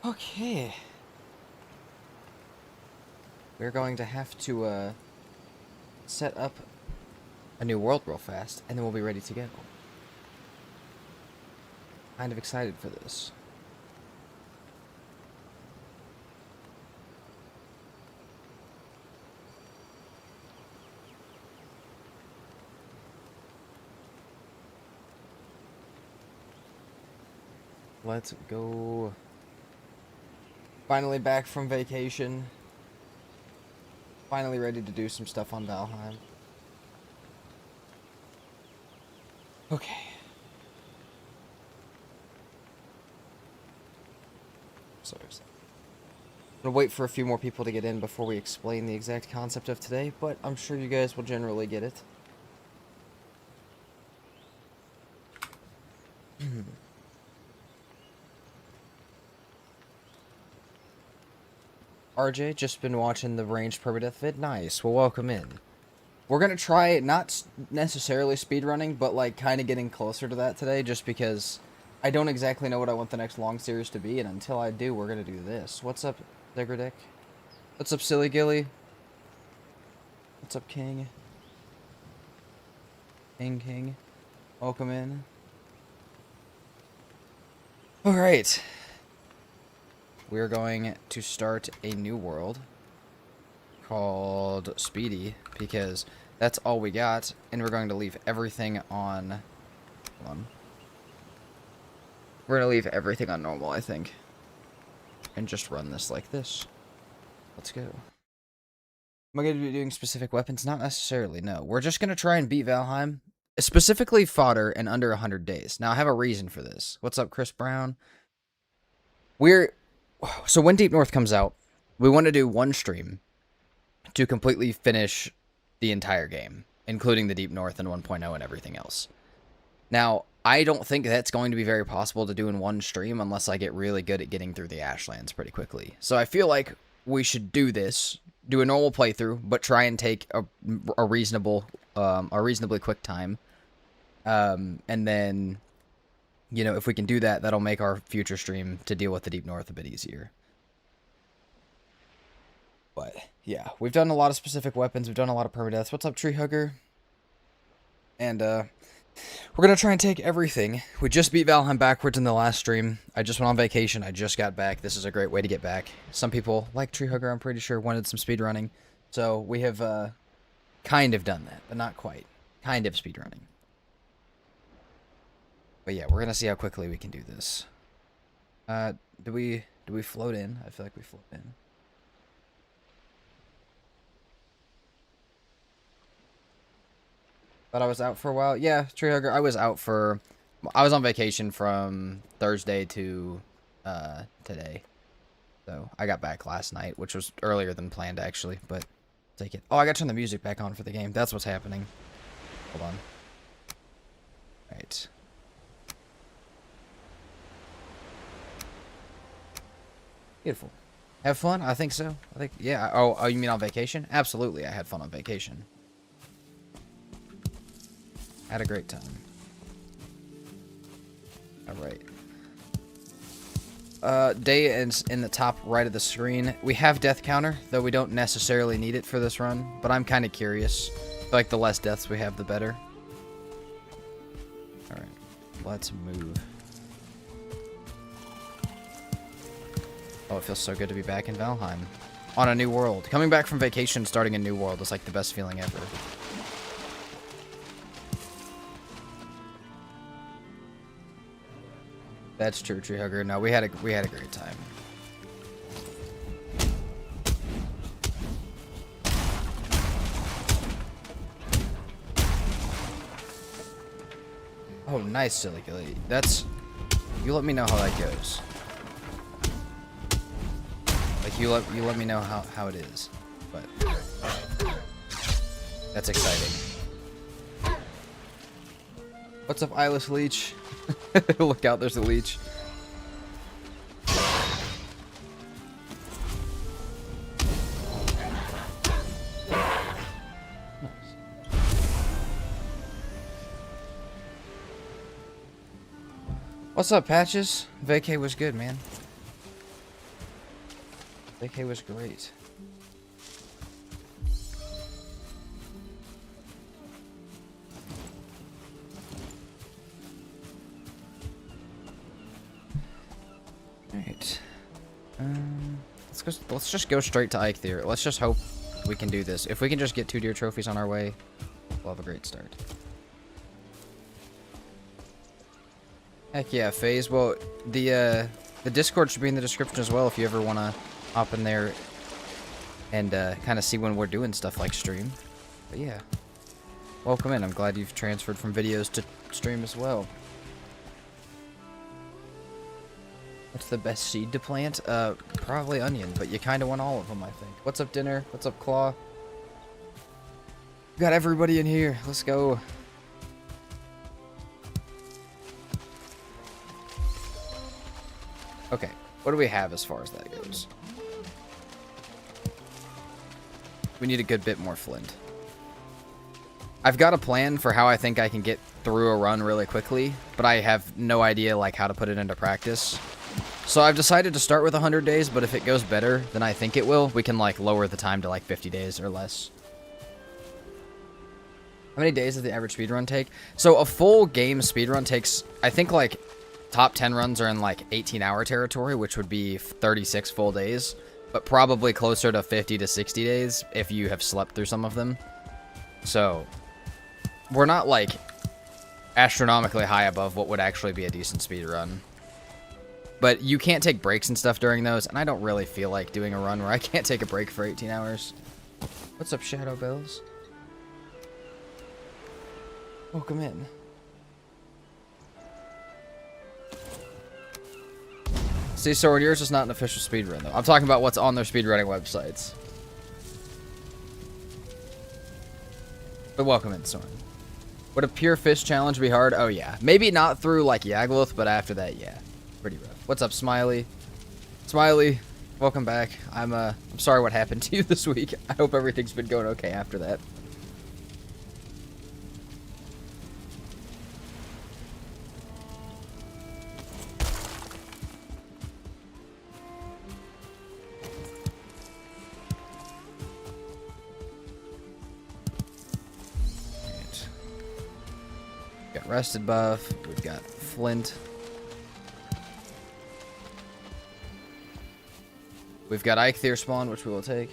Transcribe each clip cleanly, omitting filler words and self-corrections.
Okay. We're going to have to set up a new world real fast, and then we'll be ready to go. Kind of excited for this. Let's go. Finally back from vacation. Finally ready to do some stuff on Valheim. Okay. Sorry. I'm gonna wait for a few more people to get in before we explain the exact concept of today, but I'm sure you guys will generally get it. RJ, just been watching the ranged permadeath vid. Nice. Well, welcome in. We're gonna try not necessarily speedrunning, but like kind of getting closer to that today, just because I don't exactly know what I want the next long series to be, and until I do, we're gonna do this. What's up, Dick? What's up, Silly Gilly? What's up, King? King. Welcome in. Alright. We're going to start a new world called Speedy, because that's all we got, and we're going to leave everything on... Hold on. We're going to leave everything on normal, I think. And just run this like this. Let's go. Am I going to be doing specific weapons? Not necessarily, no. We're just going to try and beat Valheim. Specifically fodder in under 100 days. Now, I have a reason for this. What's up, Chris Brown? So when Deep North comes out, we want to do one stream to completely finish the entire game, including the Deep North and 1.0 and everything else. Now, I don't think that's going to be very possible to do in one stream unless I get really good at getting through the Ashlands pretty quickly. So I feel like we should do this, do a normal playthrough, but try and take a reasonably quick time. And then, you know, if we can do that, that'll make our future stream to deal with the Deep North a bit easier. But, yeah, we've done a lot of specific weapons. We've done a lot of permadeaths. What's up, Tree Hugger? And, we're going to try and take everything. We just beat Valheim backwards in the last stream. I just went on vacation. I just got back. This is a great way to get back. Some people, like Tree Hugger, I'm pretty sure, wanted some speedrunning. So, we have, kind of done that, but not quite. Kind of speedrunning. But yeah, we're going to see how quickly we can do this. Do we float in? I feel like we float in. Thought I was out for a while. Yeah, Tree Hugger, I was on vacation from Thursday to today. So I got back last night, which was earlier than planned actually, but take it. Oh, I got to turn the music back on for the game. That's what's happening. Hold on. Alright. Beautiful. Have fun? I think so. I think, yeah. Oh, you mean on vacation? Absolutely, I had fun on vacation. Had a great time. Alright. Day is in the top right of the screen. We have death counter, though we don't necessarily need it for this run, but I'm kind of curious. I feel like the less deaths we have, the better. Alright. Let's move. Oh, it feels so good to be back in Valheim. On a new world. Coming back from vacation, starting a new world is like the best feeling ever. That's true, Tree Hugger. No, we had a great time. Oh, nice, Silly Gilly. That's... You let me know how that goes. Like, you let me know how it is. But... That's exciting. What's up, Eyeless Leech? Look out, there's a leech. What's up, Patches? Vacay was good, man. AK was great. Alright. Let's just go straight to Eikthyr. Let's just hope we can do this. If we can just get 2 deer trophies on our way, we'll have a great start. Heck yeah, FaZe. Well, the Discord should be in the description as well if you ever want to hop in there and kind of see when we're doing stuff like stream. But yeah, welcome in. I'm glad you've transferred from videos to stream as well. What's the best seed to plant? Probably onion, but you kind of want all of them, I think. What's up, Dinner? What's up, Claw? Got everybody in here. Let's go. Okay, what do we have as far as that goes? We need a good bit more flint. I've got a plan for how I think I can get through a run really quickly, but I have no idea like how to put it into practice. So I've decided to start with 100 days, but if it goes better than I think it will, we can like lower the time to like 50 days or less. How many days does the average speedrun take? So a full game speedrun takes, I think like top 10 runs are in like 18-hour territory, which would be 36 full days, but probably closer to 50 to 60 days if you have slept through some of them. So we're not like astronomically high above what would actually be a decent speedrun. But you can't take breaks and stuff during those, and I don't really feel like doing a run where I can't take a break for 18 hours. What's up, Shadow Bells? Welcome in. See, so yours is not an official speedrun, though. I'm talking about what's on their speedrunning websites. But welcome in, Soren. Would a pure fish challenge be hard? Oh, yeah. Maybe not through, like, Yagluth, but after that, yeah. Pretty rough. What's up, Smiley? Smiley, welcome back. I'm sorry what happened to you this week. I hope everything's been going okay after that. Right. Got rested buff. We've got flint. We've got Eikthyr spawn, which we will take.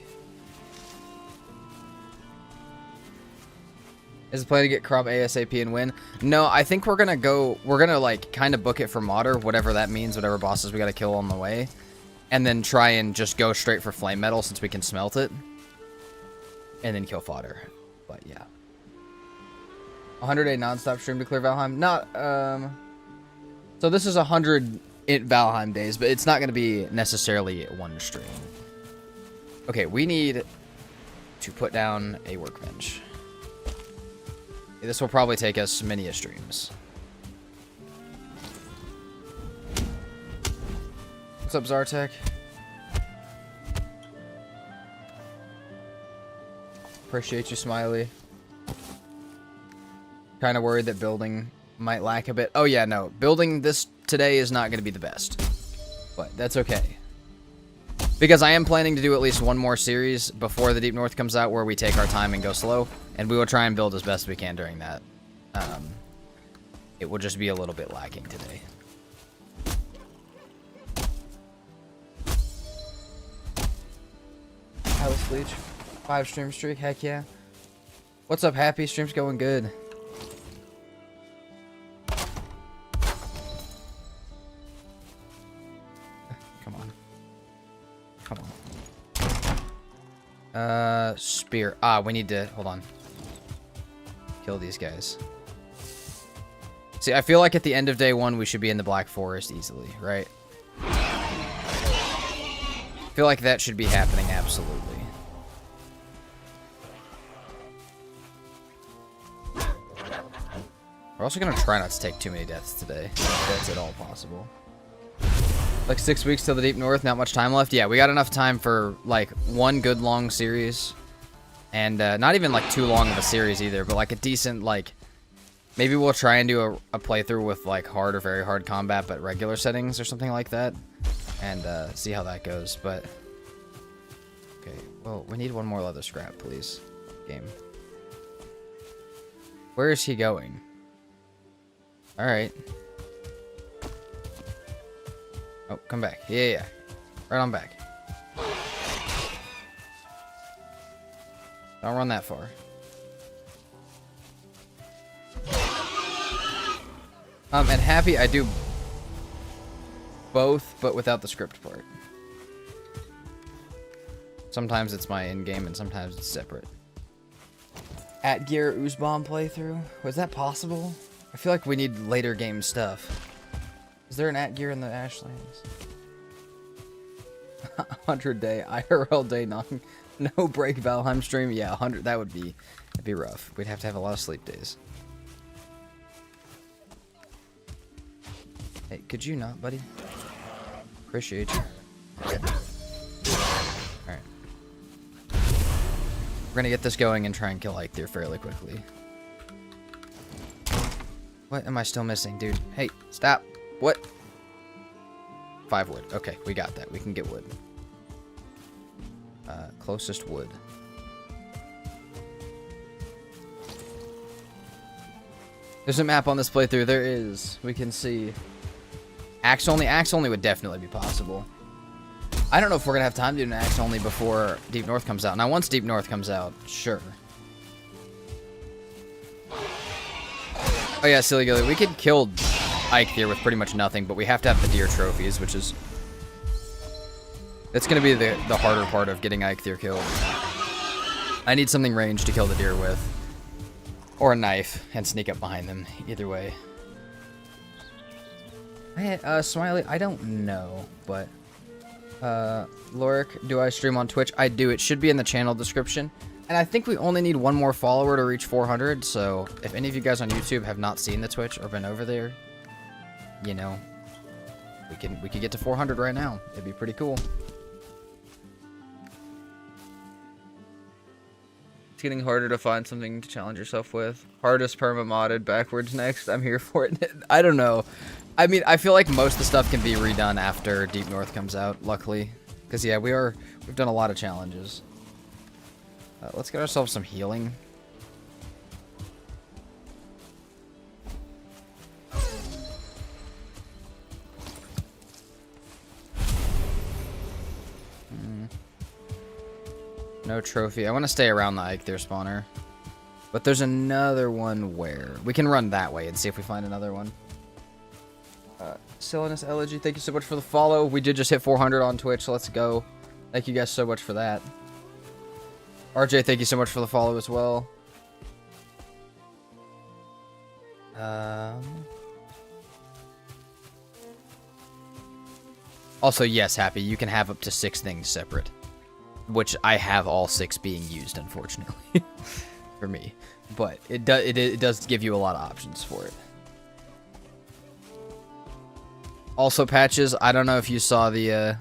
Is the plan to get crop ASAP and win? No, I think we're gonna like kind of book it for modder, whatever that means, whatever bosses we gotta kill on the way. And then try and just go straight for flame metal since we can smelt it. And then kill fodder. But yeah. 100-day non-stop stream to clear Valheim? Not, so this is 100 Valheim days, but it's not going to be necessarily one stream. Okay, we need to put down a workbench. This will probably take us many streams. What's up, Zartek? Appreciate you, Smiley. Kind of worried that building might lack a bit. Oh yeah, no. Building this today is not going to be the best. But that's okay. Because I am planning to do at least one more series before the Deep North comes out where we take our time and go slow. And we will try and build as best we can during that. It will just be a little bit lacking today. House Leech. 5 stream streak. Heck yeah. What's up, Happy? Stream's going good. Come on. Spear. Ah, we need to... Hold on. Kill these guys. See, I feel like at the end of day 1, we should be in the Black Forest easily, right? I feel like that should be happening, absolutely. We're also going to try not to take too many deaths today, if that's at all possible. Like 6 weeks till the Deep North, not much time left. Yeah, we got enough time for like one good long series. And not even like too long of a series either, but like a decent like... Maybe we'll try and do a playthrough with like hard or very hard combat, but regular settings or something like that. And see how that goes. But Okay, well, we need one more leather scrap, please. Game. Where is he going? Alright. Oh, come back. Yeah. Right on back. Don't run that far. And Happy, I do both, but without the script part. Sometimes it's my in-game, and sometimes it's separate. At Gear Oozbomb playthrough? Was that possible? I feel like we need later game stuff. Is there an at Gear in the Ashlands? 100 day IRL day no break Valheim stream. Yeah, 100. That'd be rough. We'd have to have a lot of sleep days. Hey, could you not, buddy? Appreciate you. Alright. We're gonna get this going and try and kill Eikthyr fairly quickly. What am I still missing, dude? Hey, stop. What? 5 wood. Okay, we got that. We can get wood. Closest wood. There's a map on this playthrough. There is. We can see. Axe only. Axe only would definitely be possible. I don't know if we're going to have time to do an axe only before Deep North comes out. Now, once Deep North comes out, sure. Oh, yeah, Silly Gilly. We could kill Eikthyr with pretty much nothing, but we have to have the deer trophies, which is... It's going to be the harder part of getting Eikthyr killed. I need something ranged to kill the deer with. Or a knife, and sneak up behind them. Either way. Hey, Smiley, I don't know, but... Lorik, do I stream on Twitch? I do. It should be in the channel description. And I think we only need one more follower to reach 400, so if any of you guys on YouTube have not seen the Twitch or been over there, you know, we could get to 400 right now. It'd be pretty cool. It's getting harder to find something to challenge yourself with. Hardest perma modded, backwards next. I'm here for it. I don't know. I mean, I feel like most of the stuff can be redone after Deep North comes out, luckily. Because, yeah, we've done a lot of challenges. Let's get ourselves some healing. No trophy. I want to stay around the Eikthyr spawner. But there's another one where... We can run that way and see if we find another one. Silliness Elegy, thank you so much for the follow. We did just hit 400 on Twitch, so let's go. Thank you guys so much for that. RJ, thank you so much for the follow as well. Also, yes, Happy, you can have up to 6 things separate. Which I have all 6 being used, unfortunately. For me. But it does give you a lot of options for it. Also, Patches, I don't know if you saw the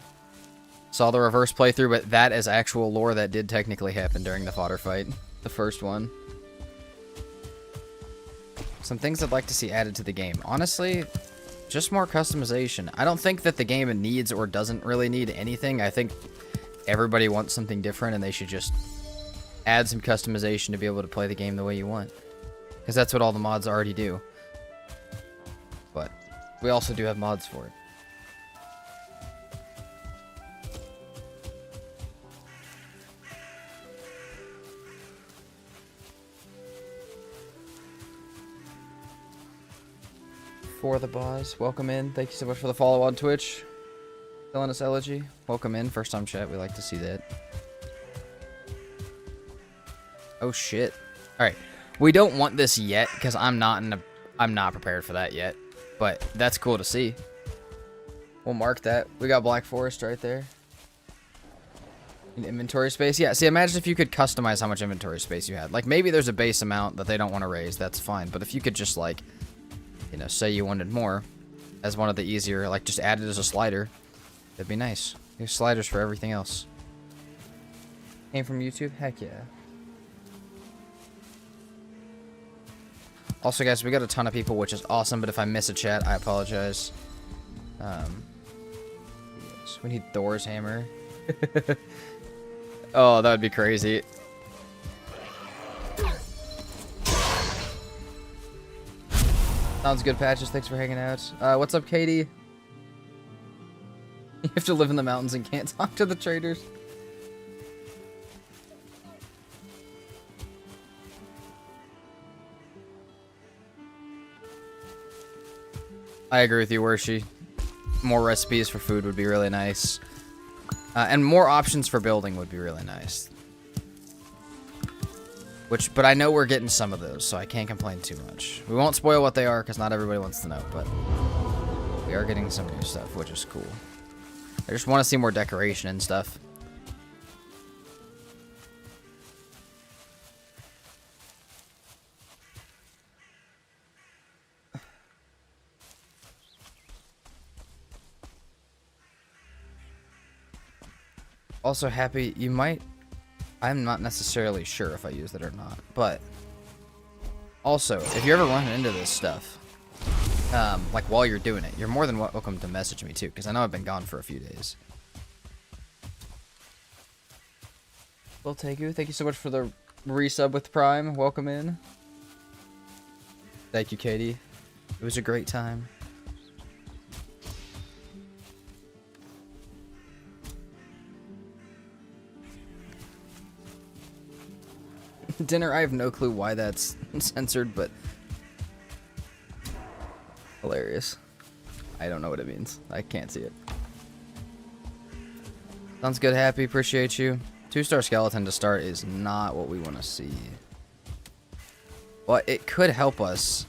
reverse playthrough, but that is actual lore that did technically happen during the fodder fight. The first one. Some things I'd like to see added to the game. Honestly, just more customization. I don't think that the game needs or doesn't really need anything. I think everybody wants something different, and they should just add some customization to be able to play the game the way you want. Because that's what all the mods already do. But we also do have mods for it. For the boss, welcome in. Thank you so much for the follow on Twitch. Silliness Elegy, welcome in. First time chat, we like to see that. Oh shit. Alright. We don't want this yet, because I'm not prepared for that yet. But that's cool to see. We'll mark that. We got Black Forest right there. In inventory space. Yeah, see, imagine if you could customize how much inventory space you had. Like, maybe there's a base amount that they don't want to raise. That's fine. But if you could just, like, you know, say you wanted more as one of the easier, like, just add it as a slider. That'd be nice. There's sliders for everything else. Came from YouTube? Heck yeah. Also, guys, we got a ton of people, which is awesome, but if I miss a chat, I apologize. Yes, we need Thor's hammer. Oh, that would be crazy. Sounds good, Patches. Thanks for hanging out. What's up, Katie? You have to live in the mountains and can't talk to the traders. I agree with you, Worshi. More recipes for food would be really nice. And more options for building would be really nice. But I know we're getting some of those, so I can't complain too much. We won't spoil what they are, because not everybody wants to know, but we are getting some new stuff, which is cool. I just want to see more decoration and stuff. Also, Happy, you might... I'm not necessarily sure if I used it or not, but... Also, if you're ever running into this stuff, like while you're doing it, you're more than welcome to message me too, because I know I've been gone for a few days. Well, thank you so much for the resub with Prime. Welcome in. Thank you, Katie. It was a great time. Dinner, I have no clue why that's censored, but hilarious. I don't know what it means. I can't see it. Sounds good, Happy. Appreciate you. 2-star skeleton to start is not what we want to see. Well, it could help us.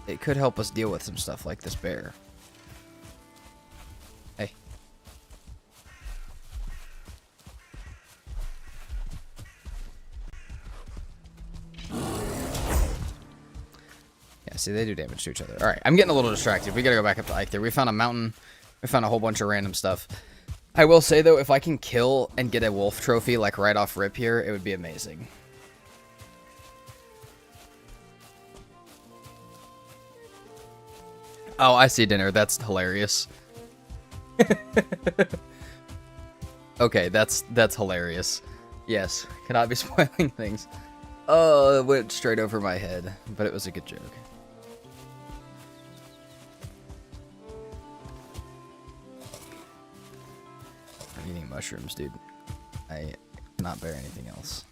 It could help us deal with some stuff like this bear. Hey. Yeah, see, they do damage to each other. Alright, I'm getting a little distracted. We gotta go back up to Ike there. We found a mountain. We found a whole bunch of random stuff. I will say, though, if I can kill and get a wolf trophy, like, right off rip here, it would be amazing. Oh, I see, Dinner. That's hilarious. Okay, that's hilarious. Yes, cannot be spoiling things. Oh, it went straight over my head, but it was a good joke. I'm eating mushrooms, dude. I cannot bear anything else.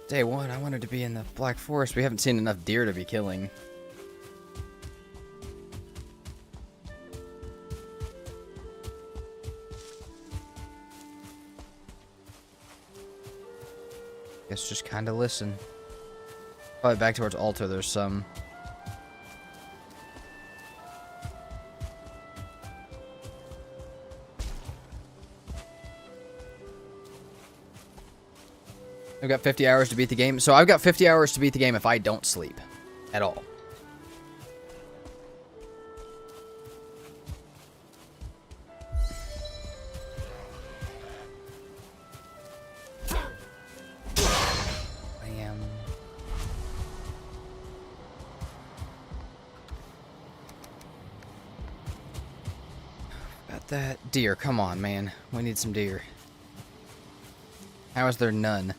Day one, I wanted to be in the Black Forest. We haven't seen enough deer to be killing. Guess just kind of listen. Probably back towards Altar, there's some. I've got 50 hours to beat the game. So I've got 50 hours to beat the game if I don't sleep at all. Bam. Got that deer. Come on, man. We need some deer. How is there none?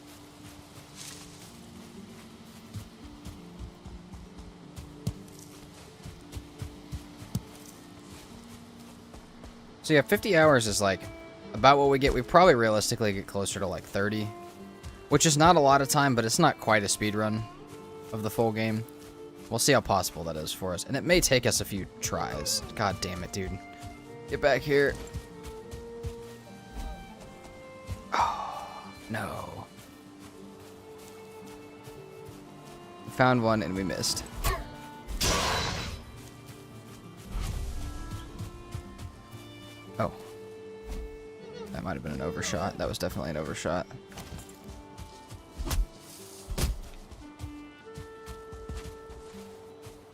So yeah, 50 hours is like about what we get. We probably realistically get closer to like 30, which is not a lot of time, but it's not quite a speed run of the full game. We'll see how possible that is for us, and it may take us a few tries. God damn it, dude. Get back here. Oh, no. We found one and we missed. Oh. That might have been an overshot. That was definitely an overshot.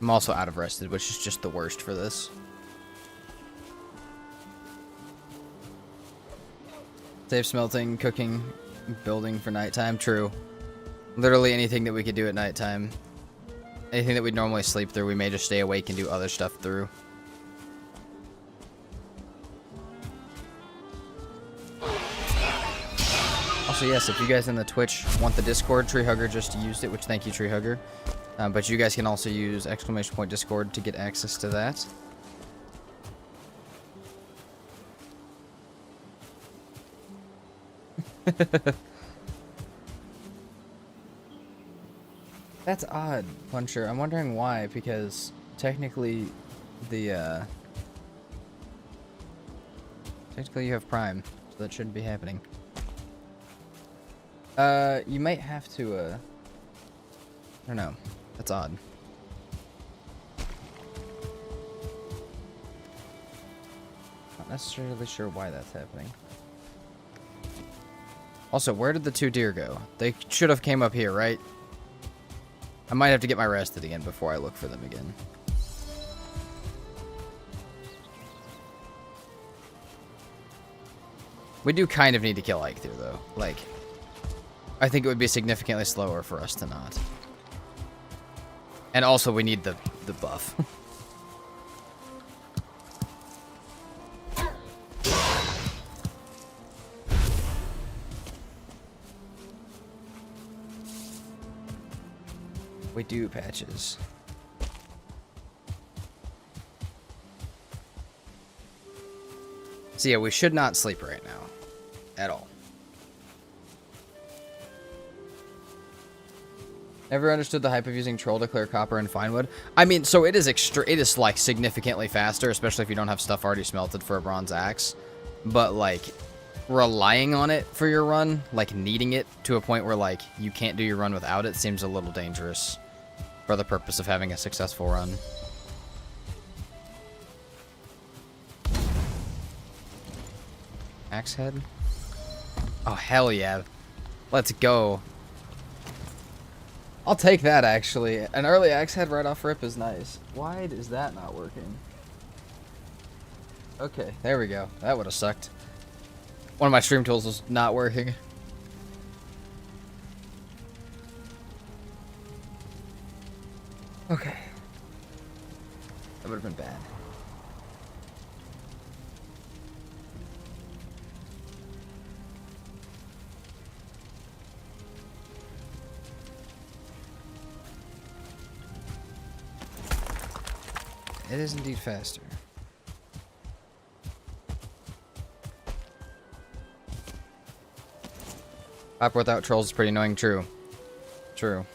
I'm also out of rested, which is just the worst for this. Save smelting, cooking, building for nighttime. True. Literally anything that we could do at nighttime. Anything that we'd normally sleep through, we may just stay awake and do other stuff through. Also, yes, if you guys in the Twitch want the Discord, Treehugger just used it, which thank you, Treehugger. But you guys can also use !Discord to get access to that. That's odd, Puncher. I'm wondering why, because technically the technically you have Prime, so that shouldn't be happening. You might have to I don't know. That's odd. Not necessarily sure why that's happening. Also, where did the 2 deer go? They should have came up here, right? I might have to get my rested again before I look for them again. We do kind of need to kill Ike through, though. Like, I think it would be significantly slower for us to not. And also, we need the buff. We do, Patches. So yeah, we should not sleep right now. At all. Never understood the hype of using Troll to clear copper and fine wood. I mean, so it is like significantly faster, especially if you don't have stuff already smelted for a bronze axe. But like relying on it for your run, like needing it to a point where like you can't do your run without it seems a little dangerous for the purpose of having a successful run. Axe head? Oh, hell yeah. Let's go. I'll take that, actually. An early axe head right off rip is nice. Why is that not working? Okay, there we go. That would have sucked. One of my stream tools was not working. Okay. That would have been bad. It is indeed faster. Pop without trolls is pretty annoying. True. True.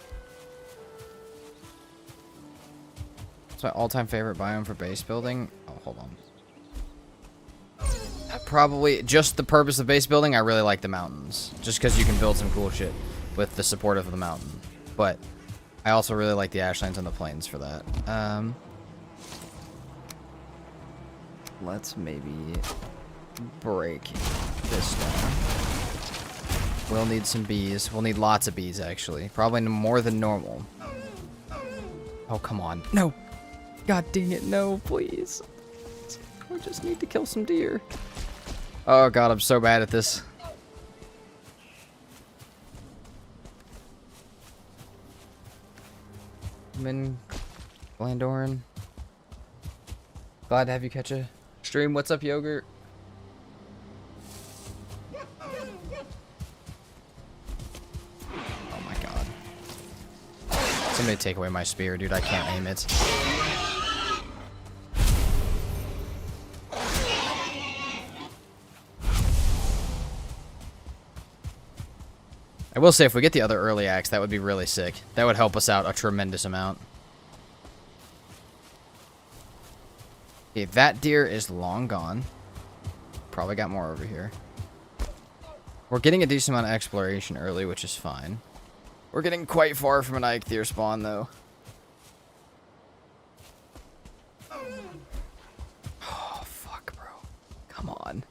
It's my all-time favorite biome for base building. Oh, hold on. Probably just the purpose of base building. I really like the mountains, just because you can build some cool shit with the support of the mountain. But I also really like the ashlands and the plains for that. Let's maybe break this down. We'll need some bees. We'll need lots of bees, actually. Probably more than normal. Oh, come on. No! God dang it, no, please. We just need to kill some deer. Oh, God, I'm so bad at this. Min Glandoran. Glad to have you catch a stream. What's up, Yogurt? Oh my god. Somebody take away my spear, dude. I can't aim it. I will say, if we get the other early axe, that would be really sick. That would help us out a tremendous amount. Okay, that deer is long gone. Probably got more over here. We're getting a decent amount of exploration early, which is fine. We're getting quite far from an Eikthyr spawn, though. Oh, fuck, bro. Come on.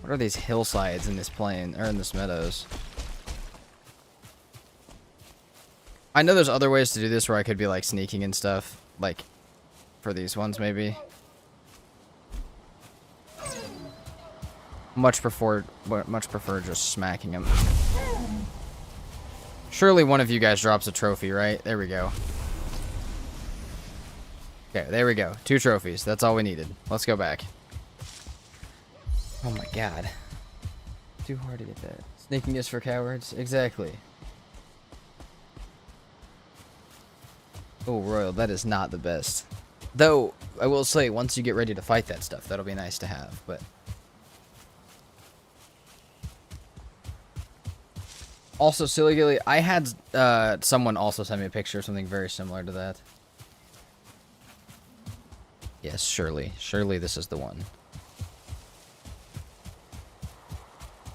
What are these hillsides in this plain, or in this meadows? I know there's other ways to do this where I could be, like, sneaking and stuff. Like, for these ones, maybe. Much prefer just smacking them. Surely one of you guys drops a trophy, right? There we go. Okay, there we go. 2 trophies. That's all we needed. Let's go back. Oh my god. too hard to get that. Sneaking is for cowards. Exactly. Oh, Royal, that is not the best. Though, I will say, once you get ready to fight that stuff, that'll be nice to have, but... Also, Silly Gilly, I had someone also send me a picture of something very similar to that. Yes, surely. Surely this is the one.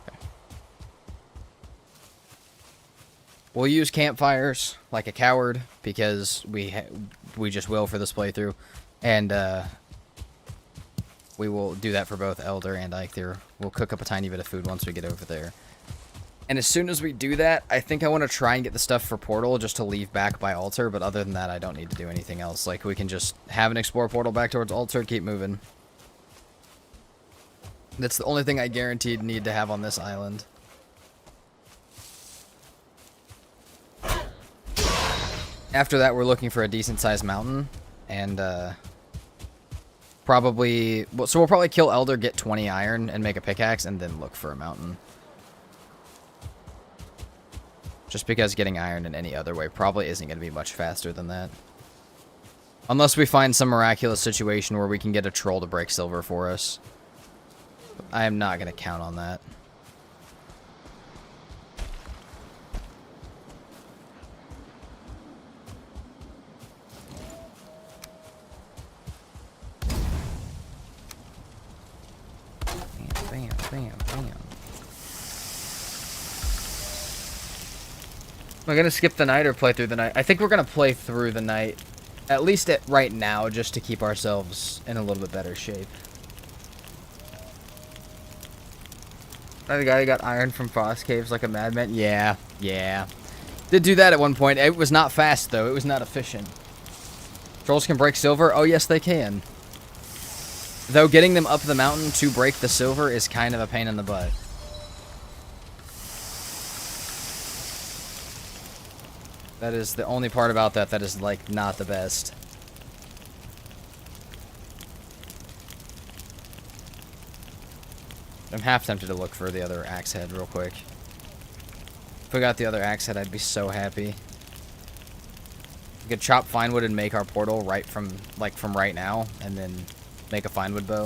Okay. We'll use campfires like a coward because we just will for this playthrough. And we will do that for both Elder and Eikthyr. We'll cook up a tiny bit of food once we get over there. And as soon as we do that, I think I want to try and get the stuff for Portal just to leave back by Altar, but other than that, I don't need to do anything else. Like, we can just have an Explore Portal back towards Altar, keep moving. That's the only thing I guaranteed need to have on this island. After that, we're looking for a decent-sized mountain, and, probably... So we'll probably kill Elder, get 20 iron, and make a pickaxe, and then look for a mountain. Just because getting iron in any other way probably isn't going to be much faster than that. Unless we find some miraculous situation where we can get a troll to break silver for us. I am not going to count on that. Bam, bam, bam, bam. Am I going to skip the night or play through the night? I think we're going to play through the night. At least right now, just to keep ourselves in a little bit better shape. The guy who got iron from Frost Caves like a madman? Yeah, yeah. Did do that at one point. It was not fast, though. It was not efficient. Trolls can break silver? Oh, yes, they can. Though getting them up the mountain to break the silver is kind of a pain in the butt. That is the only part about that that is, like, not the best. I'm half tempted to look for the other axe head real quick. If we got the other axe head, I'd be so happy. We could chop fine wood and make our portal right from right now, and then make a fine wood bow.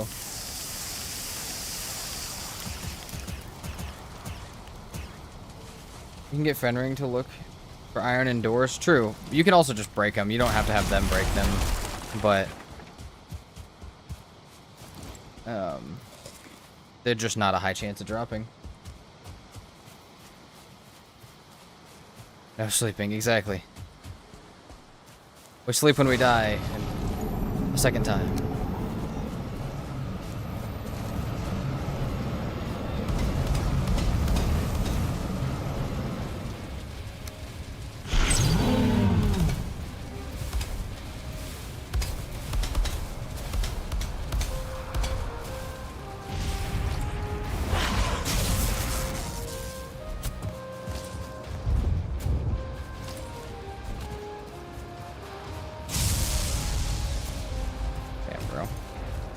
You can get Fenring to look for iron indoors. True. You can also just break them. You don't have to have them break them. But they're just not a high chance of dropping. No sleeping, exactly. We sleep when we die, and a second time.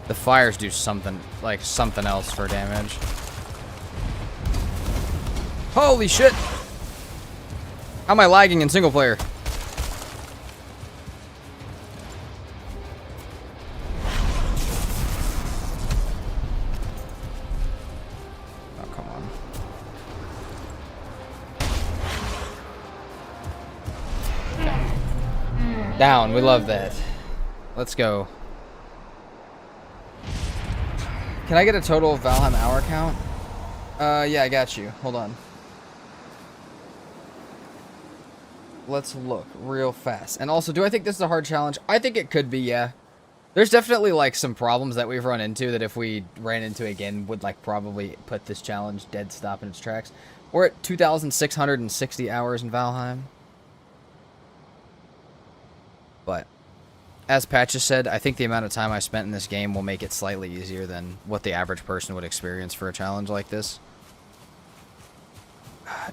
The fires do something, like something else for damage. Holy shit! How am I lagging in single player? Oh, come on. Okay. Down, we love that. Let's go. Can I get a total of Valheim hour count? Yeah, I got you. Hold on. Let's look real fast. And also, do I think this is a hard challenge? I think it could be, yeah. There's definitely, like, some problems that we've run into that if we ran into again would, like, probably put this challenge dead stop in its tracks. We're at 2,660 hours in Valheim. But as Patches said, I think the amount of time I spent in this game will make it slightly easier than what the average person would experience for a challenge like this.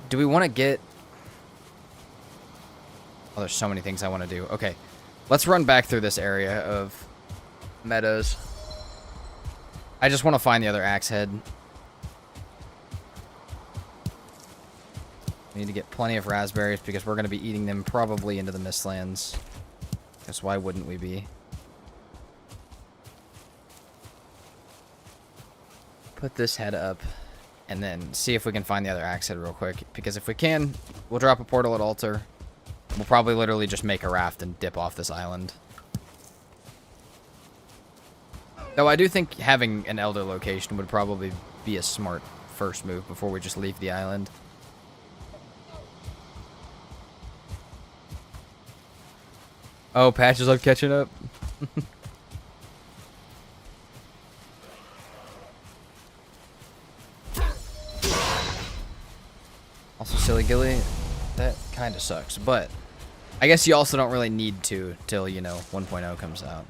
Do we want to get... Oh, there's so many things I want to do. Okay, let's run back through this area of meadows. I just want to find the other axe head. We need to get plenty of raspberries because we're going to be eating them probably into the Mistlands. Because why wouldn't we be? Put this head up and then see if we can find the other axe head real quick. Because if we can, we'll drop a portal at Altar. We'll probably literally just make a raft and dip off this island. Though I do think having an Elder location would probably be a smart first move before we just leave the island. Oh, Patches, I'm catching up. Also, Silly Gilly, that kind of sucks, but I guess you also don't really need to till, you know, 1.0 comes out.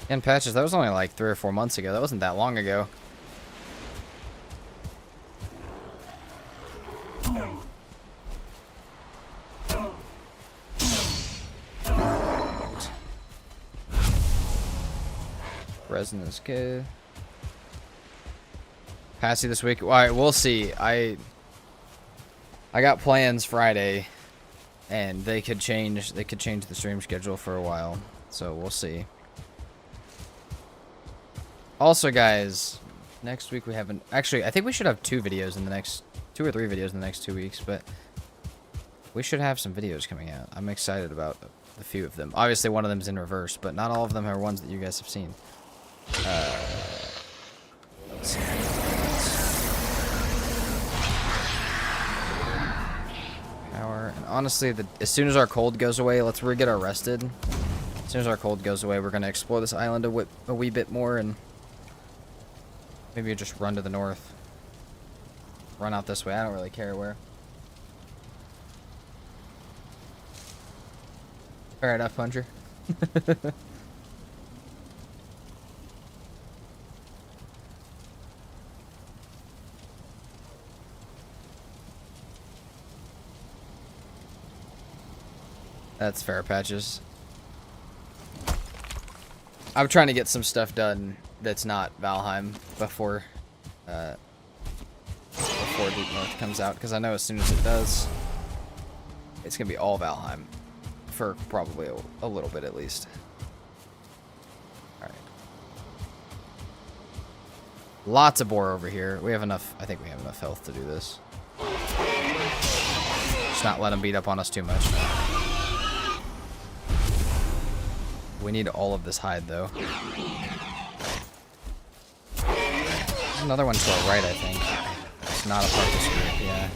And Patches, that was only like 3 or 4 months ago. That wasn't that long ago. Resin is good. Passy this week. All right, we'll see. I got plans Friday, and they could change. They could change the stream schedule for a while, so we'll see. Also, guys, next week we have an. Actually, I think we should have 2 videos in the next 2 or 3 videos in the next 2 weeks, but we should have some videos coming out. I'm excited about a few of them. Obviously, one of them's in reverse, but not all of them are ones that you guys have seen. Let's see. Power. And honestly, as soon as our cold goes away, let's get our rested. As soon as our cold goes away, we're going to explore this island a wee bit more and maybe just run to the north. Run out this way. I don't really care where. Fair enough, Puncher. That's fair, Patches. I'm trying to get some stuff done that's not Valheim before Deep North comes out, because I know as soon as it does, it's gonna be all Valheim for probably a little bit at least. All right. Lots of boar over here. We have enough. I think we have enough health to do this. Just not let them beat up on us too much. We need all of this hide, though. There's another one to our right, I think. It's not a part of this group, yeah.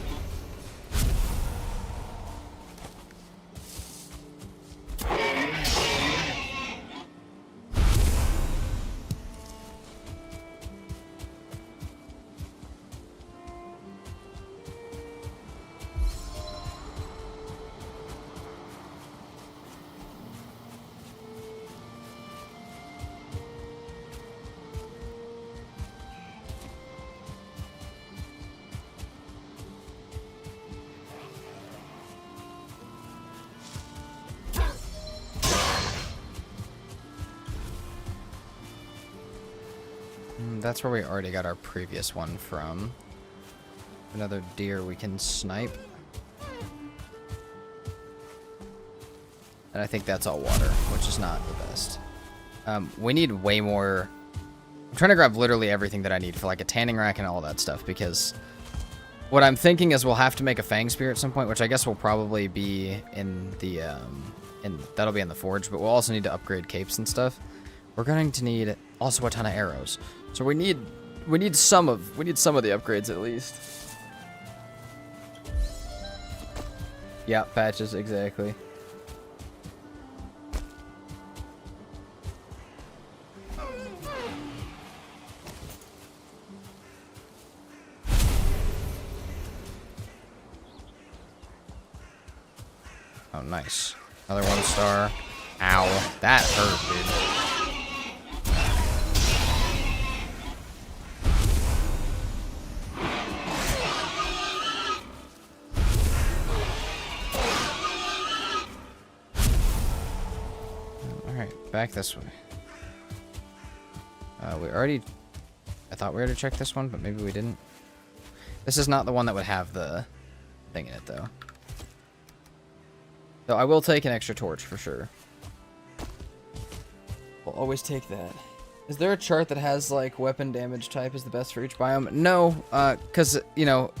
That's where we already got our previous one from. Another deer we can snipe. And I think that's all water, which is not the best. We need way more. I'm trying to grab literally everything that I need for like a tanning rack and all that stuff, because what I'm thinking is we'll have to make a fang spear at some point, which I guess will probably be in the that'll be in the forge, but we'll also need to upgrade capes and stuff. We're going to need also a ton of arrows. So we need some of the upgrades at least. Yeah, Patches, exactly. Oh, nice. Another 1 star. Ow, that hurt, dude. Back this way. We already... I thought we already checked this one, but maybe we didn't. This is not the one that would have the thing in it, though. So I will take an extra torch for sure. We'll always take that. Is there a chart that has like weapon damage type is the best for each biome? No, because you know,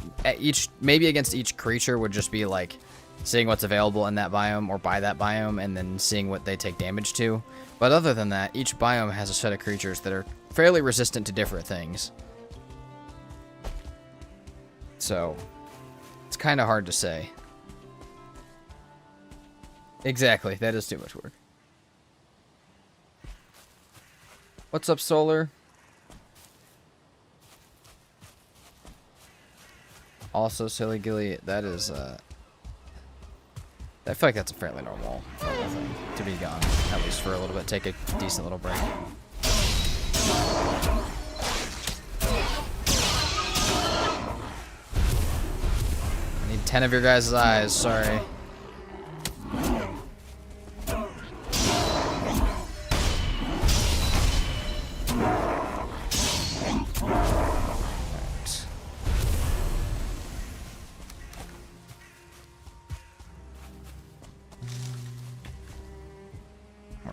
maybe against each creature would just be like seeing what's available in that biome or by that biome, and then seeing what they take damage to. But other than that, each biome has a set of creatures that are fairly resistant to different things. So it's kind of hard to say. Exactly, that is too much work. What's up, Solar? Also, Silly Gilly, that is, I feel like that's a fairly normal thing to be gone, at least for a little bit. Take a decent little break. I need 10 of your guys' eyes, sorry.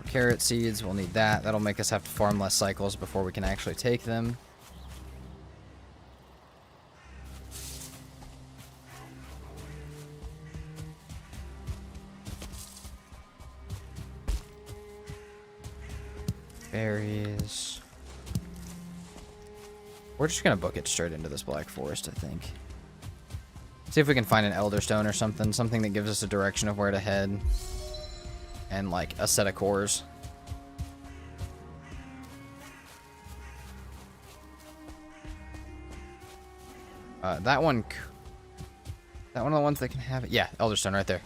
Carrot seeds, we'll need that. That'll make us have to farm less cycles before we can actually take them. Berries. We're just gonna book it straight into this Black Forest, I think. See if we can find an Elder Stone or something. Something that gives us a direction of where to head. And like a set of cores. That one of the ones that can have it? Yeah, Elder Stone right there.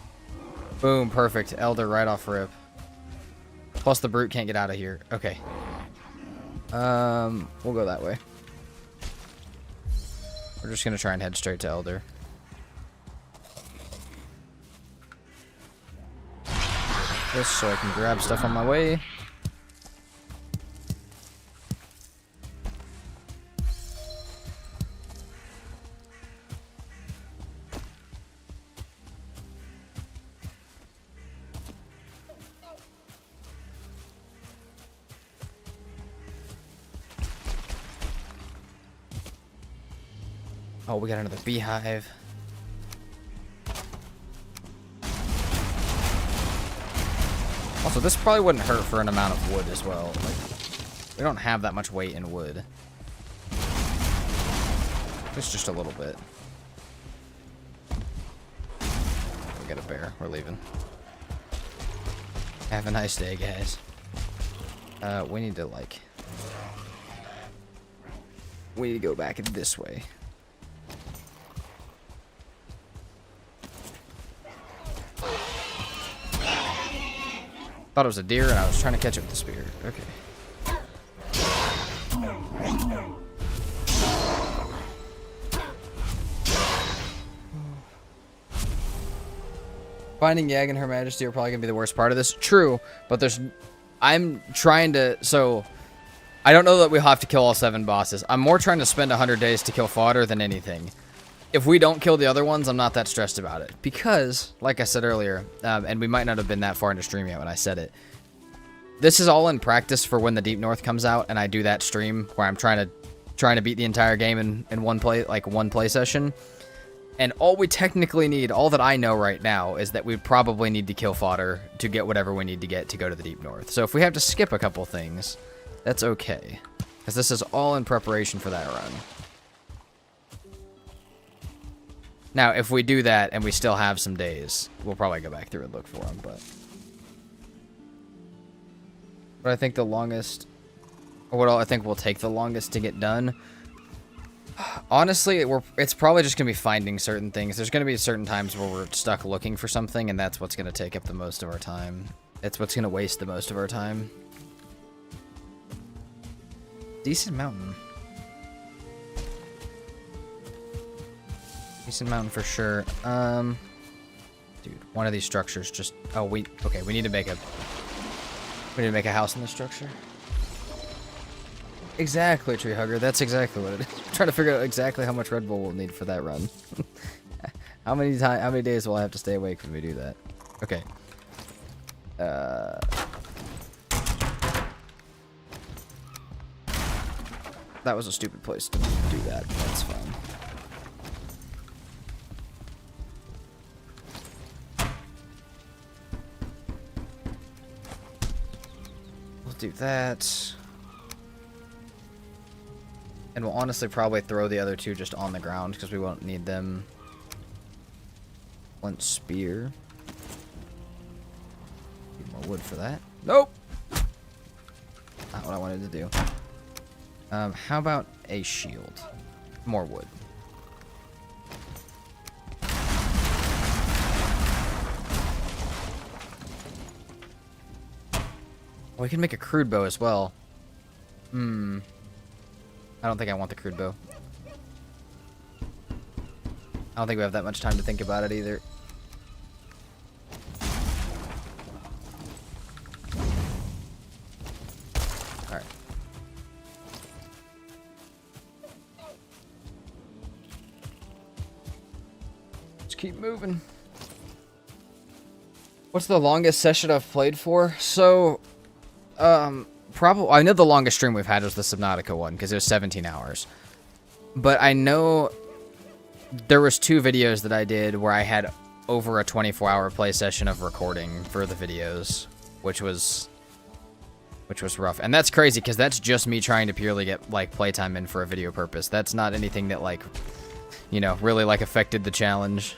Boom, perfect. Elder right off rip. Plus the brute can't get out of here. Okay. We'll go that way. We're just gonna try and head straight to Elder. This so I can grab stuff on my way. Oh, we got another beehive. Also, this probably wouldn't hurt for an amount of wood as well. Like, we don't have that much weight in wood. Just a little bit. We got a bear. We're leaving. Have a nice day, guys. We need to, like... We need to go back this way. Thought it was a deer and I was trying to catch it with the spear. Okay. Finding Yag and Her Majesty are probably gonna be the worst part of this. True, but I'm trying to, so I don't know that we'll have to kill all 7 bosses. I'm more trying to spend 100 days to kill fodder than anything. If we don't kill the other ones, I'm not that stressed about it. Because, like I said earlier, and we might not have been that far into stream yet when I said it, this is all in practice for when the Deep North comes out, and I do that stream where I'm trying to beat the entire game in one play session. And all we technically need, all that I know right now, is that we probably need to kill fodder to get whatever we need to get to go to the Deep North. So if we have to skip a couple things, that's okay. Because this is all in preparation for that run. Now, if we do that and we still have some days, we'll probably go back through and look for them, but I think the longest, or what I think will take the longest to get done, honestly, it's probably just going to be finding certain things. There's going to be certain times where we're stuck looking for something, and that's what's going to take up the most of our time. It's what's going to waste the most of our time. Decent mountain. Decent mountain for sure. Dude, one of these structures just... Oh, okay, we need to make a... We need to make a house in this structure. Exactly, tree hugger. That's exactly what it is. I'm trying to figure out exactly how much Red Bull we'll need for that run. How many days will I have to stay awake when we do that? Okay. That was a stupid place to do that. That's fine. We'll do that. And we'll honestly probably throw the other two just on the ground because we won't need them. One spear. Need more wood for that. Nope! Not what I wanted to do. How about a shield? More wood. We can make a crude bow as well. I don't think I want the crude bow. I don't think we have that much time to think about it either. Alright. Let's keep moving. What's the longest session I've played for? So, probably, I know the longest stream we've had was the Subnautica one, because it was 17 hours. But I know there was 2 videos that I did where I had over a 24-hour play session of recording for the videos, which was rough. And that's crazy, because that's just me trying to purely get, like, playtime in for a video purpose. That's not anything that, like, you know, really, like, affected the challenge.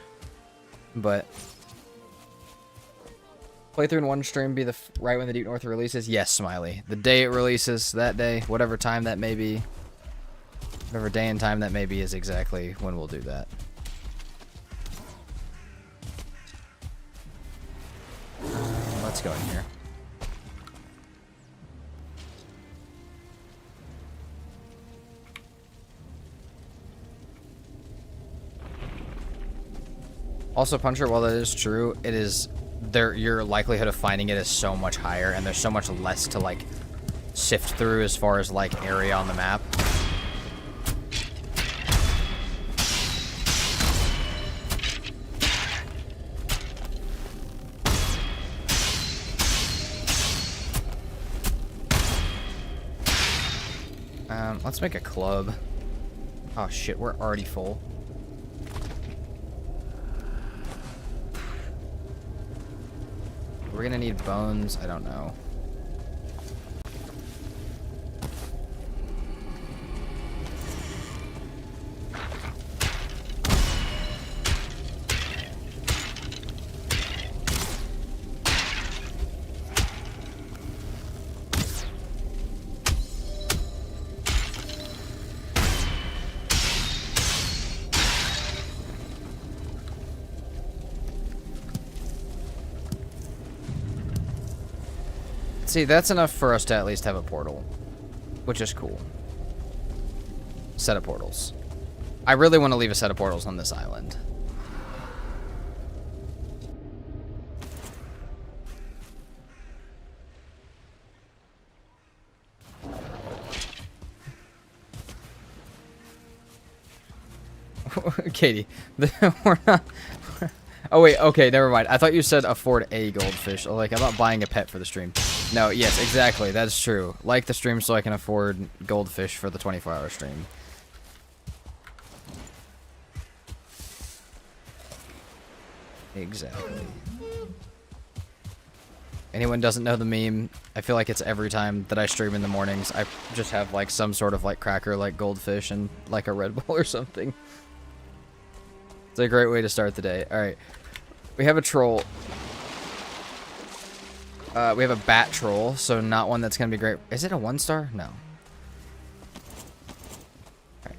But playthrough in one stream be right when the Deep North releases? Yes, Smiley. The day it releases, that day, whatever time that may be, whatever day and time that may be is exactly when we'll do that. Let's go in here. Also, Puncher, while that is true, it is your likelihood of finding it is so much higher, and there's so much less to, like, sift through as far as, like, area on the map. Let's make a club. Oh shit, we're already full. We're gonna need bones, I don't know. See, that's enough for us to at least have a portal, which is cool. Set of portals. I really want to leave a set of portals on this island. Katie, we're not... Oh, wait, okay, never mind. I thought you said afford a goldfish. Like, I'm not buying a pet for the stream. No, yes, exactly, that's true. Like the stream so I can afford goldfish for the 24-hour stream. Exactly. Anyone doesn't know the meme, I feel like it's every time that I stream in the mornings, I just have, like, some sort of, like, cracker, like goldfish and, like, a Red Bull or something. It's a great way to start the day. Alright. We have a troll. We have a bat troll, so not one that's going to be great. Is it a 1-star? No. Right.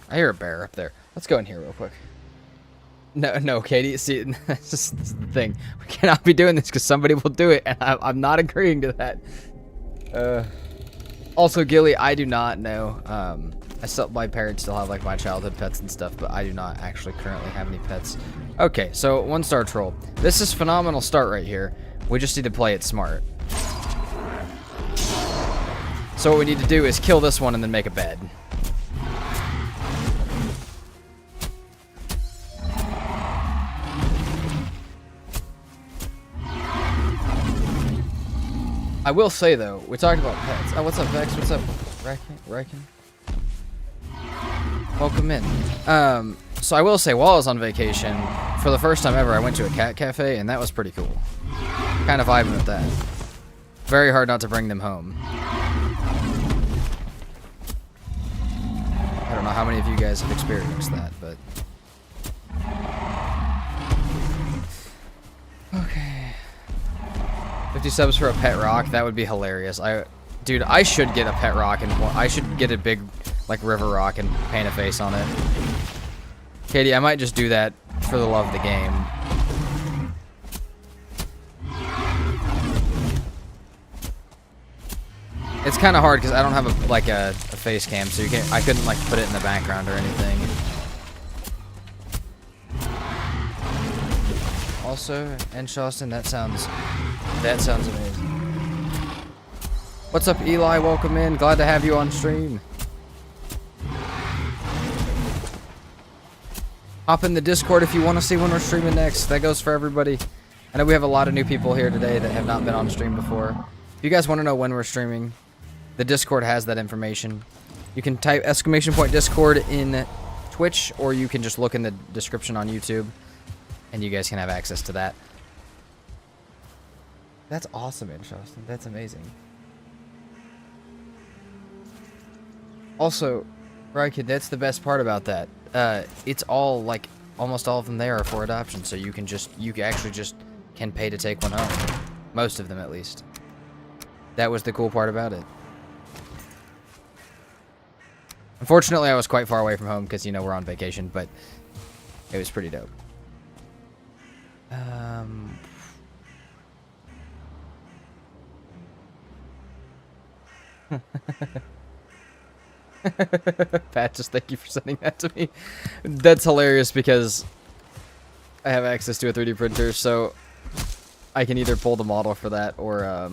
I hear a bear up there. Let's go in here real quick. No, Katie. See, this is the thing. We cannot be doing this because somebody will do it, and I'm not agreeing to that. Also, Gilly, I do not know. My parents still have like my childhood pets and stuff, but I do not actually currently have any pets. Okay, so 1-star troll. This is phenomenal start right here. We just need to play it smart. So what we need to do is kill this one and then make a bed. I will say though, we talked about pets. Oh, what's up, Vex? What's up, Riken? Welcome in. So I will say, while I was on vacation, for the first time ever, I went to a cat cafe, and that was pretty cool. Kind of vibing with that. Very hard not to bring them home. I don't know how many of you guys have experienced that, but... Okay. 50 subs for a pet rock, that would be hilarious. Dude, I should get a pet rock, and I should get a big, like, river rock and paint a face on it. Katie, I might just do that for the love of the game. It's kind of hard because I don't have a face cam, so I couldn't like put it in the background or anything. Also, and Shawston, that sounds amazing. What's up, Eli? Welcome in. Glad to have you on stream. Hop in the Discord if you want to see when we're streaming next. That goes for everybody. I know we have a lot of new people here today that have not been on stream before. If you guys want to know when we're streaming, the Discord has that information. You can type !Discord in Twitch, or you can just look in the description on YouTube, and you guys can have access to that. That's awesome, Shawston. That's amazing. Also, right, kid, that's the best part about that. It's all, like, almost all of them there are for adoption, so you actually just can pay to take one home. Most of them, at least. That was the cool part about it. Unfortunately, I was quite far away from home because, you know, we're on vacation, but it was pretty dope. Pat, just thank you for sending that to me. That's hilarious because I have access to a 3D printer, so I can either pull the model for that or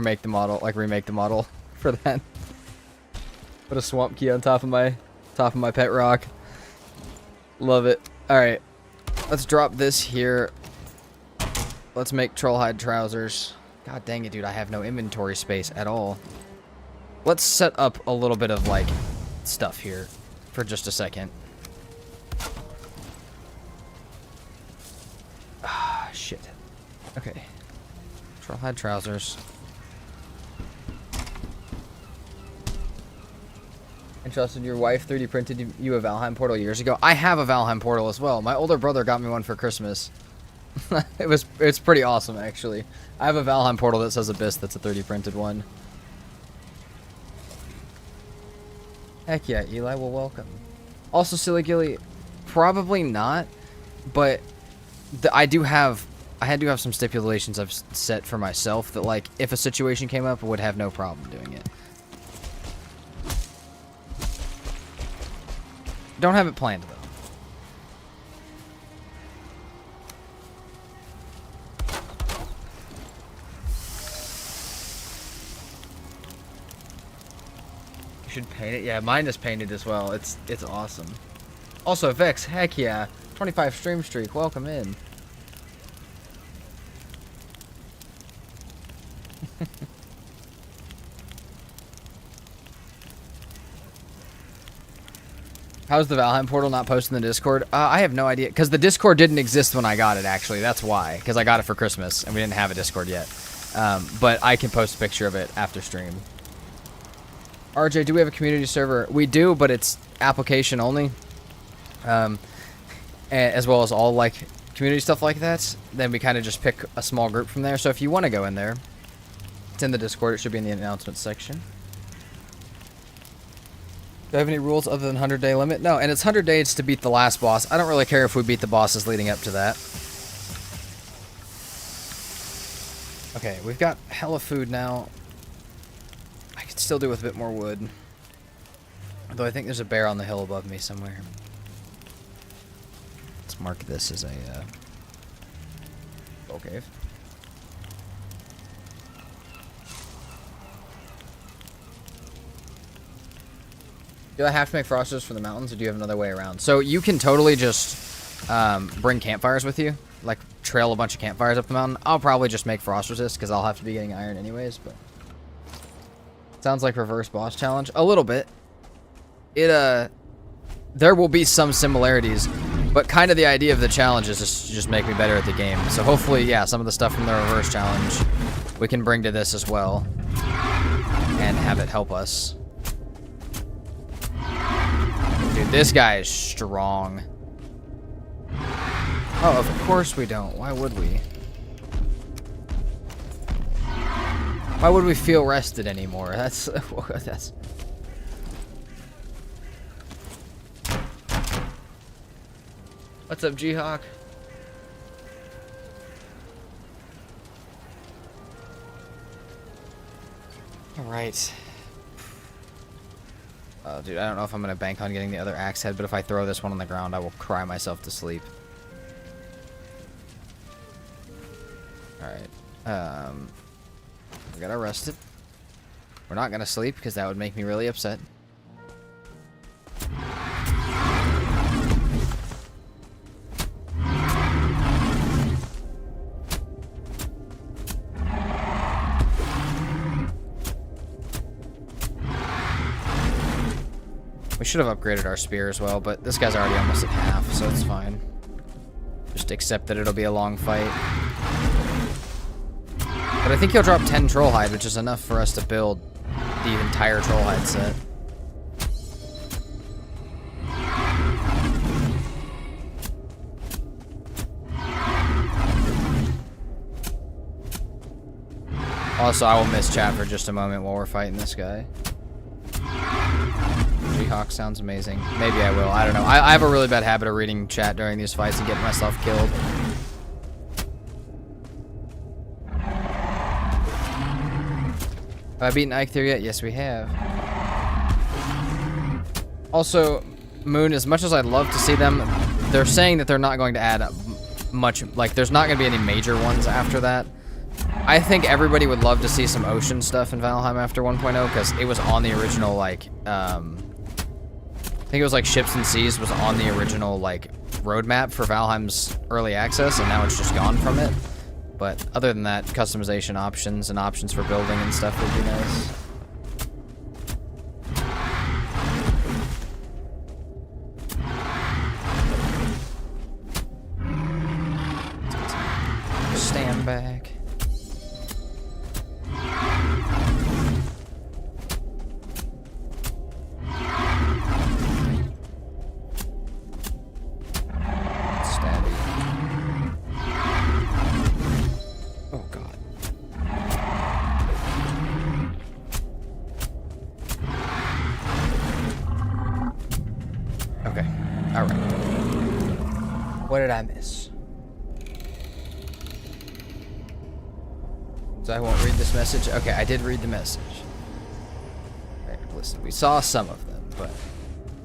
make the model, like remake the model for that. Put a swamp key on top of my pet rock. Love it. All right, let's drop this here. Let's make troll hide trousers. God dang it, dude! I have no inventory space at all. Let's set up a little bit of, like, stuff here for just a second. Ah, shit. Okay. Troll hide trousers. And Justin, your wife 3D printed you a Valheim portal years ago. I have a Valheim portal as well. My older brother got me one for Christmas. It's pretty awesome, actually. I have a Valheim portal that says Abyss that's a 3D printed one. Heck yeah, Eli, well, welcome. Also, Silly Gilly, probably not, but I do have some stipulations I've set for myself that, like, if a situation came up, I would have no problem doing it. Don't have it planned, though. You should paint it. Yeah, mine is painted as well. It's awesome. Also, Vex, heck yeah. 25 stream streak. Welcome in. How's the Valheim portal not posted in the Discord? I have no idea. Because the Discord didn't exist when I got it, actually. That's why. Because I got it for Christmas, and we didn't have a Discord yet. But I can post a picture of it after stream. RJ, do we have a community server? We do, but it's application only. As well as all, like, community stuff like that. Then we kind of just pick a small group from there. So if you want to go in there, it's in the Discord. It should be in the announcements section. Do I have any rules other than 100-day limit? No, and it's 100 days to beat the last boss. I don't really care if we beat the bosses leading up to that. Okay, we've got hella food now. I could still do with a bit more wood. Though I think there's a bear on the hill above me somewhere. Let's mark this as a gold cave. Do I have to make frosters for the mountains, or do you have another way around? So you can totally just bring campfires with you. Like, trail a bunch of campfires up the mountain. I'll probably just make frost resist, because I'll have to be getting iron anyways, but... Sounds like reverse boss challenge. A little bit. There will be some similarities, but kind of the idea of the challenge is to just make me better at the game. So hopefully, yeah, some of the stuff from the reverse challenge we can bring to this as well, and have it help us. Dude, this guy is strong. Oh, of course we don't. Why would we? Why would we feel rested anymore? That's... What's up, G-Hawk? Alright. Oh, dude, I don't know if I'm going to bank on getting the other axe head, but if I throw this one on the ground, I will cry myself to sleep. Alright. We gotta rest it. We're not gonna sleep, because that would make me really upset. We should have upgraded our spear as well, but this guy's already almost at half, so it's fine. Just accept that it'll be a long fight. But I think he'll drop 10 troll hide, which is enough for us to build the entire troll hide set. Also, I will miss chat for just a moment while we're fighting this guy. G-Hawk sounds amazing. Maybe I will. I don't know. I have a really bad habit of reading chat during these fights and getting myself killed. Have I beaten Ike there yet? Yes, we have. Also, Moon, as much as I'd love to see them, they're saying that they're not going to add much, like, there's not going to be any major ones after that. I think everybody would love to see some ocean stuff in Valheim after 1.0, because it was on the original, like, I think it was, like, Ships and Seas was on the original, like, roadmap for Valheim's early access, and now it's just gone from it. But other than that, customization options and options for building and stuff would be nice. Stand back. What did I miss? So I won't read this message? Okay, I did read the message. Right, listen, we saw some of them, but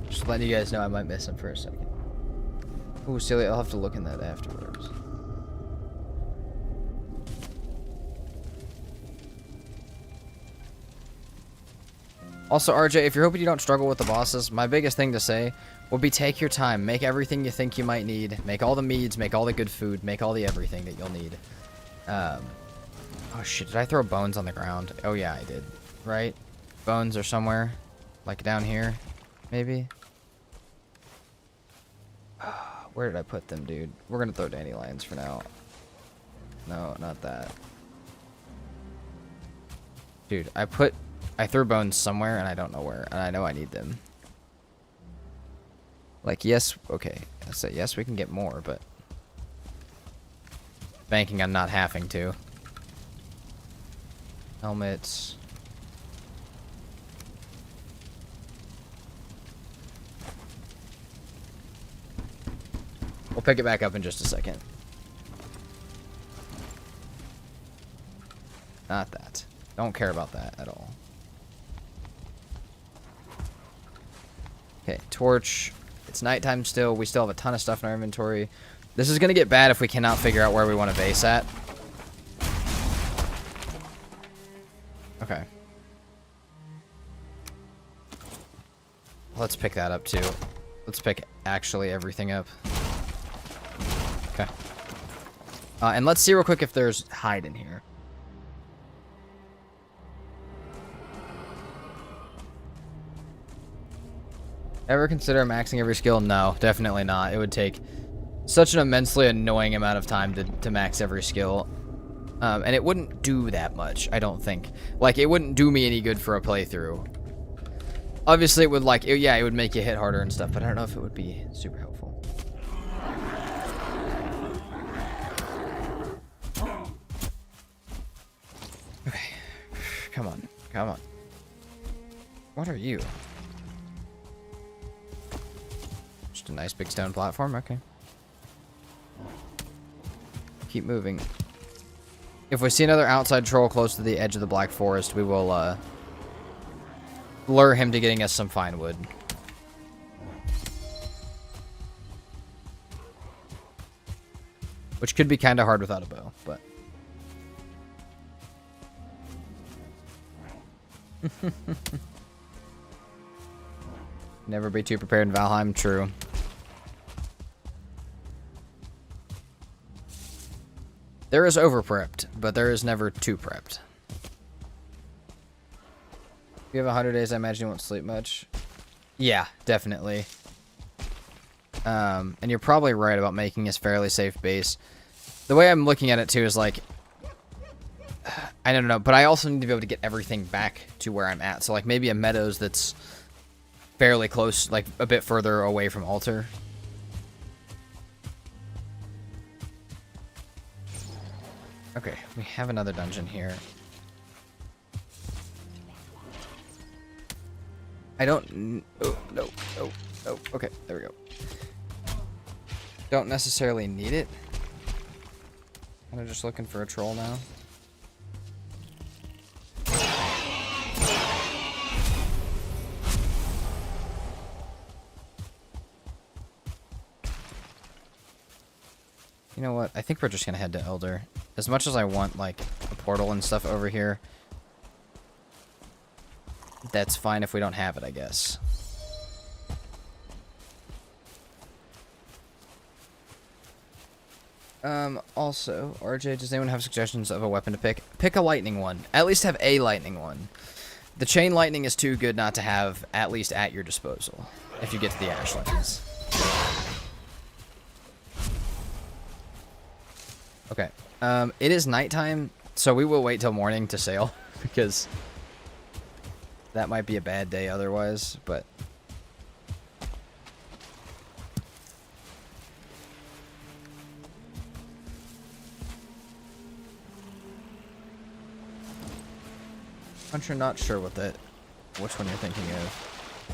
just letting you guys know I might miss them for a second. Ooh, silly, I'll have to look in that afterwards. Also, RJ, if you're hoping you don't struggle with the bosses, my biggest thing to say would be take your time. Make everything you think you might need. Make all the meads, make all the good food, make all the everything that you'll need. Oh shit, did I throw bones on the ground? Oh yeah, I did. Right? Bones are somewhere. Like down here, maybe? Where did I put them, dude? We're gonna throw dandelions for now. No, not that. Dude, I threw bones somewhere and I don't know where, and I know I need them. Like, yes, okay. I say yes, we can get more, but banking on not having to. Helmets. We'll pick it back up in just a second. Not that. Don't care about that at all. Okay, torch. It's nighttime still. We still have a ton of stuff in our inventory. This is going to get bad if we cannot figure out where we want to base at. Okay. Let's pick that up too. Let's pick actually everything up. Okay. And let's see real quick if there's hide in here. Ever consider maxing every skill? No, definitely not. It would take such an immensely annoying amount of time to max every skill. And it wouldn't do that much, I don't think. Like, it wouldn't do me any good for a playthrough. Obviously, it would, like, yeah, it would make you hit harder and stuff, but I don't know if it would be super helpful. Okay. Come on. Come on. What are you? Just a nice big stone platform? Okay. Keep moving. If we see another outside troll close to the edge of the Black Forest, we will, lure him to getting us some fine wood. Which could be kind of hard without a bow, but... Never be too prepared in Valheim, true. There is over-prepped, but there is never too prepped. If you have 100 days, I imagine you won't sleep much. Yeah, definitely. And you're probably right about making this fairly safe base. The way I'm looking at it, too, is like... I don't know, but I also need to be able to get everything back to where I'm at. So, like, maybe a meadows that's fairly close, like, a bit further away from altar. Okay, we have another dungeon here. I don't... Oh, no, no, no. Okay, there we go. Don't necessarily need it. Kind of just looking for a troll now. You know what? I think we're just gonna head to Elder. As much as I want, like, a portal and stuff over here, that's fine if we don't have it, I guess. Also, RJ, does anyone have suggestions of a weapon to pick? Pick a lightning one. At least have a lightning one. The chain lightning is too good not to have, at least at your disposal, if you get to the Ashlands. Okay. It is nighttime, so we will wait till morning to sail, because that might be a bad day otherwise, but... I'm not sure which one you're thinking of.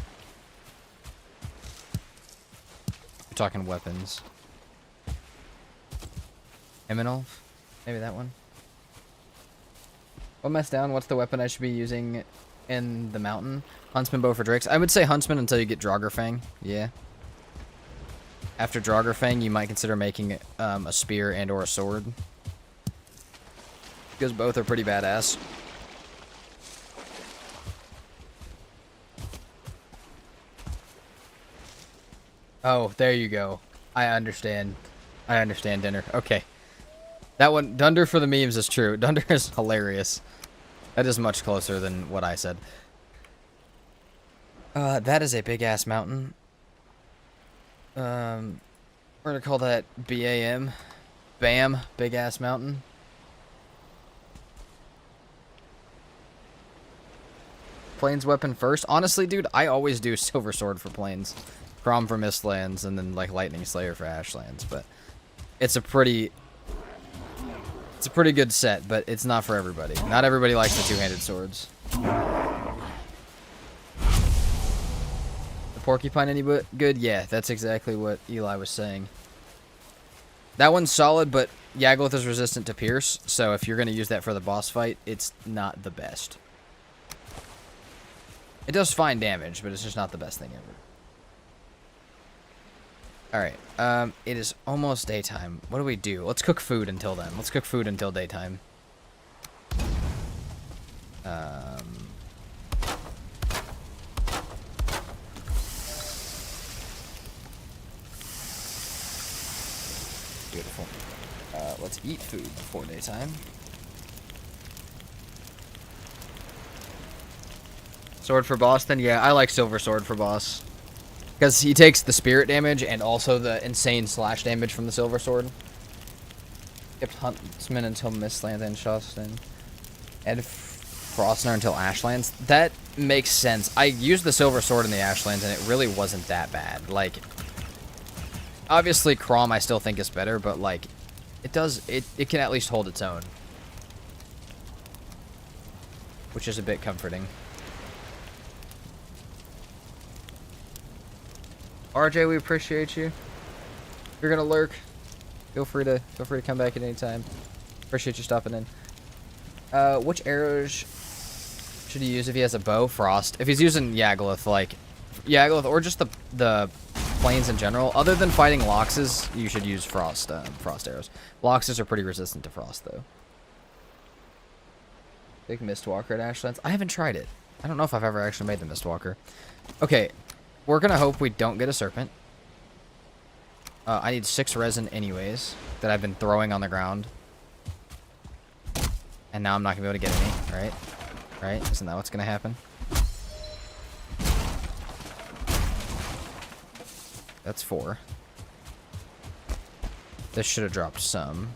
You're talking weapons. Eminolf? Maybe that one? What mess down? What's the weapon I should be using in the mountain? Huntsman bow for drakes. I would say Huntsman until you get Draugr. Yeah. After Draugr, you might consider making a spear and or a sword. Because both are pretty badass. Oh, there you go. I understand. I understand, Dinner. Okay. That one, Dunder for the memes is true. Dunder is hilarious. That is much closer than what I said. That is a big-ass mountain. We're gonna call that BAM. BAM, big-ass mountain. Plains weapon first. Honestly, dude, I always do Silver Sword for Plains. Crom for Mistlands, and then, like, Lightning Slayer for Ashlands, but it's a pretty good set, but it's not for everybody. Not everybody likes the two-handed swords. The porcupine any good? Yeah, that's exactly what Eli was saying. That one's solid, but Yagluth is resistant to Pierce, so if you're going to use that for the boss fight, it's not the best. It does fine damage, but it's just not the best thing ever. Alright, it is almost daytime. What do we do? Let's cook food until then. Let's cook food until daytime. Beautiful. Let's eat food before daytime. Sword for boss, then? Yeah, I like silver sword for boss. Because he takes the spirit damage and also the insane slash damage from the silver sword. Kept Huntsman until Mistlands and Shawston. And Frostner until Ashlands. That makes sense. I used the silver sword in the Ashlands and it really wasn't that bad. Like, obviously Crom I still think is better, but like, it can at least hold its own. Which is a bit comforting. RJ, we appreciate you. If you're gonna lurk, feel free to come back at any time. Appreciate you stopping in. Which arrows should he use if he has a bow? Frost. If he's using Yagluth, like Yagluth, or just the planes in general, other than fighting Loxes, you should use frost arrows. Loxes are pretty resistant to frost, though. Big Mistwalker at Ashlands. I haven't tried it. I don't know if I've ever actually made the Mistwalker. Okay. We're gonna hope we don't get a serpent. I need 6 resin anyways, that I've been throwing on the ground. And now I'm not gonna be able to get any, right? Right? Isn't that what's gonna happen? That's 4. This should have dropped some.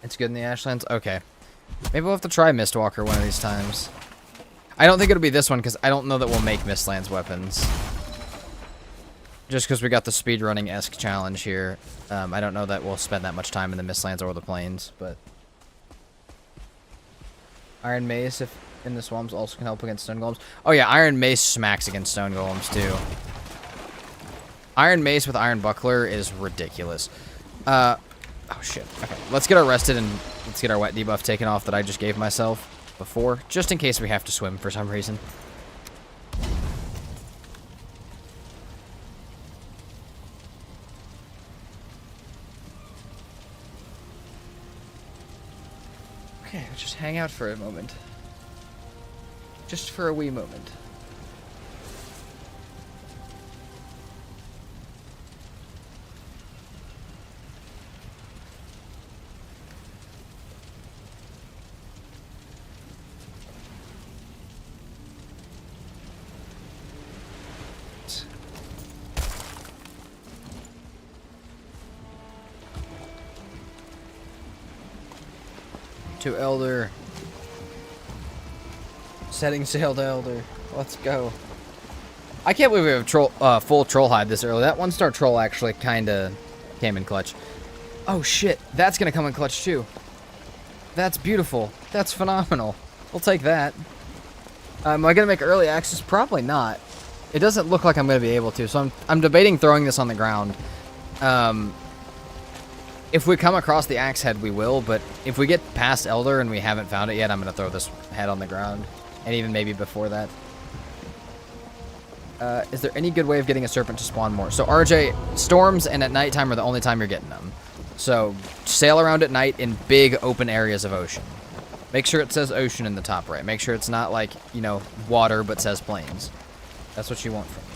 It's good in the Ashlands? Okay. Maybe we'll have to try Mistwalker one of these times. I don't think it'll be this one, because I don't know that we'll make Mistlands weapons. Just because we got the speedrunning-esque challenge here. I don't know that we'll spend that much time in the Mistlands or the Plains, but... Iron Mace, if in the swamps, also can help against stone golems. Oh yeah, Iron Mace smacks against stone golems, too. Iron Mace with Iron Buckler is ridiculous. Oh shit. Okay, let's get our rested and let's get our wet debuff taken off that I just gave myself before, just in case we have to swim for some reason. Okay, let's just hang out for a moment. Just for a wee moment. To Elder. Setting sail to Elder. Let's go. I can't believe we have a full troll hide this early. That 1-star troll actually kind of came in clutch. Oh shit, that's going to come in clutch too. That's beautiful. That's phenomenal. We'll take that. Am I going to make early access? Probably not. It doesn't look like I'm going to be able to, so I'm debating throwing this on the ground. If we come across the axe head, we will, but if we get past Elder and we haven't found it yet, I'm going to throw this head on the ground. And even maybe before that. Is there any good way of getting a serpent to spawn more? So RJ, storms and at nighttime are the only time you're getting them. So sail around at night in big open areas of ocean. Make sure it says ocean in the top right. Make sure it's not like, you know, water but says plains. That's what you want from it.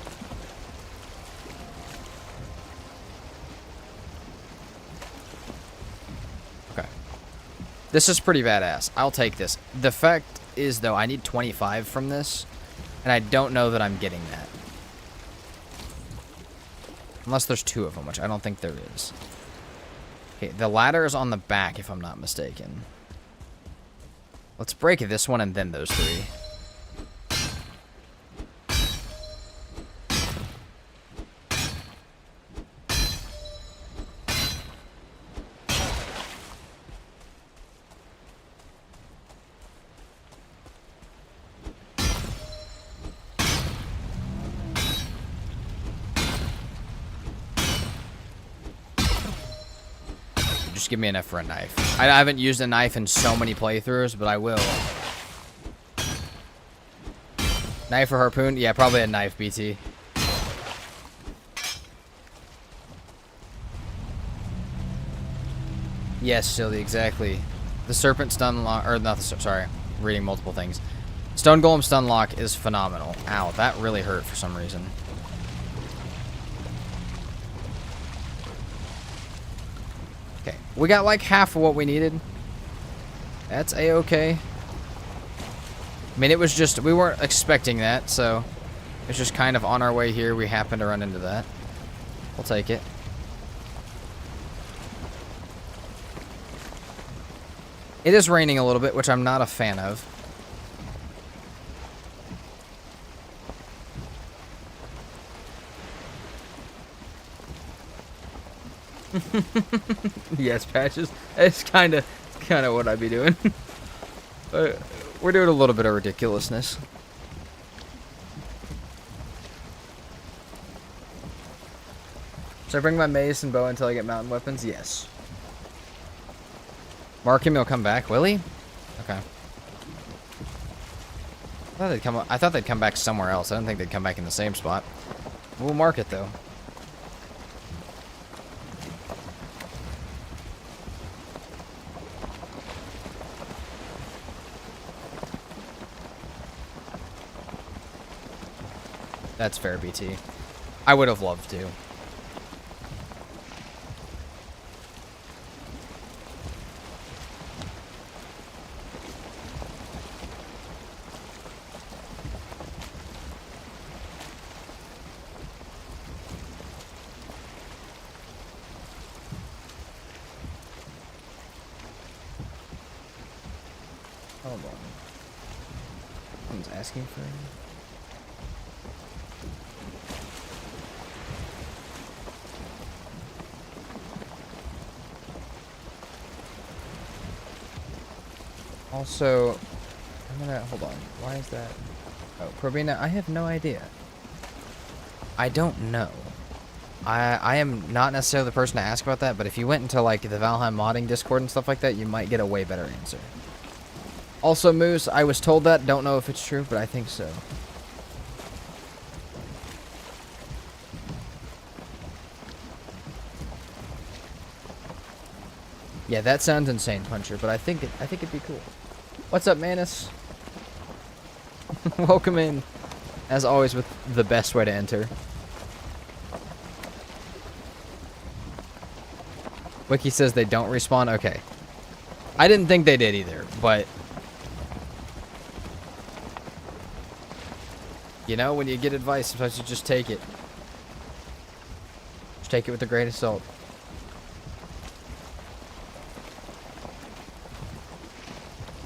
This is pretty badass. I'll take this. The fact is, though, I need 25 from this, and I don't know that I'm getting that. Unless there's 2 of them, which I don't think there is. Okay, the ladder is on the back, if I'm not mistaken. Let's break this one and then those 3. just give me enough for a knife. I haven't used a knife in so many playthroughs, but I will. Knife or harpoon? Yeah, probably a knife, BT. Yes, Silly, exactly. The serpent stun lock, or not the, sorry, reading multiple things. Stone golem stun lock is phenomenal. Ow, that really hurt for some reason. Okay, we got like half of what we needed. That's a-okay. I mean, it was just, we weren't expecting that, so it's just kind of on our way here. We happened to run into that. We'll take it. It is raining a little bit, which I'm not a fan of. Yes, patches. It's kind of what I'd be doing. But we're doing a little bit of ridiculousness. Should I bring my mace and bow until I get mountain weapons? Yes. Mark him, he'll come back. Will he? Okay. I thought they'd come back somewhere else. I don't think they'd come back in the same spot. We'll mark it, though. That's fair, BT. I would have loved to. Hold on. Someone's asking for it. Also, I'm gonna, hold on. Why is that? Oh, Probina, I have no idea. I don't know. I am not necessarily the person to ask about that, but if you went into like the Valheim modding Discord and stuff like that, you might get a way better answer. Also, Moose, I was told that. Don't know if it's true, but I think so. Yeah, that sounds insane, Puncher, but I think it'd be cool. What's up, Manus? Welcome in, as always, with the best way to enter. Wiki says they don't respawn. Okay. I didn't think they did either, but you know, when you get advice, sometimes you just take it. Just take it with a grain of salt.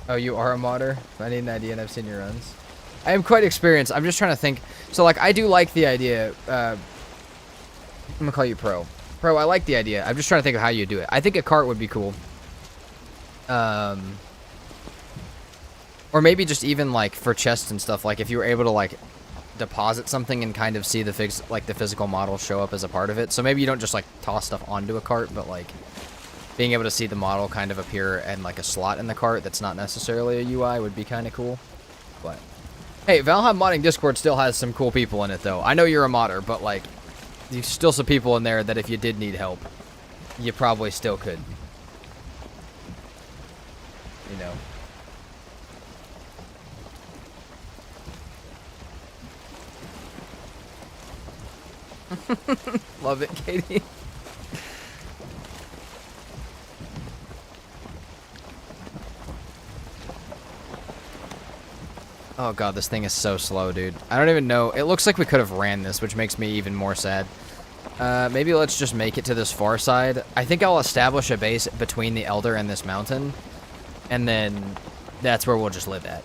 Oh, you are a modder? I need an idea, and I've seen your runs. I am quite experienced. I'm just trying to think. So, like, I do like the idea. I'm going to call you Pro. Pro, I like the idea. I'm just trying to think of how you do it. I think a cart would be cool. Or maybe just even, like, for chests and stuff. Like, if you were able to, like, deposit something and kind of see the physical model show up as a part of it. So maybe you don't just, like, toss stuff onto a cart, but, like, being able to see the model kind of appear in like a slot in the cart that's not necessarily a UI would be kind of cool. But hey, Valheim modding Discord still has some cool people in it though. I know you're a modder, but like there's still some people in there that if you did need help, you probably still could. You know. Love it, Katie. Oh god, this thing is so slow, dude. I don't even know. It looks like we could have ran this, which makes me even more sad. Maybe let's just make it to this far side. I think I'll establish a base between the Elder and this mountain. And then that's where we'll just live at.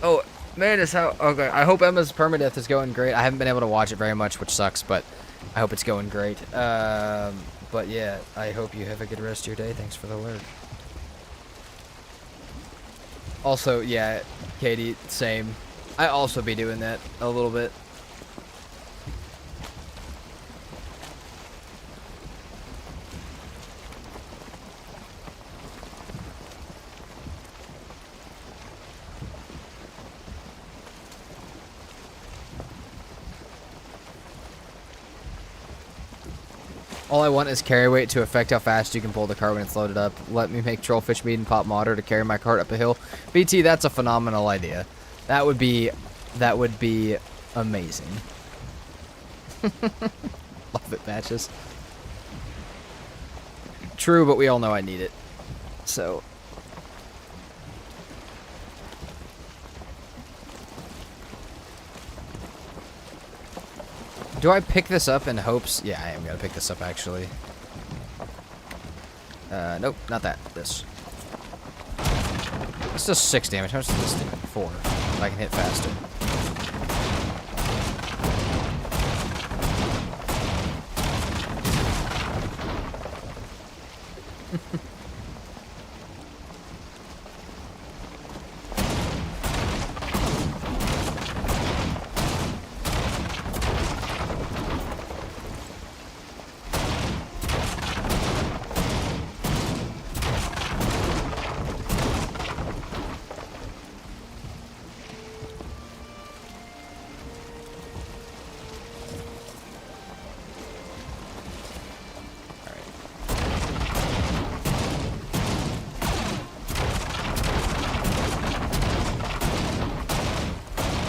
Oh, man, is how... Okay, I hope Emma's permadeath is going great. I haven't been able to watch it very much, which sucks, but I hope it's going great. But yeah, I hope you have a good rest of your day. Thanks for the alert. Also, yeah, Katie, same. I also be doing that a little bit. All I want is carry weight to affect how fast you can pull the cart when it's loaded up. Let me make trollfish meat and pop modder to carry my cart up a hill. BT, that's a phenomenal idea. That would be amazing. Love it, Patches. True, but we all know I need it. So. Do I pick this up in hopes? Yeah, I am gonna pick this up actually. Nope, not that. This. This does 6 damage. How much does this do? 4. I can hit faster.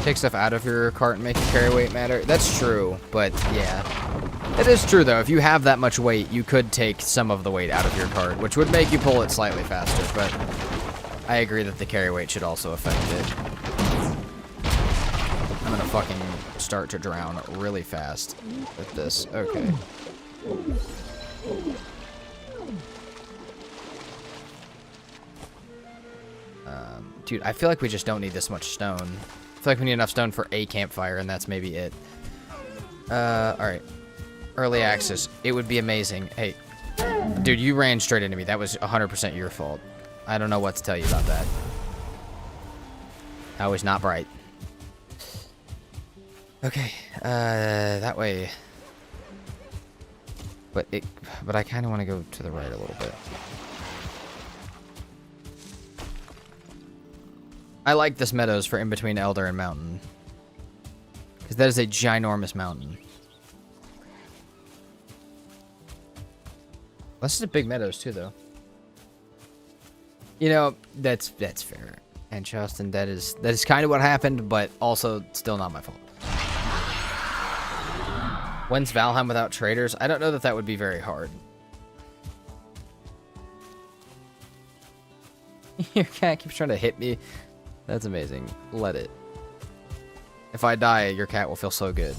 Take stuff out of your cart and make your carry weight matter. That's true, but yeah. It is true, though. If you have that much weight, you could take some of the weight out of your cart, which would make you pull it slightly faster, but I agree that the carry weight should also affect it. I'm gonna fucking start to drown really fast with this. Okay. Dude, I feel like we just don't need this much stone. I feel like we need enough stone for a campfire, and that's maybe it. Alright. Early access. It would be amazing. Hey. Dude, you ran straight into me. That was 100% your fault. I don't know what to tell you about that. I was not bright. Okay. That way. But I kind of want to go to the right a little bit. I like this meadows for in between Elder and Mountain. Because that is a ginormous mountain. This is a big meadows too, though. You know, that's fair. And Charleston, that is kind of what happened, but also still not my fault. When's Valheim without traders? I don't know that would be very hard. Your cat keeps trying to hit me. That's amazing. Let it. If I die, your cat will feel so good.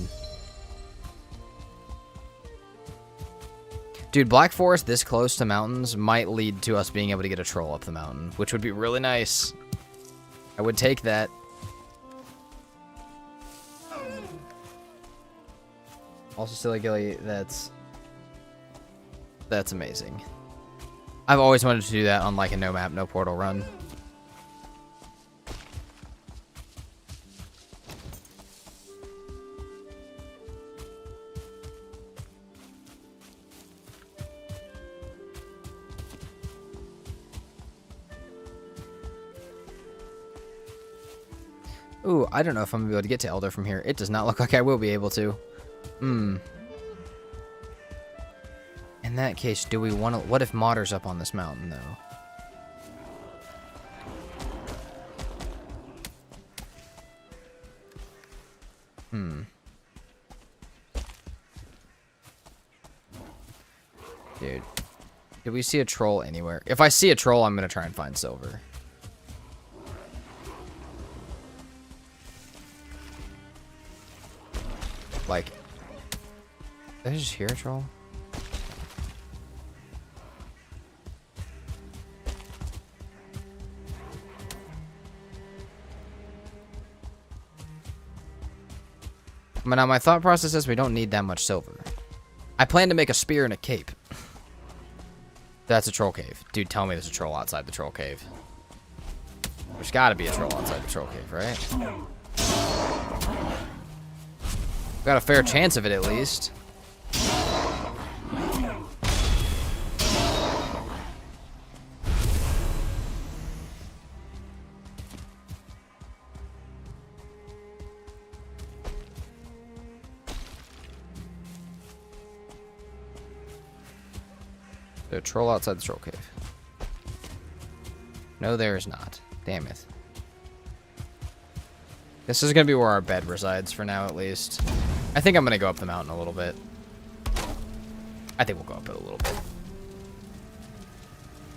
Dude, Black Forest this close to mountains might lead to us being able to get a troll up the mountain, which would be really nice. I would take that. Also, Silly Gilly, that's amazing. I've always wanted to do that on like a no map, no portal run. Ooh, I don't know if I'm going to be able to get to Elder from here. It does not look like I will be able to. In that case, do we want to... What if Modder's up on this mountain, though? Dude. Did we see a troll anywhere? If I see a troll, I'm going to try and find silver. Like, did I just hear a troll? But now my thought process is we don't need that much silver. I plan to make a spear and a cape. That's a troll cave. Dude, tell me there's a troll outside the troll cave. There's gotta be a troll outside the troll cave, right? Got a fair chance of it, at least. There's a troll outside the troll cave. No, there is not. Damn it. This is going to be where our bed resides for now, at least. I think I'm going to go up the mountain a little bit. I think we'll go up it a little bit.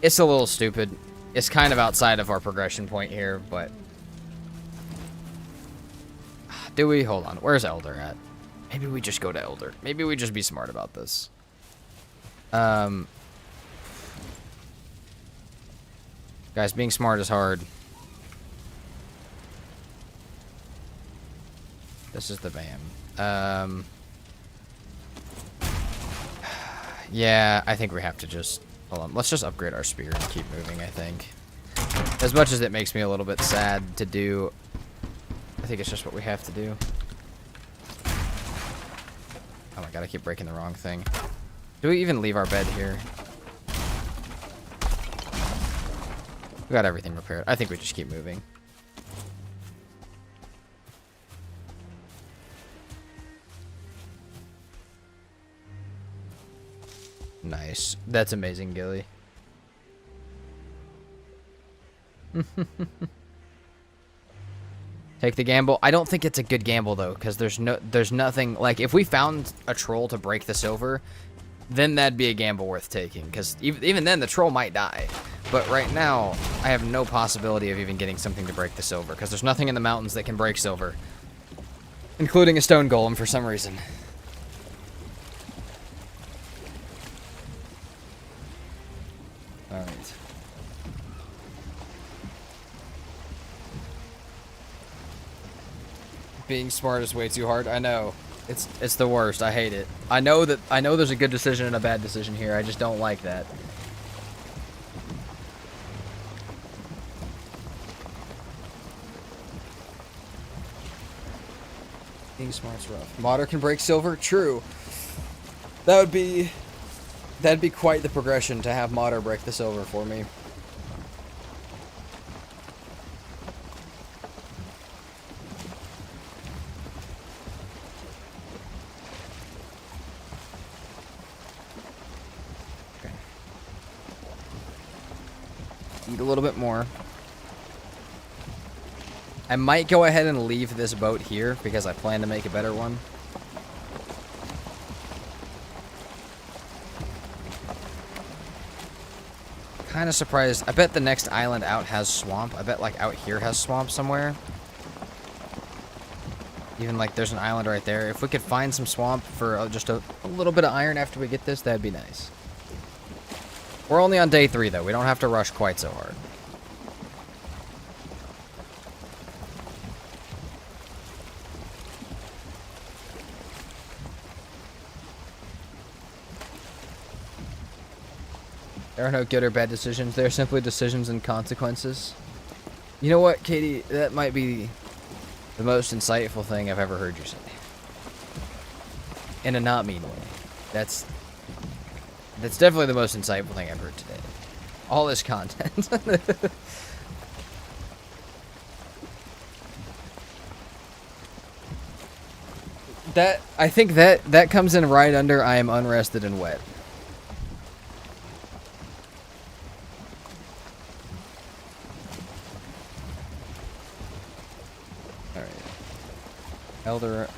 It's a little stupid. It's kind of outside of our progression point here, but... Do we? Hold on. Where's Elder at? Maybe we just go to Elder. Maybe we just be smart about this. Guys, being smart is hard. This is the van. Yeah, I think we have to just... Hold on. Let's just upgrade our spear and keep moving, I think. As much as it makes me a little bit sad to do... I think it's just what we have to do. Oh my god, I keep breaking the wrong thing. Do we even leave our bed here? We got everything repaired. I think we just keep moving. Nice. That's amazing, Gilly. Take the gamble. I don't think it's a good gamble though, because there's nothing like if we found a troll to break this over, then that'd be a gamble worth taking. Because even then, the troll might die. But right now, I have no possibility of even getting something to break this over, because there's nothing in the mountains that can break silver, including a stone golem for some reason. All right. Being smart is way too hard. I know. It's the worst. I hate it. I know there's a good decision and a bad decision here. I just don't like that. Being smart's rough. Modder can break silver? True. That'd be quite the progression to have Modder break the silver for me. Eat a little bit more. I might go ahead and leave this boat here because I plan to make a better one. Kind of surprised. I bet the next island out has swamp. I bet like out here has swamp somewhere. Even like there's an island right there. If we could find some swamp for just a little bit of iron after we get this, that'd be nice. We're only on day 3, though. We don't have to rush quite so hard. There are no good or bad decisions. There are simply decisions and consequences. You know what, Katie? That might be the most insightful thing I've ever heard you say. In a not mean way. That's definitely the most insightful thing I've heard today. All this content. I think that comes in right under I am unrested and wet. Alright. Elder.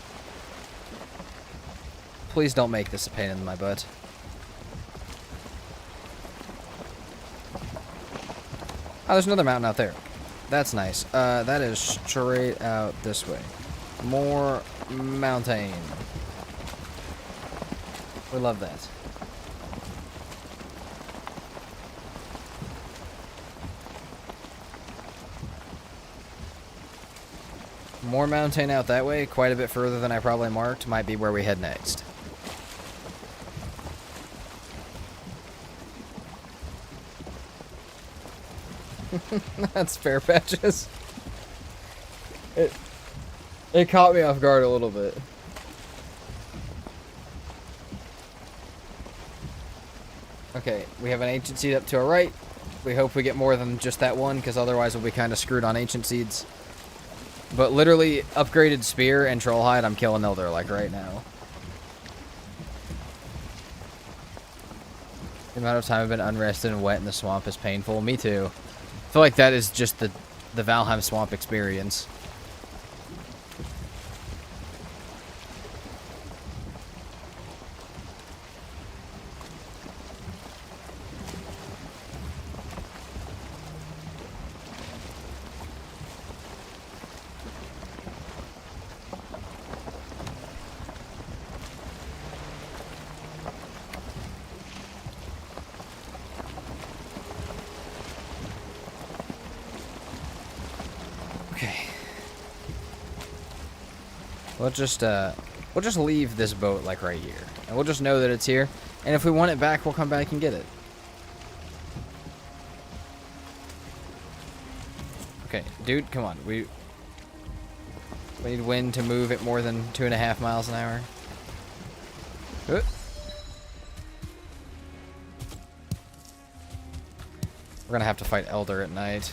Please don't make this a pain in my butt. Oh, there's another mountain out there. That's nice. That is straight out this way. More mountain. We love that. More mountain out that way, quite a bit further than I probably marked. Might be where we head next. That's fair, Patches. It caught me off guard a little bit. Okay, we have an ancient seed up to our right. We hope we get more than just that one, because otherwise we'll be kind of screwed on ancient seeds. But literally, upgraded spear and trollhide, I'm killing Elder like right now. The amount of time I've been unrested and wet in the swamp is painful. Me too. I feel like that is just the Valheim swamp experience. Okay. We'll just leave this boat like right here. And we'll just know that it's here. And if we want it back, we'll come back and get it. Okay, dude, come on. We need wind to move at more than 2.5 miles an hour. We're gonna have to fight Elder at night.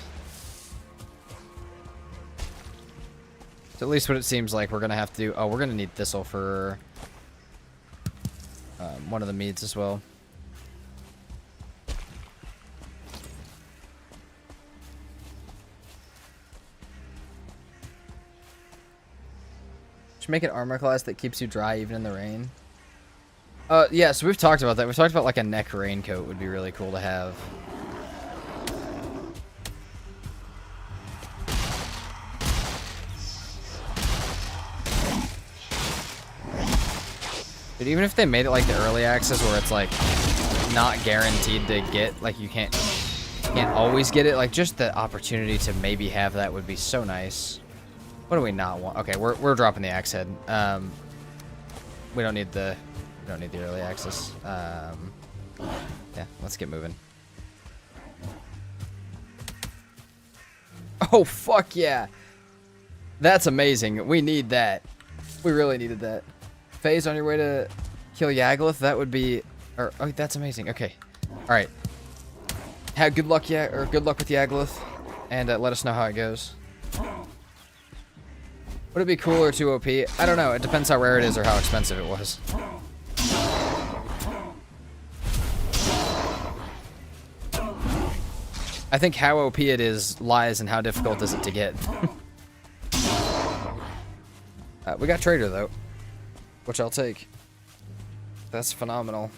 At least what it seems like we're gonna have to do. Oh, we're gonna need thistle for one of the meads as well. Should make an armor class that keeps you dry even in the rain. Yeah, so we've talked about that. We've talked about like a neck raincoat would be really cool to have. But even if they made it like the early access where it's like not guaranteed to get, like you can't always get it, like just the opportunity to maybe have that would be so nice. What do we not want? Okay, we're dropping the axe head. We don't need the early access. Yeah, let's get moving. Oh fuck yeah. That's amazing. We need that. We really needed that. Phase on your way to kill Yagluth, that would be, oh, that's amazing. Okay, all right. Have good luck, good luck with Yagluth, and let us know how it goes. Would it be cool or too OP? I don't know. It depends how rare it is or how expensive it was. I think how OP it is lies in how difficult is it to get. We got Trader though, which I'll take. That's phenomenal.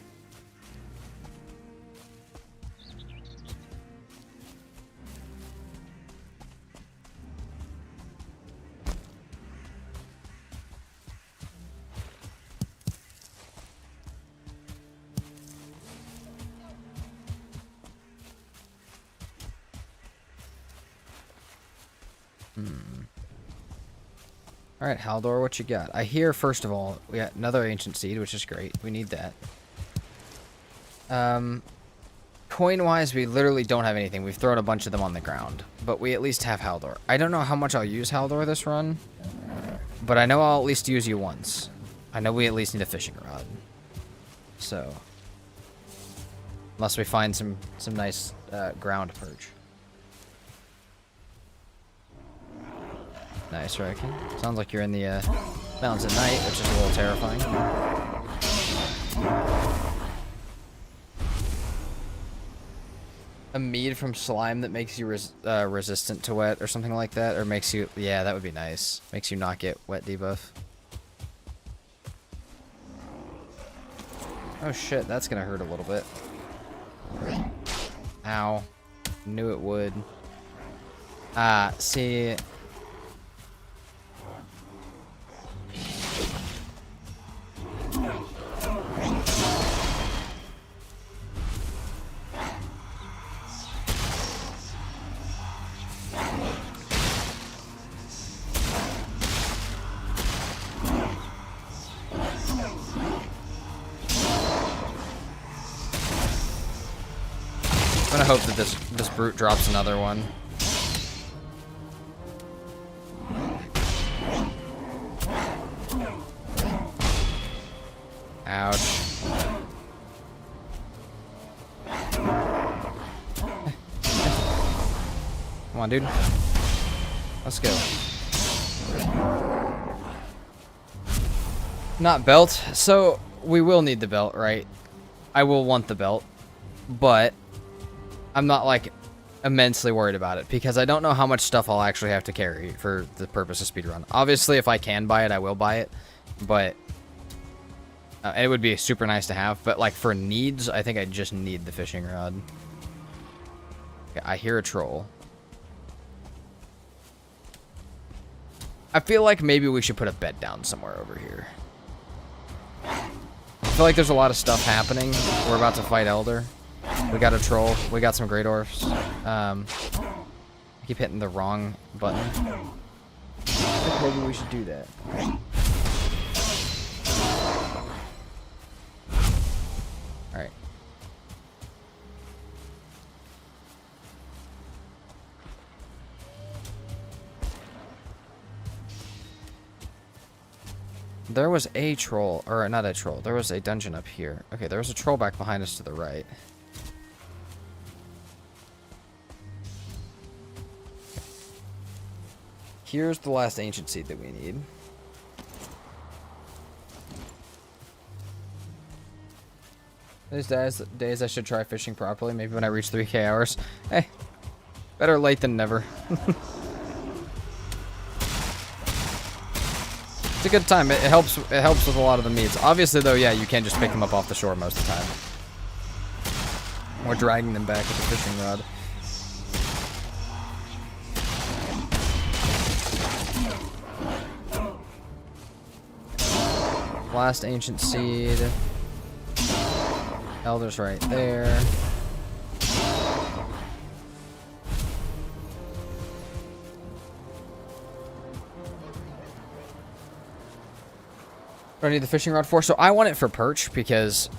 Alright, Haldor, what you got? I hear, first of all, we got another Ancient Seed, which is great. We need that. Coin-wise, we literally don't have anything. We've thrown a bunch of them on the ground. But we at least have Haldor. I don't know how much I'll use Haldor this run. But I know I'll at least use you once. I know we at least need a fishing rod. So. Unless we find some nice ground perch. Nice, Reckon. Sounds like you're in the mountains at night, which is a little terrifying. A mead from slime that makes you resistant to wet or something like that, or makes you, yeah, that would be nice. Makes you not get wet debuff. Oh shit, that's gonna hurt a little bit. Ow. Knew it would. See. I'm gonna hope that this brute drops another one. Ouch. Come on, dude. Let's go. Not belt. So we will need the belt, right? I will want the belt. but I'm not like immensely worried about it because I don't know how much stuff I'll actually have to carry for the purpose of speedrun. Obviously, if I can buy it, I will buy it, but it would be super nice to have. But like for needs, I think I just need the fishing rod. Okay, I hear a troll. I feel like maybe we should put a bed down somewhere over here. I feel like there's a lot of stuff happening. We're about to fight Elder. We got a troll. We got some great orphs. I keep hitting the wrong button. I think maybe we should do that. Alright. There was a troll, or not a troll, there was a dungeon up here. Okay, there was a troll back behind us to the right. Here's the last ancient seed that we need. These days I should try fishing properly, maybe when I reach 3K hours. Hey, better late than never. It's a good time. It helps with a lot of the meats. Obviously, though, yeah, you can't just pick them up off the shore most of the time. We're dragging them back with the fishing rod. Last ancient seed. Elder's right there. What do I need the fishing rod for? So I want it for perch because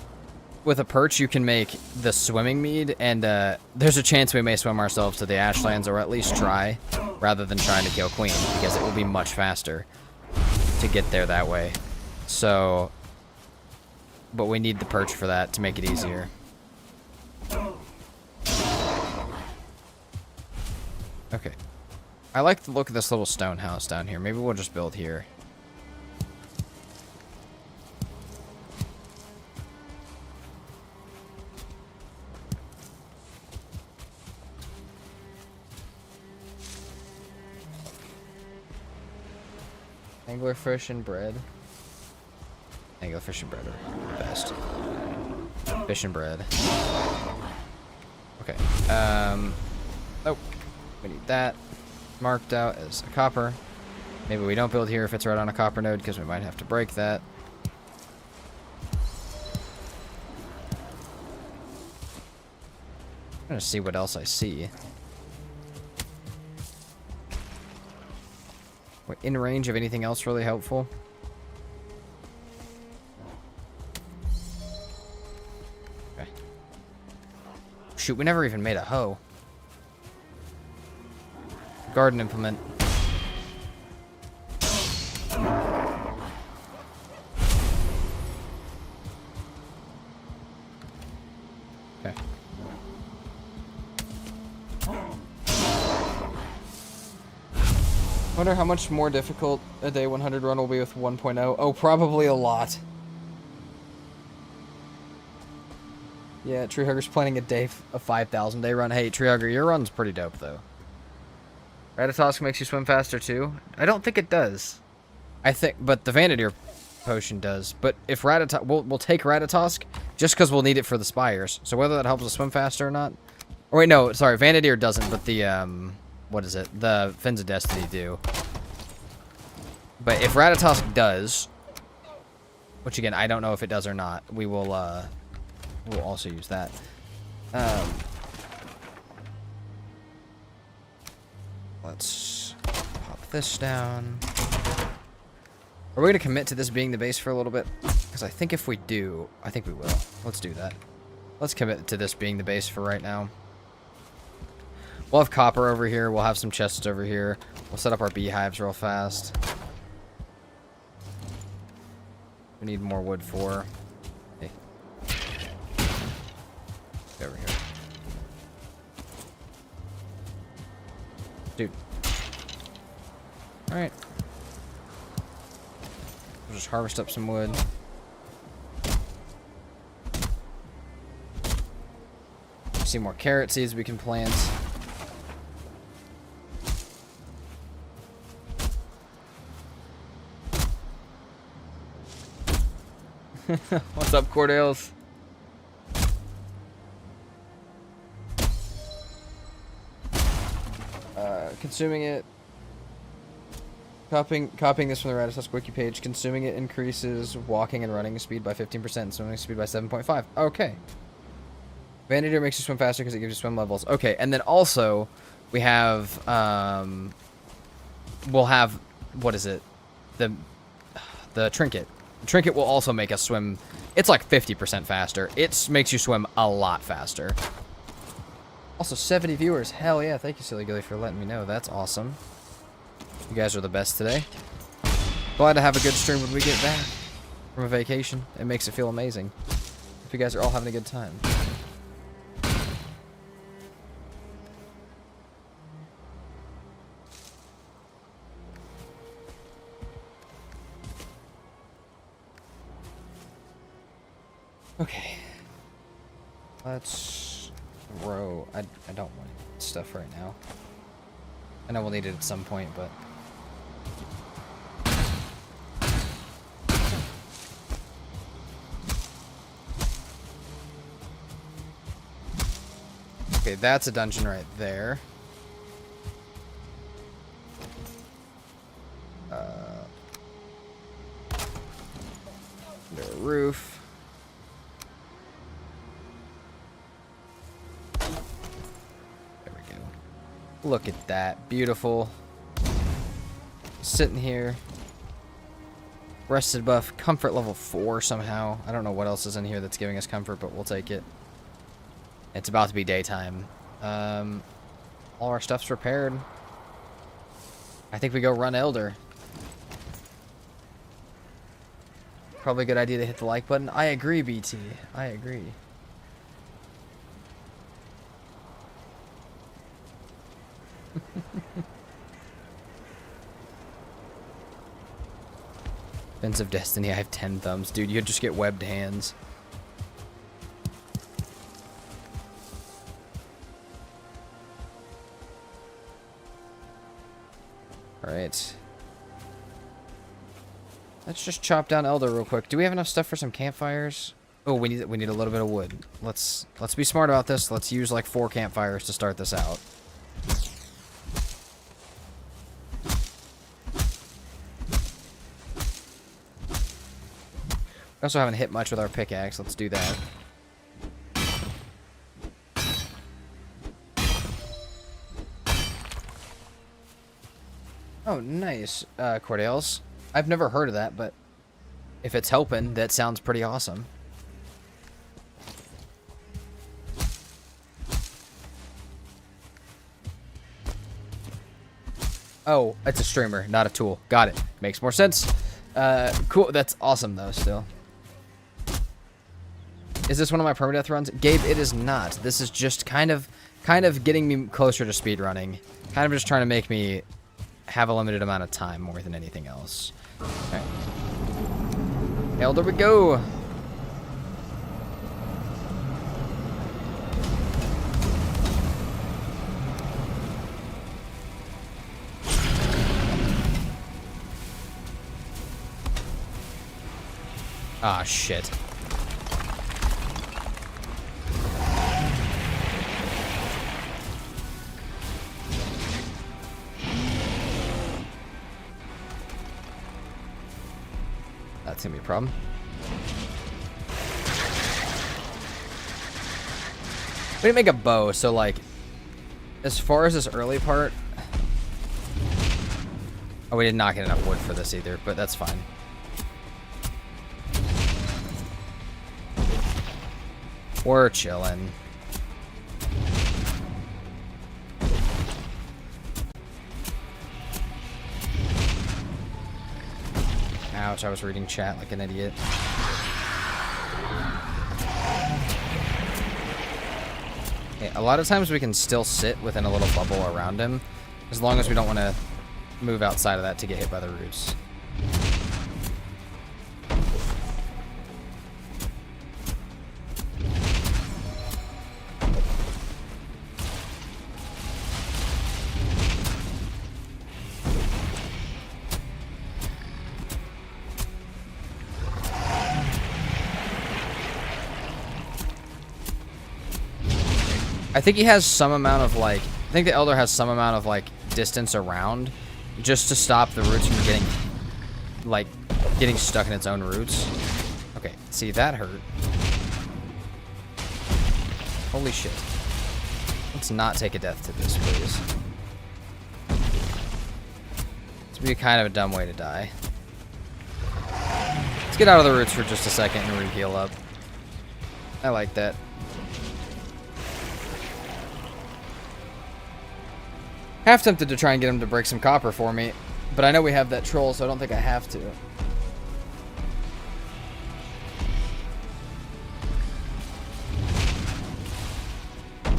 with a perch you can make the swimming mead, and there's a chance we may swim ourselves to the Ashlands, or at least try, rather than trying to kill Queen, because it will be much faster to get there that way. So, but we need the perch for that to make it easier. Okay. I like the look of this little stone house down here. Maybe we'll just build here. Anglerfish and bread. Anglerfish and bread are the best. Fish and bread. Okay. Oh, we need that marked out as a copper. Maybe we don't build here if it's right on a copper node, because we might have to break that. I'm gonna see what else I see. We're in range of anything else really helpful. Okay. Shoot, we never even made a hoe. Garden implement. Okay. Wonder how much more difficult a day 100 run will be with 1.0. Oh, probably a lot. Yeah, Treehugger's planning a day, a 5,000 day run. Hey, Treehugger, your run's pretty dope, though. Ratatosk makes you swim faster, too? I don't think it does. I think, but the Vanadier potion does. But if Ratatosk, we'll take Ratatosk just because we'll need it for the spires. So whether that helps us swim faster or not. Or wait, no, sorry, Vanadier doesn't, but the, what is it? The Fins of Destiny do. But if Ratatosk does, which again, I don't know if it does or not, we will, we'll also use that. Let's pop this down. Are we going to commit to this being the base for a little bit? Because I think if we do, I think we will. Let's do that. Let's commit to this being the base for right now. We'll have copper over here. We'll have some chests over here. We'll set up our beehives real fast. We need more wood for... Hey. Get over here. Dude. Alright. We'll just harvest up some wood. See more carrot seeds we can plant. What's up, Cordales? Consuming it. Copying this from the Radisson wiki page. Consuming it increases walking and running speed by 15% and swimming speed by 7.5. Okay. Vanity makes you swim faster because it gives you swim levels. Okay, and then also we have we'll have, what is it? The trinket. The trinket will also make us swim. It's like 50% faster. It makes you swim a lot faster. Also, 70 viewers. Hell yeah. Thank you, Silly Gilly, for letting me know. That's awesome. You guys are the best today. Glad to have a good stream when we get back from a vacation. It makes it feel amazing. Hope you guys are all having a good time. Okay. Let's grow. I don't want stuff right now. I know we'll need it at some point, but... Okay, that's a dungeon right there. Under a roof. Look at that. Beautiful. Sitting here. Rested buff. Comfort level 4 somehow. I don't know what else is in here that's giving us comfort, but we'll take it. It's about to be daytime. All our stuff's repaired. I think we go run Elder. Probably a good idea to hit the like button. I agree, BT. I agree. Fence of Destiny, I have 10 thumbs. Dude, you'd just get webbed hands. Alright. Let's just chop down Elder real quick. Do we have enough stuff for some campfires? Oh, we need a little bit of wood. Let's be smart about this. Let's use like 4 campfires to start this out. We also haven't hit much with our pickaxe. Let's do that. Oh, nice, Cordales. I've never heard of that, but if it's helping, that sounds pretty awesome. Oh, it's a streamer, not a tool. Got it. Makes more sense. Cool. That's awesome, though, still. Is this one of my permadeath runs? Gabe, it is not. This is just kind of getting me closer to speedrunning. Kind of just trying to make me have a limited amount of time more than anything else. Alright. Elder we go! Ah, shit. That's gonna be a problem. We didn't make a bow, so like, as far as this early part... Oh, we did not get enough wood for this either, but that's fine. We're chilling. Ouch, I was reading chat like an idiot. Okay, a lot of times we can still sit within a little bubble around him, as long as we don't want to move outside of that to get hit by the roots. I think he has some amount of, like... I think the Elder has some amount of, like, distance around just to stop the roots from getting, like, getting stuck in its own roots. Okay, see, that hurt. Holy shit. Let's not take a death to this, please. This would be kind of a dumb way to die. Let's get out of the roots for just a second and re-heal up. I like that. Half tempted to try and get him to break some copper for me, but I know we have that troll, so I don't think I have to.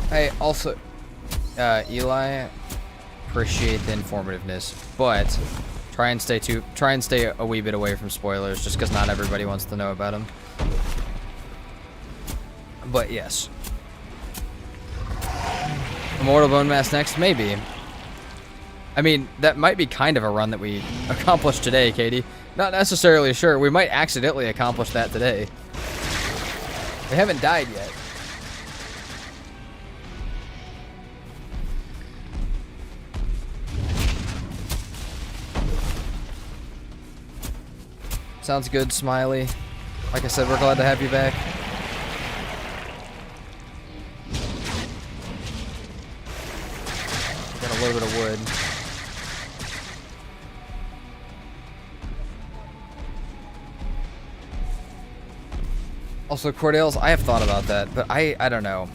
Hey, also, Eli, appreciate the informativeness, but try and stay a wee bit away from spoilers, just because not everybody wants to know about them. But yes, Immortal Bone Mass next, maybe. I mean, that might be kind of a run that we accomplished today, Katie. Not necessarily sure. We might accidentally accomplish that today. We haven't died yet. Sounds good, Smiley. Like I said, we're glad to have you back. Got a little bit of wood. Also, Cordales, I have thought about that, but I don't know.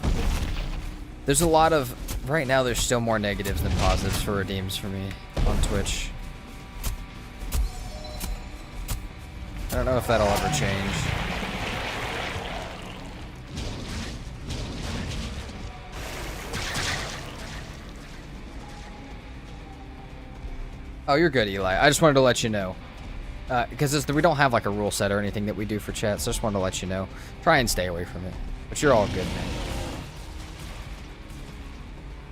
There's a lot of... Right now, there's still more negatives than positives for redeems for me on Twitch. I don't know if that'll ever change. Oh, you're good, Eli. I just wanted to let you know. Because we don't have like a rule set or anything that we do for chat, so I just wanted to let you know. Try and stay away from it. But you're all good, man.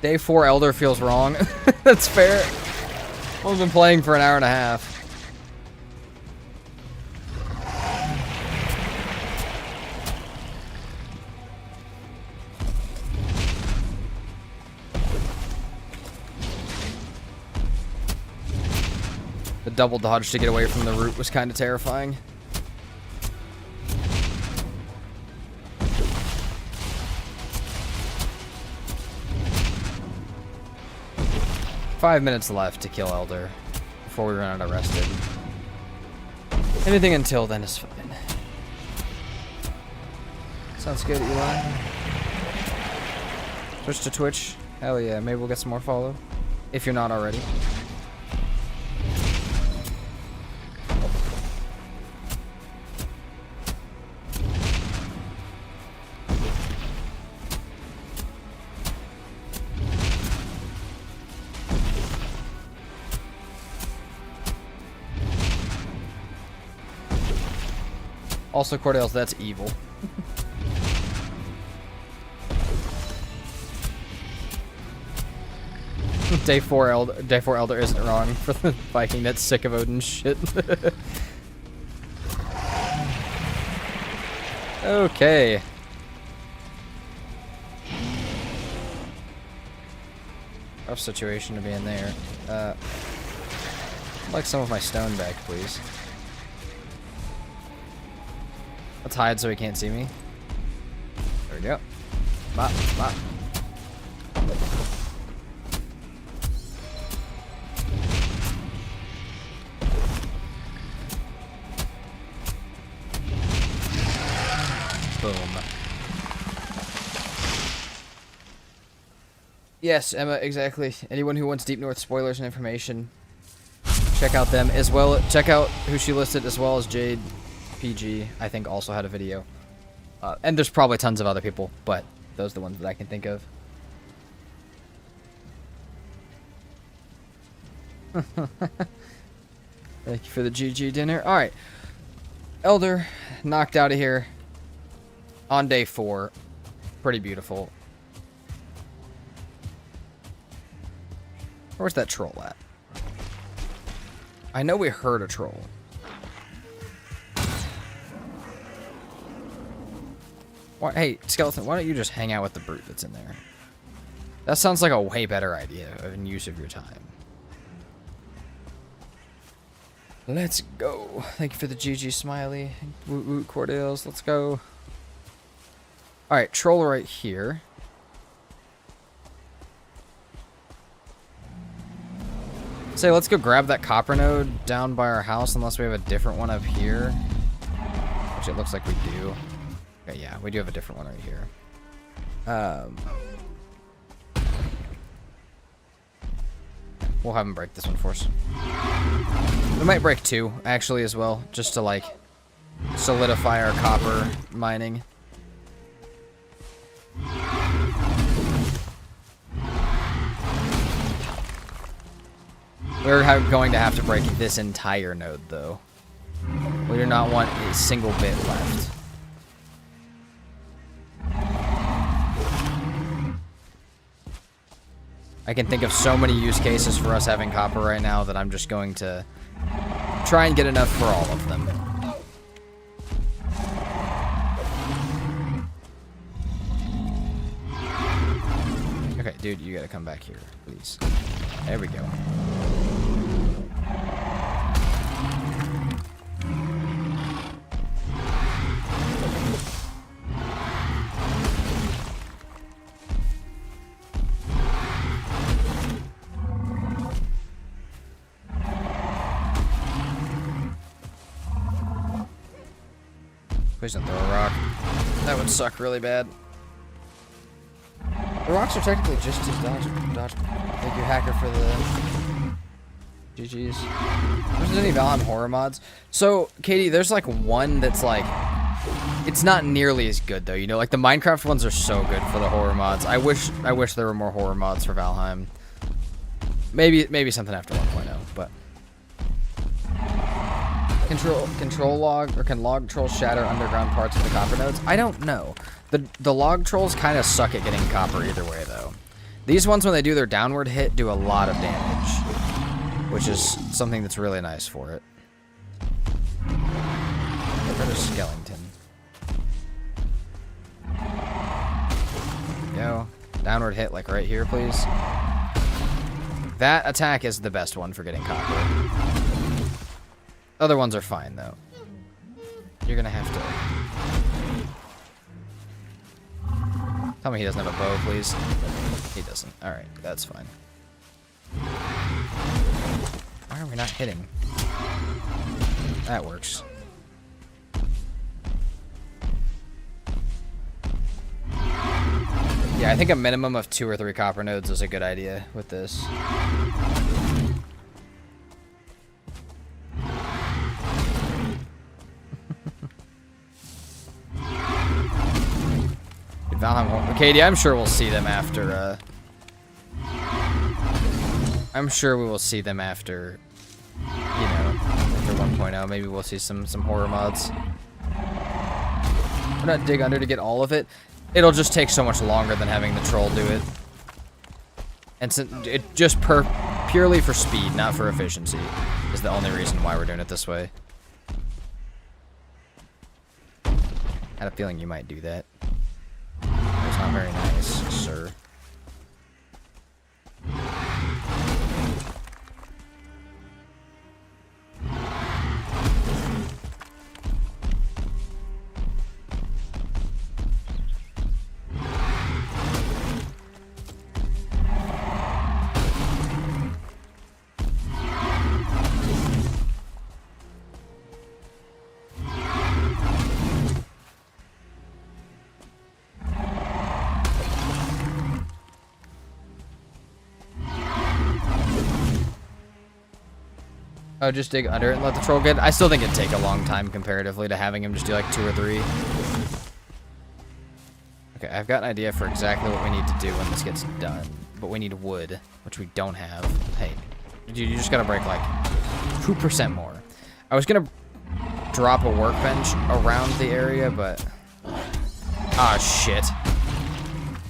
Day 4 Elder feels wrong. That's fair. We've been playing for an hour and a half. The double dodge to get away from the root was kind of terrifying. Five minutes left to kill Elder before we run out of rested. Anything until then is fine. Sounds good, Eli. Switch to Twitch. Hell yeah, maybe we'll get some more follow. If you're not already. Also, Cordales, that's evil. Day 4 Elder isn't wrong for the Viking that's sick of Odin's shit. Okay. Rough situation to be in there. I'd like some of my stone back, please. Let's hide so he can't see me. There we go. Bop, bop. Boom. Yes, Emma, exactly. Anyone who wants Deep North spoilers and information, check out them as well. Check out who she listed, as well as Jade PG, I think, also had a video. And there's probably tons of other people, but those are the ones that I can think of. Thank you for the GG dinner. Alright. Elder, knocked out of here on day 4. Pretty beautiful. Where's that troll at? I know we heard a troll. Hey, Skeleton, why don't you just hang out with the brute that's in there? That sounds like a way better idea of an use of your time. Let's go. Thank you for the GG smiley. Woot woot Cordales. Let's go. Alright, troll right here. Say, let's go grab that copper node down by our house, unless we have a different one up here. Which it looks like we do. Okay, yeah, we do have a different one right here. We'll have him break this one for us. We might break two, actually, as well, just to, like, solidify our copper mining. We're going to have to break this entire node, though. We do not want a single bit left. I can think of so many use cases for us having copper right now that I'm just going to try and get enough for all of them. Okay, dude, you gotta come back here, please. There we go. Please don't throw a rock. That would suck really bad. The rocks are technically just as dodge. Thank you, hacker, for the GG's. There's any Valheim horror mods. So, Katie, there's like one that's like, it's not nearly as good though. You know, like the Minecraft ones are so good for the horror mods. I wish there were more horror mods for Valheim. Maybe something after 1.0, but. Control log, or can log trolls shatter underground parts of the copper nodes? I don't know. The log trolls kind of suck at getting copper either way, though. These ones, when they do their downward hit, do a lot of damage, which is something that's really nice for it. Get rid of skeleton. Go. Downward hit, like right here, please. That attack is the best one for getting copper. Other ones are fine, though. You're gonna have to... Tell me he doesn't have a bow, please. He doesn't. Alright, that's fine. Why are we not hitting? That works. Yeah, I think a minimum of 2 or 3 copper nodes is a good idea with this. Valheim, Katie, I'm sure we'll see them after, I'm sure we will see them after, you know, after 1.0. Maybe we'll see some horror mods. Why not dig under to get all of it? It'll just take so much longer than having the troll do it. And so it just purely for speed, not for efficiency, is the only reason why we're doing it this way. I had a feeling you might do that. That's not very nice, sir. Oh, just dig under it and let the troll get it? I still think it'd take a long time comparatively to having him just do like 2 or 3. Okay, I've got an idea for exactly what we need to do when this gets done. But we need wood, which we don't have. Hey, dude, you just gotta break like 2% more. I was gonna drop a workbench around the area, but... Ah, shit.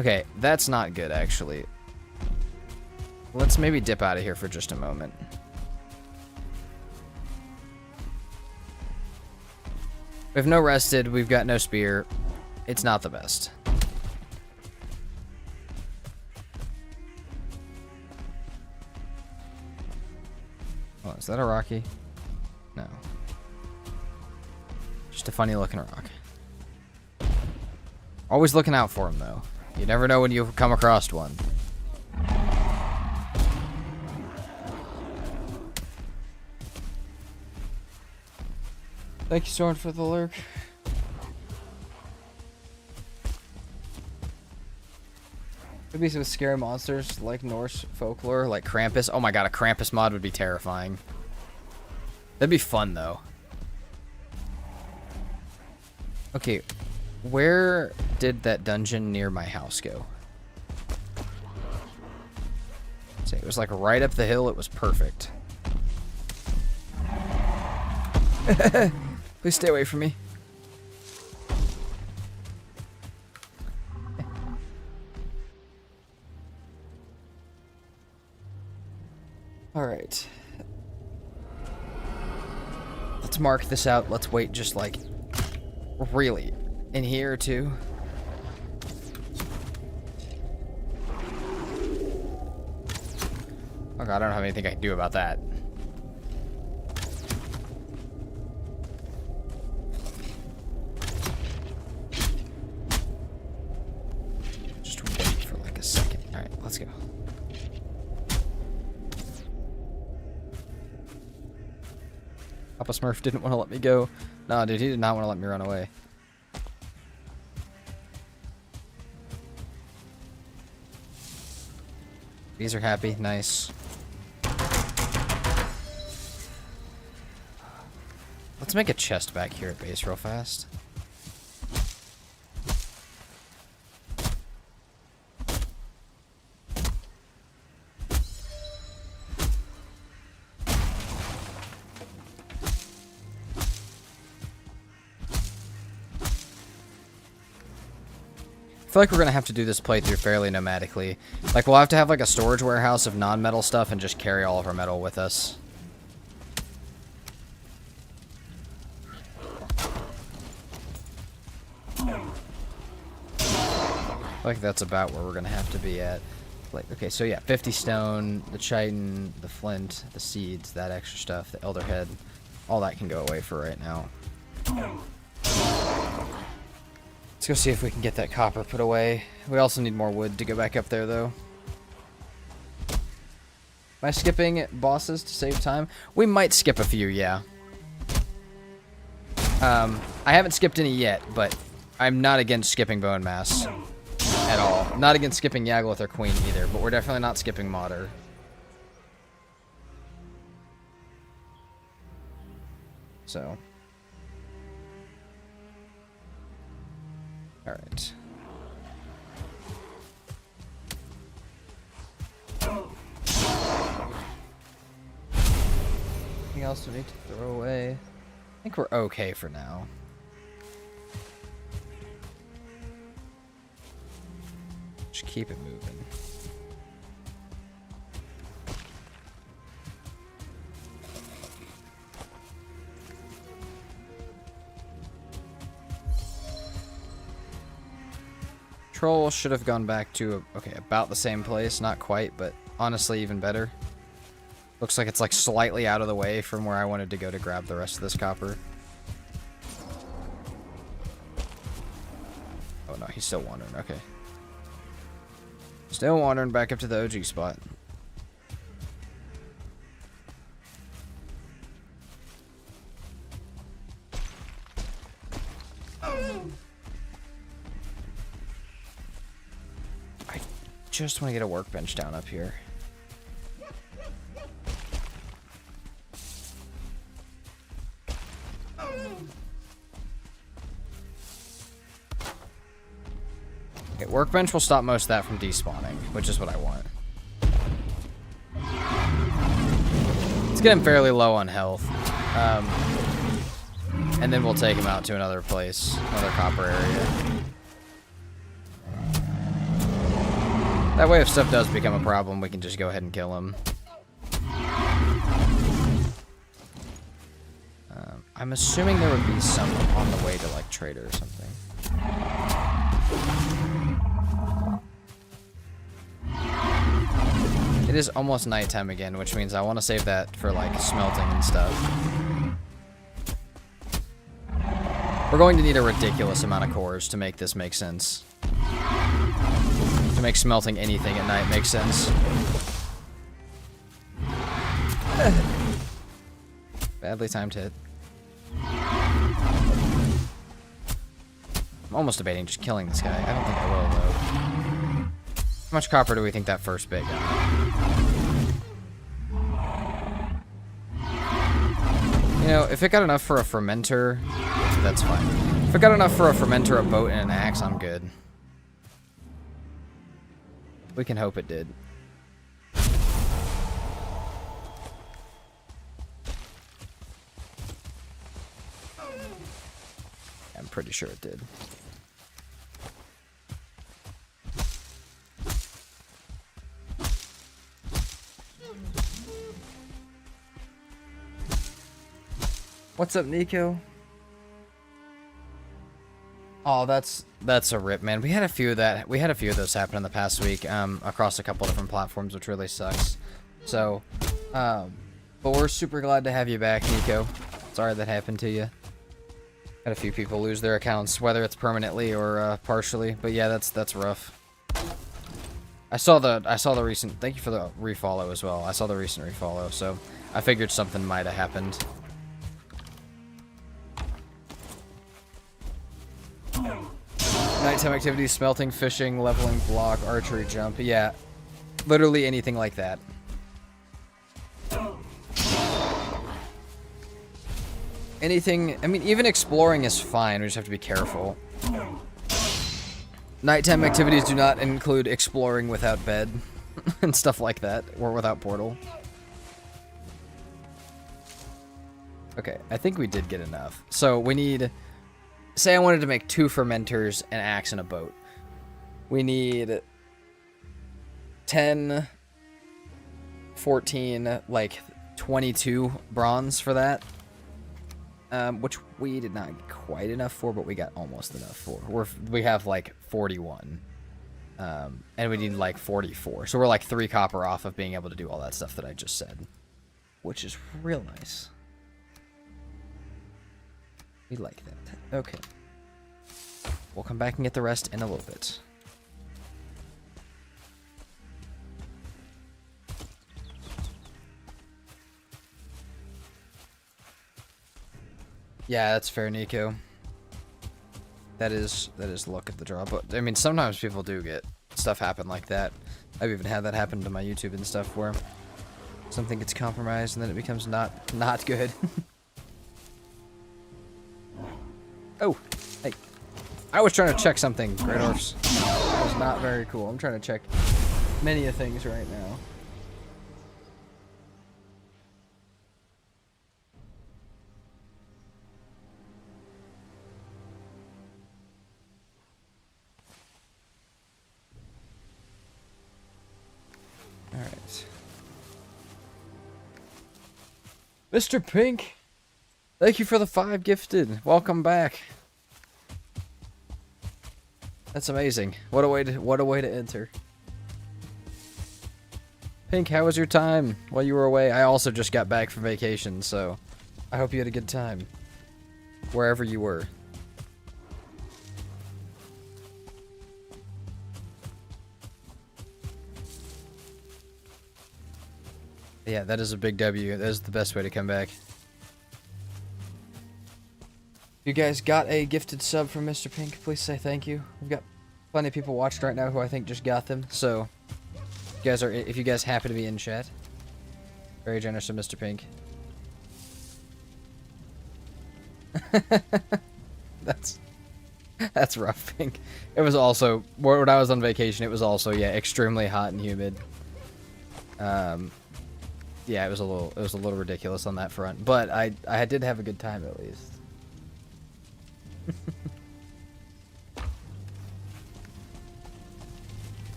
Okay, that's not good, actually. Let's maybe dip out of here for just a moment. We have no rested, we've got no spear. It's not the best. Is that a Rocky? No. Just a funny looking rock. Always looking out for him, though. You never know when you come across one. Thank you, Soren, for the lurk. Could be some scary monsters like Norse folklore, like Krampus. Oh my god, a Krampus mod would be terrifying. That'd be fun, though. Okay, where did that dungeon near my house go? See, it was like right up the hill. It was perfect. Please stay away from me. All right. Let's mark this out. Let's wait just like really in here or two. Oh god, I don't have anything I can do about that. Just wait for like a second. All right, let's go. Papa Smurf didn't want to let me go. No, dude, he did not want to let me run away. These are happy. Nice. Let's make a chest back here at base real fast. I feel like we're gonna have to do this playthrough fairly nomadically. Like, we'll have to have like a storage warehouse of non-metal stuff and just carry all of our metal with us. I feel like that's about where we're gonna have to be at. Like, okay, so yeah, 50 stone, the chitin, the flint, the seeds, that extra stuff, the elder head, all that can go away for right now. Let's go see if we can get that copper put away. We also need more wood to go back up there, though. Am I skipping bosses to save time? We might skip a few, yeah. I haven't skipped any yet, but I'm not against skipping Bone Mass at all. Not against skipping Yagluth or Queen either, but we're definitely not skipping Modder. So... Alright. Anything else we need to throw away? I think we're okay for now. Just keep it moving. Troll should have gone back to, okay, about the same place. Not quite, but honestly even better. Looks like it's like slightly out of the way from where I wanted to go to grab the rest of this copper. Oh no, he's still wandering, okay. Still wandering back up to the OG spot. Just want to get a workbench down up here. Okay, workbench will stop most of that from despawning, which is what I want. Let's get him fairly low on health. And then we'll take him out to another place, another copper area. That way, if stuff does become a problem, we can just go ahead and kill him. I'm assuming there would be some on the way to, like, trader or something. It It is almost nighttime again, which means I want to save that for, like, smelting and stuff. We're going to need a ridiculous amount of cores to make this make sense. To make smelting anything at night make sense. Badly timed hit. I'm almost debating just killing this guy. I don't think I will, though. How much copper do we think that first bit got? You know, if it got enough for a fermenter, that's fine. If it got enough for a fermenter, a boat, and an axe, I'm good. We can hope it did. I'm pretty sure it did. What's up, Nico? Oh, that's a rip, man. We had a few of those happen in the past week, across a couple different platforms, which really sucks. So, but we're super glad to have you back, Nico. Sorry that happened to you. Had a few people lose their accounts, whether it's permanently or partially. But yeah, that's rough. I saw the recent. Thank you for the refollow as well. I saw the recent refollow, so I figured something might have happened. Nighttime activities, smelting, fishing, leveling, block, archery, jump. Yeah, literally anything like that. Anything, I mean, even exploring is fine. We just have to be careful. Nighttime activities do not include exploring without bed and stuff like that, or without portal. Okay, I think we did get enough. So we need... Say I wanted to make 2 fermenters, an axe, and a boat. We need 10, 14, like 22 bronze for that. Which we did not get quite enough for, but we got almost enough for. We have like 41. And we need like 44. So we're like 3 copper off of being able to do all that stuff that I just said. Which is real nice. We like that. Okay. We'll come back and get the rest in a little bit. Yeah, that's fair, Nico. That is luck at the draw. But I mean, sometimes people do get stuff happen like that. I've even had that happen to my YouTube and stuff where something gets compromised and then it becomes not good. Oh, hey. I was trying to check something, Great Orphs. That was not very cool. I'm trying to check many of things right now. Alright. Mr. Pink, thank you for the 5 gifted. Welcome back. That's amazing. What a way to enter. Pink, how was your time while you were away? I also just got back from vacation, so I hope you had a good time wherever you were. Yeah, that is a big W. That is the best way to come back. You guys got a gifted sub from Mr. Pink, please say thank you. We've got plenty of people watching right now who I think just got them, so if you guys happen to be in chat, very generous of Mr. Pink. That's rough, Pink. It was also, when I was on vacation, it was also, yeah, extremely hot and humid. Yeah, it was a little ridiculous on that front, but I did have a good time at least.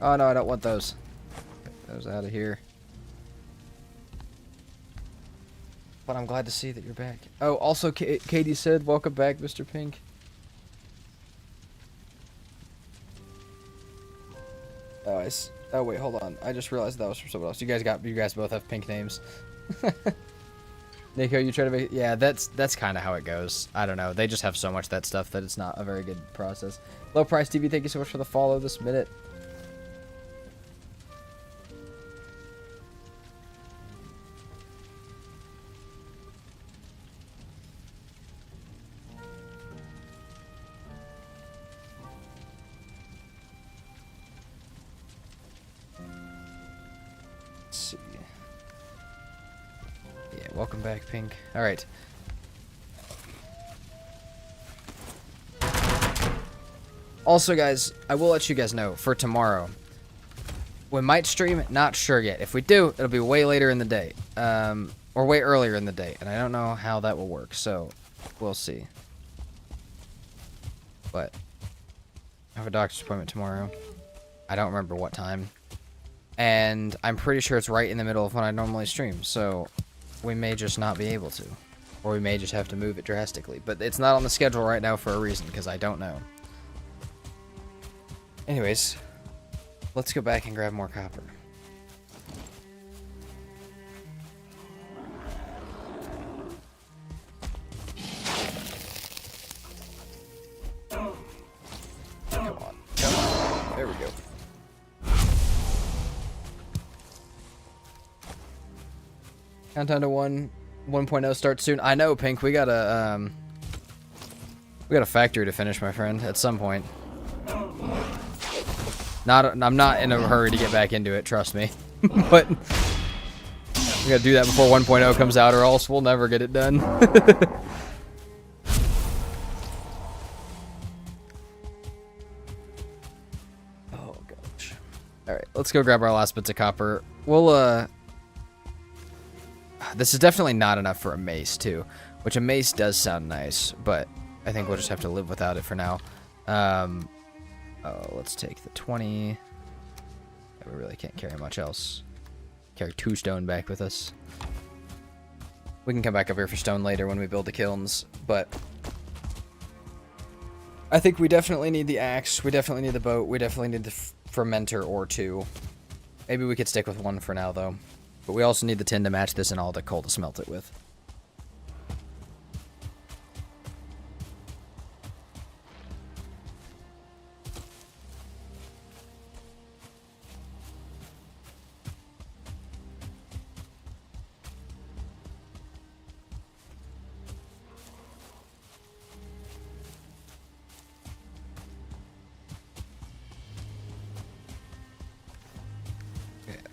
Oh no, I don't want those. Get those out of here. But I'm glad to see that you're back. Oh, also Katie said, welcome back, Mr. Pink. Oh, oh wait, hold on. I just realized that was from someone else. You guys both have pink names. Nico, you try to make, yeah, that's kind of how it goes. I don't know. They just have so much of that stuff that it's not a very good process. Low Price TV, thank you so much for the follow this minute. Welcome back, Pink. Alright. Also, guys, I will let you guys know, for tomorrow, we might stream, not sure yet. If we do, it'll be way later in the day. Or way earlier in the day, and I don't know how that will work, so we'll see. But I have a doctor's appointment tomorrow. I don't remember what time. And I'm pretty sure it's right in the middle of when I normally stream, so we may just not be able to. Or we may just have to move it drastically. But it's not on the schedule right now for a reason, because I don't know. Anyways, let's go back and grab more copper. Come on. Come on. There we go. Countdown to 1.0 starts soon. I know, Pink. We got a factory to finish, my friend, at some point. I'm not in a hurry to get back into it, trust me. But we gotta do that before 1.0 comes out, or else we'll never get it done. Oh gosh. All right, let's go grab our last bits of copper. We'll This is definitely not enough for a mace, too. Which a mace does sound nice, but I think we'll just have to live without it for now. Oh, let's take the 20. Yeah, we really can't carry much else. Carry 2 stone back with us. We can come back up here for stone later when we build the kilns, but I think we definitely need the axe. We definitely need the boat. We definitely need the fermenter or 2. Maybe we could stick with 1 for now, though. But we also need the tin to match this and all the coal to smelt it with.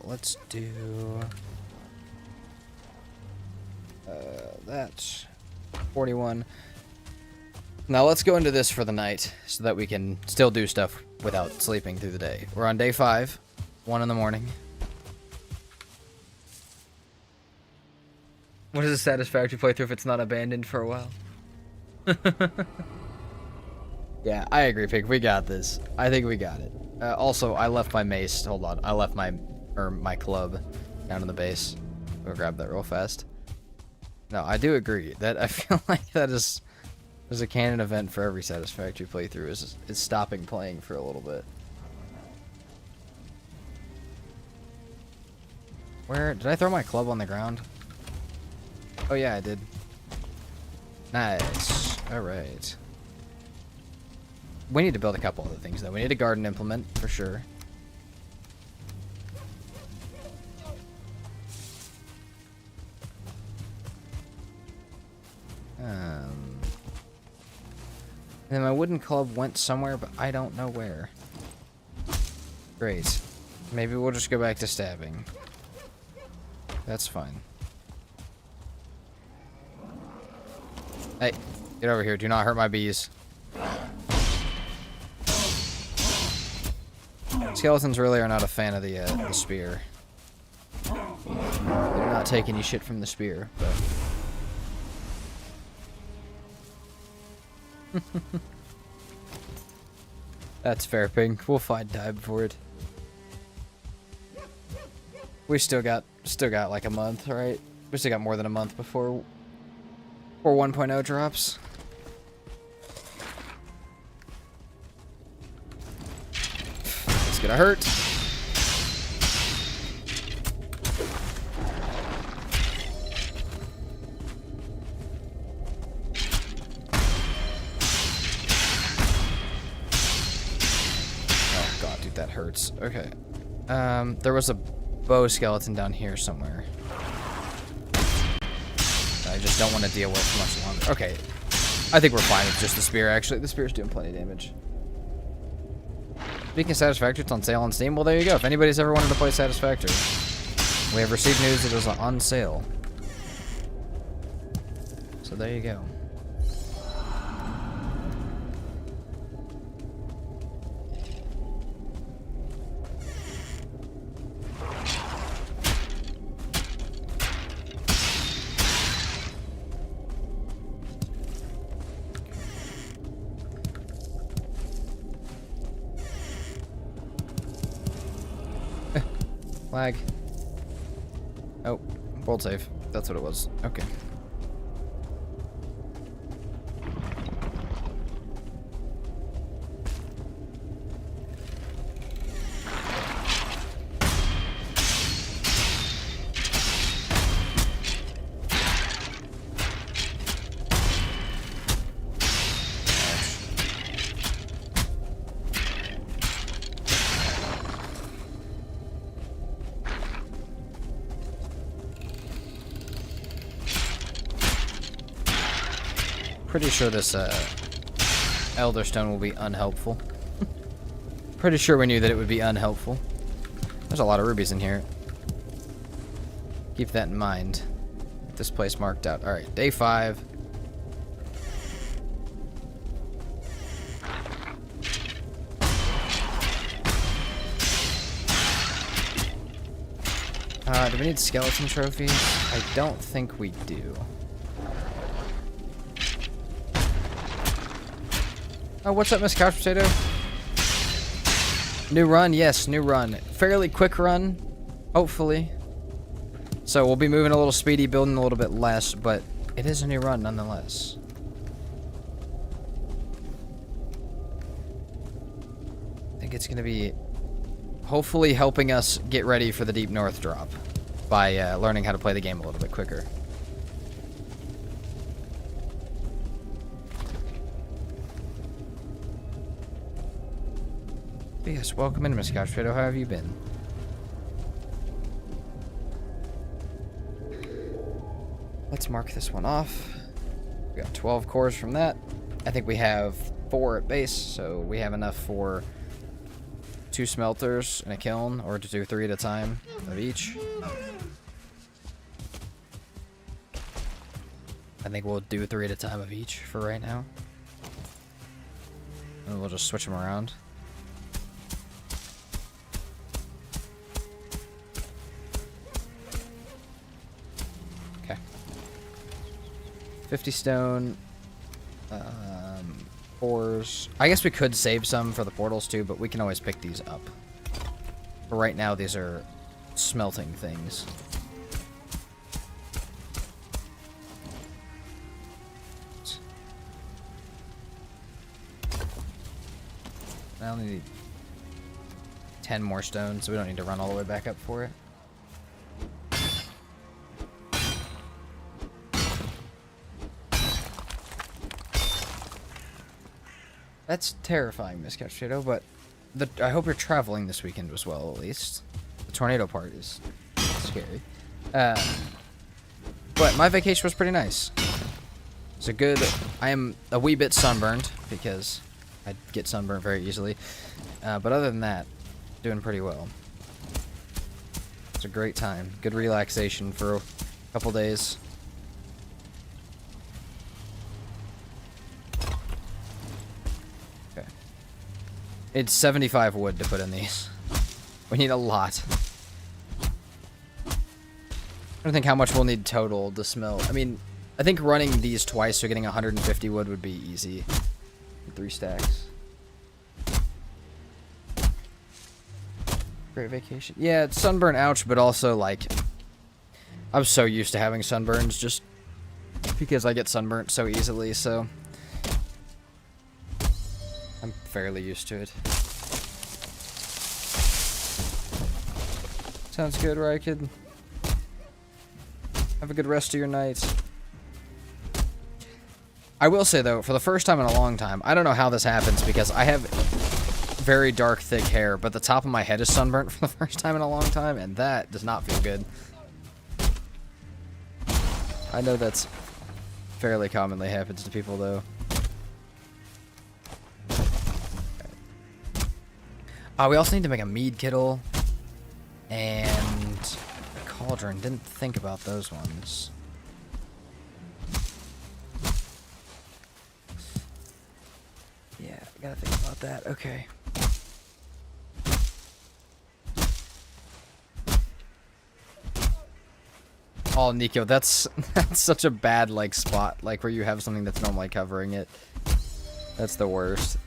Let's do that's 41. Now let's go into this for the night so that we can still do stuff without sleeping through the day. We're on day 5, 1 in the morning. What is a satisfactory playthrough if it's not abandoned for a while? Yeah, I agree, Pig. We got this. I think we got it. Also, I left my mace. Hold on. I left my club down in the base. Go grab that real fast. No, I do agree that I feel like there's a canon event for every satisfactory playthrough is stopping playing for a little bit. Where did I throw my club on the ground? Oh yeah, I did. Nice. All right. We need to build a couple other things though. We need a garden implement for sure. And my wooden club went somewhere, but I don't know where. Great. Maybe we'll just go back to stabbing. That's fine. Hey, get over here. Do not hurt my bees. Skeletons really are not a fan of the spear. They're not taking any shit from the spear, but... That's fair, Pink. We'll find time for it. We still got like a month, right? We still got more than a month before 1.0 drops. It's gonna hurt. that hurts. Okay. There was a bow skeleton down here somewhere. I just don't want to deal with much longer. Okay. I think we're fine with just the spear, actually. The spear's doing plenty of damage. Speaking of Satisfactory, it's on sale on Steam. Well, there you go. If anybody's ever wanted to play Satisfactory, we have received news that it was on sale. So there you go. Lag. Oh, world save. That's what it was. Okay. Pretty sure this Elder Stone will be unhelpful. Pretty sure we knew that it would be unhelpful. There's a lot of rubies in here. Keep that in mind. This place marked out. Alright, day 5. Do we need skeleton trophies? I don't think we do. Oh, what's up, Miss Couch Potato? New run? Yes, new run. Fairly quick run, hopefully. So we'll be moving a little speedy, building a little bit less, but it is a new run nonetheless. I think it's going to be hopefully helping us get ready for the Deep North drop by learning how to play the game a little bit quicker. Yes, welcome in, Miss Couch Potato. How have you been? Let's mark this one off. We got 12 cores from that. I think we have 4 at base, so we have enough for 2 smelters and a kiln, or to do 3 at a time of each. I think we'll do 3 at a time of each for right now. And we'll just switch them around. Okay. 50 stone. Ores. I guess we could save some for the portals too, but we can always pick these up. For right now, these are smelting things. I only need 10 more stones, so we don't need to run all the way back up for it. That's terrifying, Miss Couch Potato, but I hope you're traveling this weekend as well, at least. The tornado part is scary. But my vacation was pretty nice. It's a good... I am a wee bit sunburned, because I get sunburned very easily. But other than that, doing pretty well. It's a great time. Good relaxation for a couple days. Okay. It's 75 wood to put in these. We need a lot. I don't think how much we'll need total to smelt. I mean, I think running these twice, so getting 150 wood would be easy. 3 stacks. Great vacation. Yeah, it's sunburn, ouch, but also, like, I'm so used to having sunburns just because I get sunburnt so easily, so I'm fairly used to it. Sounds good, right, kid? Have a good rest of your night. I will say, though, for the first time in a long time, I don't know how this happens, because I have very dark, thick hair, but the top of my head is sunburnt for the first time in a long time, and that does not feel good. I know that's fairly commonly happens to people, though. We also need to make a mead kittle and a cauldron. Didn't think about those ones. Yeah, gotta think about that. Okay. Oh, Nico, that's such a bad, like, spot, like, where you have something that's normally covering it. That's the worst.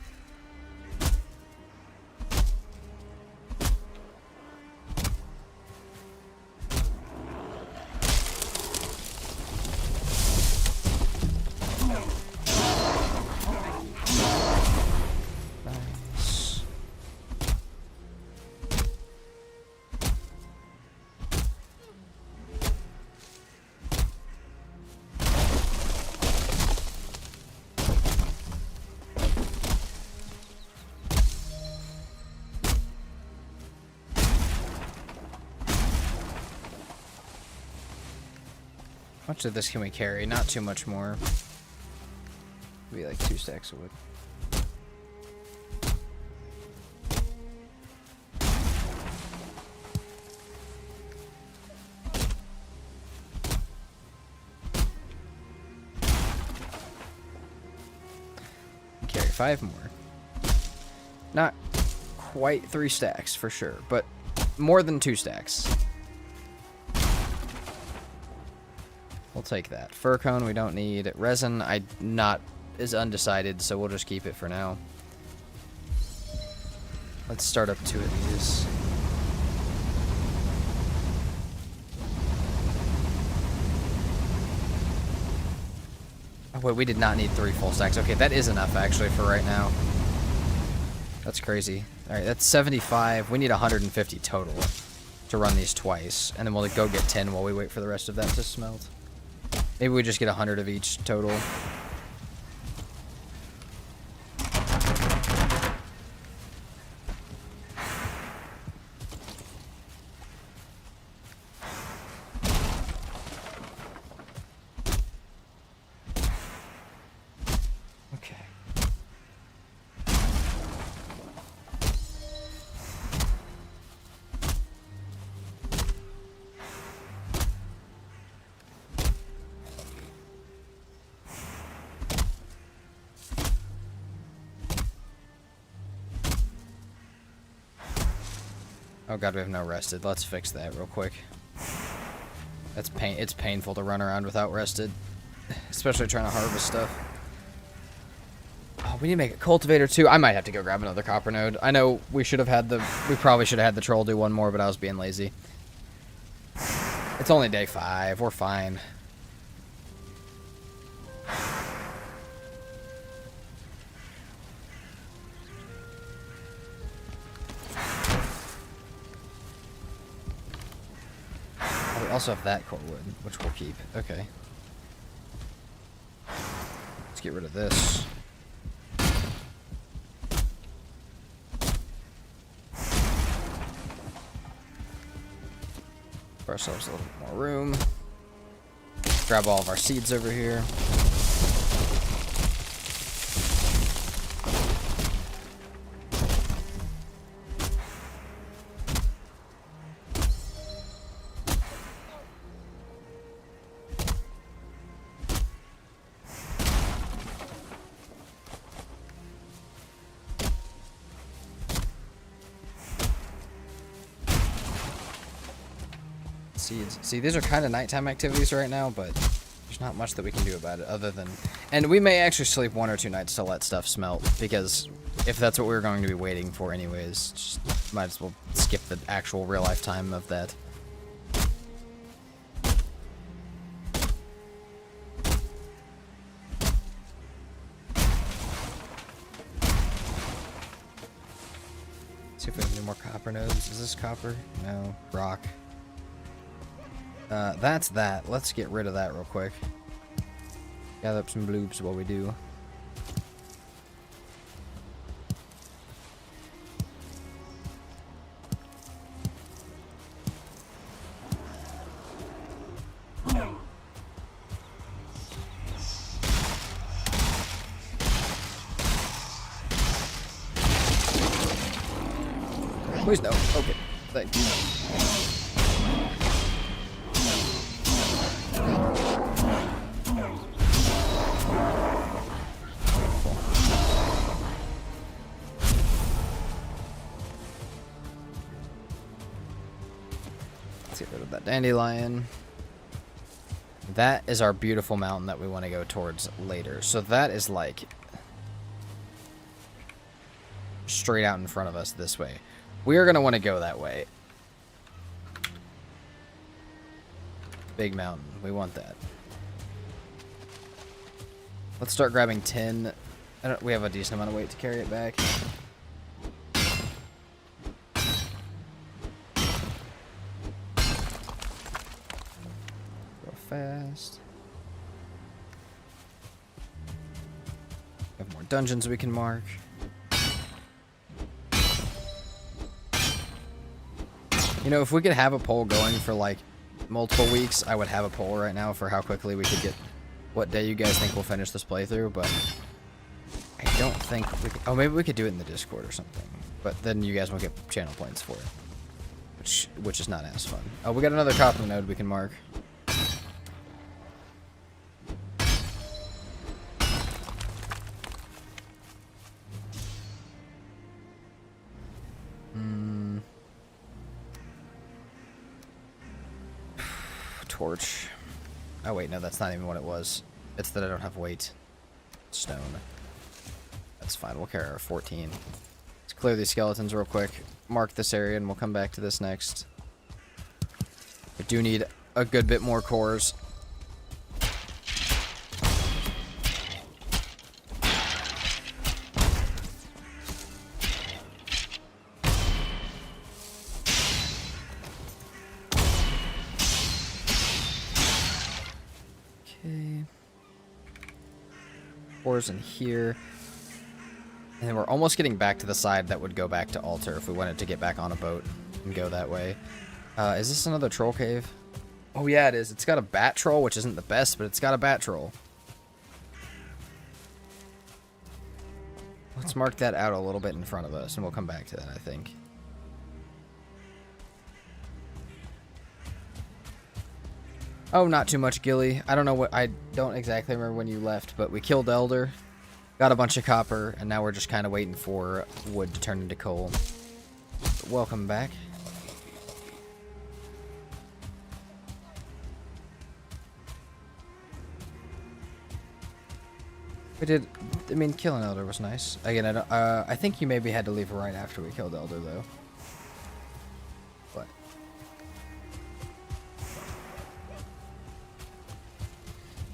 How much of this can we carry? Not too much more. Maybe like 2 stacks of wood. Carry 5 more. Not quite 3 stacks for sure, but more than 2 stacks. We'll take that. Fir cone we don't need. Resin is undecided, so we'll just keep it for now. Let's start up 2 of these. Oh wait, we did not need 3 full stacks. Okay, that is enough actually for right now. That's crazy. Alright, that's 75. We need 150 total to run these twice. And then we'll go get 10 while we wait for the rest of that to smelt. Maybe we just get 100 of each total. Okay. Oh god, we have no rested. Let's fix that real quick. It's painful to run around without rested. Especially trying to harvest stuff. Oh, we need to make a cultivator too. I might have to go grab another copper node. I know we probably should have had the troll do one more, but I was being lazy. It's only day 5. We're fine. Also have that core wood, which we'll keep. Okay. Let's get rid of this. Give ourselves a little bit more room. Grab all of our seeds over here. Seeds. See, these are kind of nighttime activities right now, but there's not much that we can do about it other than... And we may actually sleep 1 or 2 nights to let stuff smelt, because if that's what we were going to be waiting for anyways, just might as well skip the actual real-life time of that. See if we have any more copper nodes. Is this copper? No. Rock. That's that. Let's get rid of that real quick. Gather up some bloobs while we do. Please no. Okay. Thank you. Let's get rid of that dandelion. That is our beautiful mountain that we want to go towards later. So that is like straight out in front of us this way. We are going to want to go that way. Big mountain. We want that. Let's start grabbing 10. We have a decent amount of weight to carry it back. Go fast. We have more dungeons we can mark. You know, if we could have a poll going for like multiple weeks, I would have a poll right now for how quickly we could get what day you guys think we'll finish this playthrough, but I don't think we could. Oh, maybe we could do it in the Discord or something, but then you guys won't get channel points for it, which is not as fun. Oh, we got another copper node we can mark. Torch. Oh wait, no, that's not even what it was. It's that I don't have weight. Stone. That's fine. We'll carry our 14. Let's clear these skeletons real quick. Mark this area, and we'll come back to this next. We do need a good bit more cores. In here, and then we're almost getting back to the side that would go back to altar if we wanted to get back on a boat and go that way. Is this another troll cave? Oh yeah, it is. It's got a bat troll, which isn't the best, but it's got a bat troll. Let's mark that out a little bit in front of us, and we'll come back to that, I think. Oh, not too much, Gilly. I don't know what... I don't exactly remember when you left, but we killed Elder, got a bunch of copper, and now we're just kind of waiting for wood to turn into coal. But welcome back. We did... I mean, killing Elder was nice. Again, I think you maybe had to leave right after we killed Elder, though. But...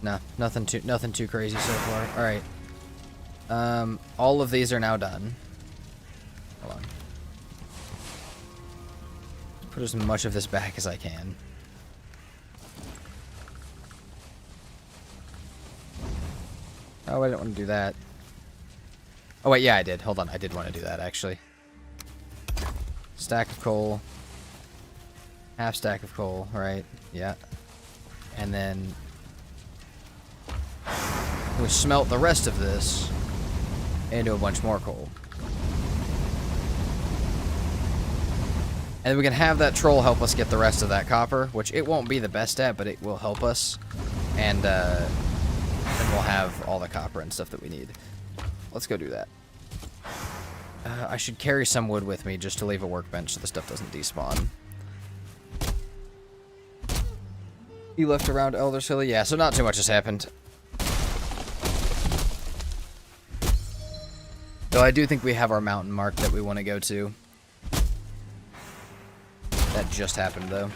Nah, nothing too crazy so far. All right. All of these are now done. Hold on. Put as much of this back as I can. Oh, I didn't want to do that. Oh wait, yeah, I did. Hold on, I did want to do that actually. Stack of coal. Half stack of coal, right? Yeah. And then we smelt the rest of this into a bunch more coal. And we can have that troll help us get the rest of that copper, which it won't be the best at, but it will help us. And then we'll have all the copper and stuff that we need. Let's go do that. I should carry some wood with me just to leave a workbench so the stuff doesn't despawn. You left around Elder Silly? Yeah, so not too much has happened. Though I do think we have our mountain mark that we want to go to. That just happened, though.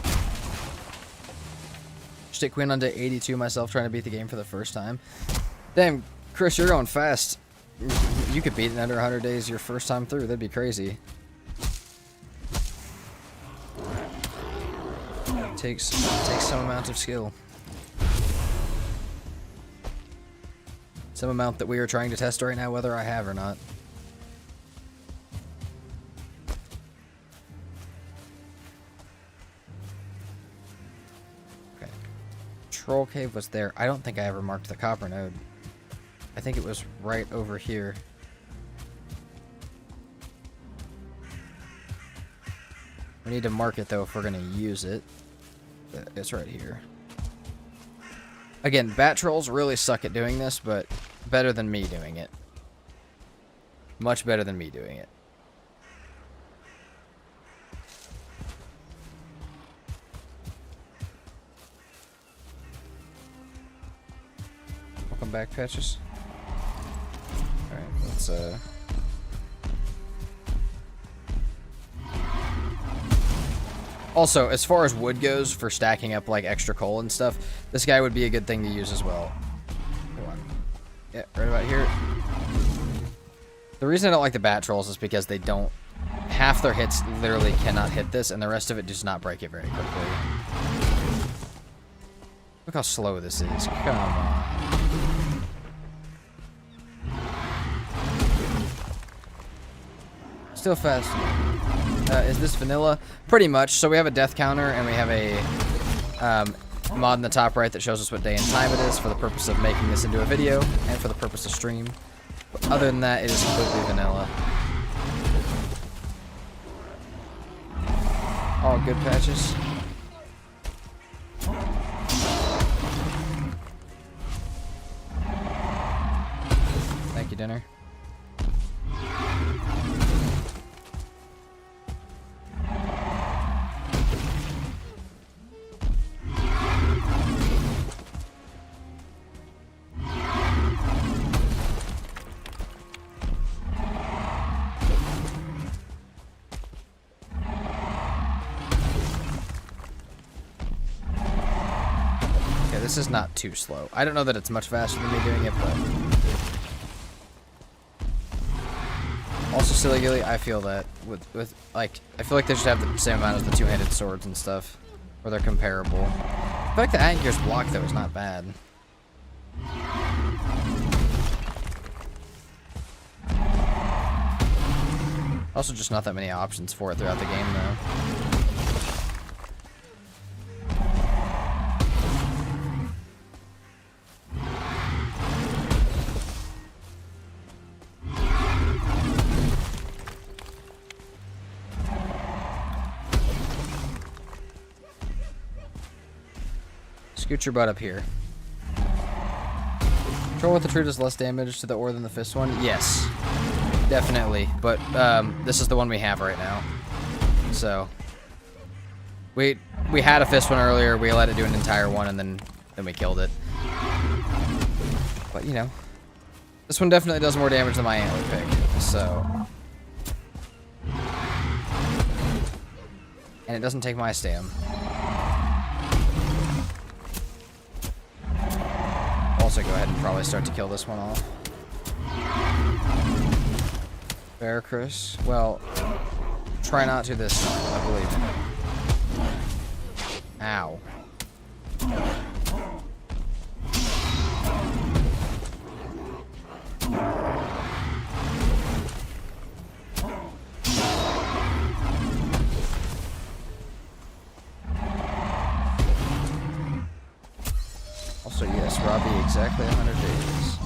Stick win onto 82 myself trying to beat the game for the first time. Damn, Chris, you're going fast. You could beat it in under 100 days your first time through. That'd be crazy. Takes some amount of skill. Some amount that we are trying to test right now, whether I have or not. Okay. Troll cave was there. I don't think I ever marked the copper node. I think it was right over here. We need to mark it, though, if we're going to use it. It's right here. Again, bat trolls really suck at doing this, but better than me doing it. Much better than me doing it. Welcome back, Patches. Alright, let's, Also, as far as wood goes for stacking up, like, extra coal and stuff, this guy would be a good thing to use as well. Come on. Yeah, right about here. The reason I don't like the bat trolls is because they don't... Half their hits literally cannot hit this, and the rest of it does not break it very quickly. Look how slow this is. Come on. Still fast. Is this vanilla? Pretty much. So we have a death counter, and we have a mod in the top right that shows us what day and time it is for the purpose of making this into a video and for the purpose of stream. But other than that, it is completely vanilla. All good, Patches. Thank you, dinner. This is not too slow. I don't know that it's much faster than me doing it, but... Also, Silly Gilly, I feel that with like, I feel like they should have the same amount as the two-handed swords and stuff. Or they're comparable. I feel like the Anger's block, though, is not bad. Also, just not that many options for it throughout the game, though. Scoot your butt up here. Troll with the true does less damage to the ore than the fist one? Yes. Definitely. But this is the one we have right now. So we had a fist one earlier, we let it do an entire one, and then we killed it. But you know. This one definitely does more damage than my antler pick, so. And it doesn't take my stam. Also go ahead and probably start to kill this one off. Fair, Chris. Well, try not to this time, I believe in it. Ow. Also, yes, Robbie, exactly 100 days.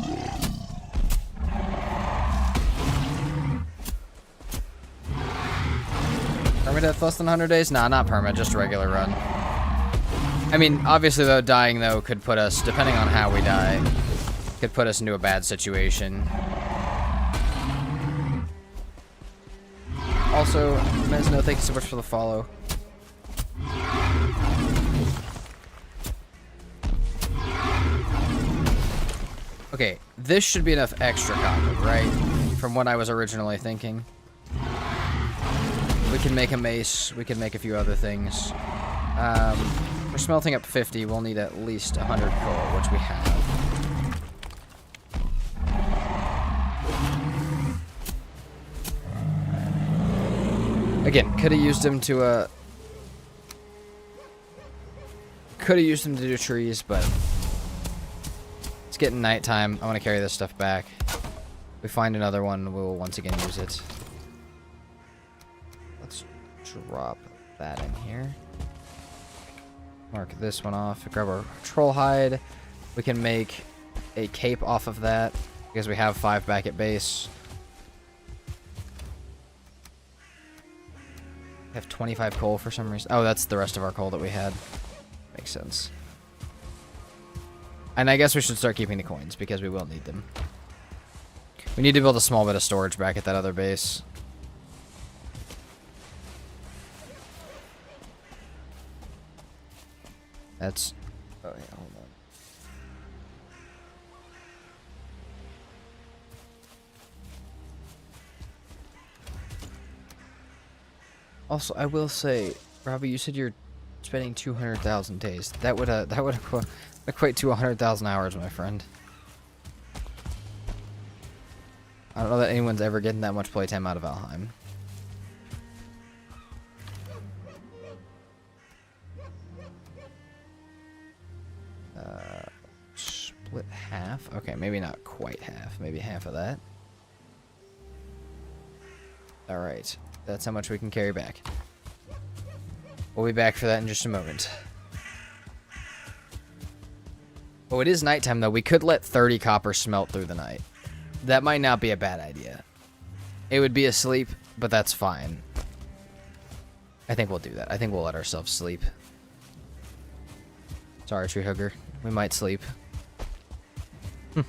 Permadeath less than 100 days? Nah, not perma, just a regular run. I mean, obviously, though, dying, though, could put us, depending on how we die, could put us into a bad situation. Also, Mesno, thank you so much for the follow. Okay, this should be enough extra copper, right? From what I was originally thinking. We can make a mace, we can make a few other things. For smelting up 50, we'll need at least 100 coal, which we have. Again, could have used him to do trees, but it's getting nighttime. I want to carry this stuff back. If we find another one, we'll once again use it. Let's drop that in here. Mark this one off. Grab our troll hide. We can make a cape off of that because we have 5 back at base. have 25 coal for some reason. Oh, that's the rest of our coal that we had. Makes sense. And I guess we should start keeping the coins because we will need them. We need to build a small bit of storage back at that other base. That's... Oh, yeah, hold on. Also, I will say, Robbie, you said you're spending 200,000 days. That would equate to 100,000 hours, my friend. I don't know that anyone's ever getting that much playtime out of Valheim. Split half? Okay, maybe not quite half. Maybe half of that. Alright, that's how much we can carry back. We'll be back for that in just a moment. Oh, it is nighttime, though. We could let 30 copper smelt through the night. That might not be a bad idea. It would be asleep, but that's fine. I think we'll do that. I think we'll let ourselves sleep. Sorry, tree hugger. We might sleep. I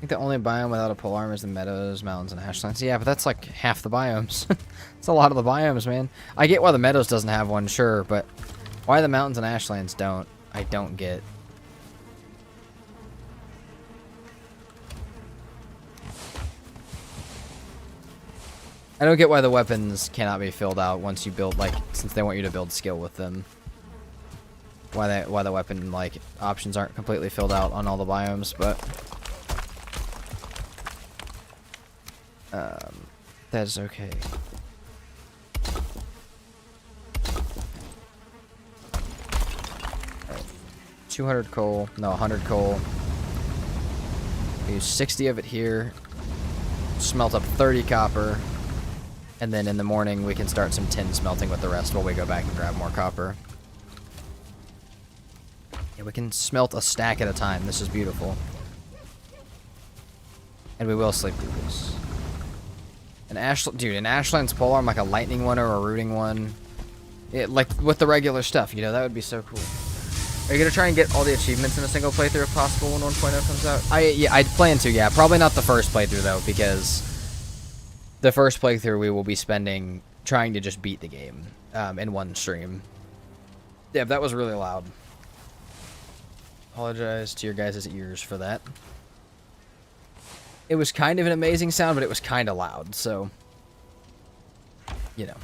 think the only biome without a polearm is the meadows, mountains, and ashlands. Yeah, but that's like half the biomes. That's a lot of the biomes, man. I get why the meadows doesn't have one, sure, but why the mountains and ashlands don't, I don't get. I don't get why the weapons cannot be filled out once you build, like, since they want you to build skill with them. Why the weapon, like, options aren't completely filled out on all the biomes, but... that is okay. Right. 200 coal. No, 100 coal. Use 60 of it here. Smelt up 30 copper. And then in the morning, we can start some tin smelting with the rest while we go back and grab more copper. Yeah, we can smelt a stack at a time. This is beautiful. And we will sleep through this. An Ashland's polearm, like a lightning one or a rooting one. Like with the regular stuff, you know, that would be so cool. Are you gonna try and get all the achievements in a single playthrough if possible when 1.0 comes out? I'd plan to, yeah. Probably not the first playthrough though, because the first playthrough we will be spending trying to just beat the game in one stream. Yeah, that was really loud. Apologize to your guys' ears for that. It was kind of an amazing sound, but it was kind of loud, so, you know.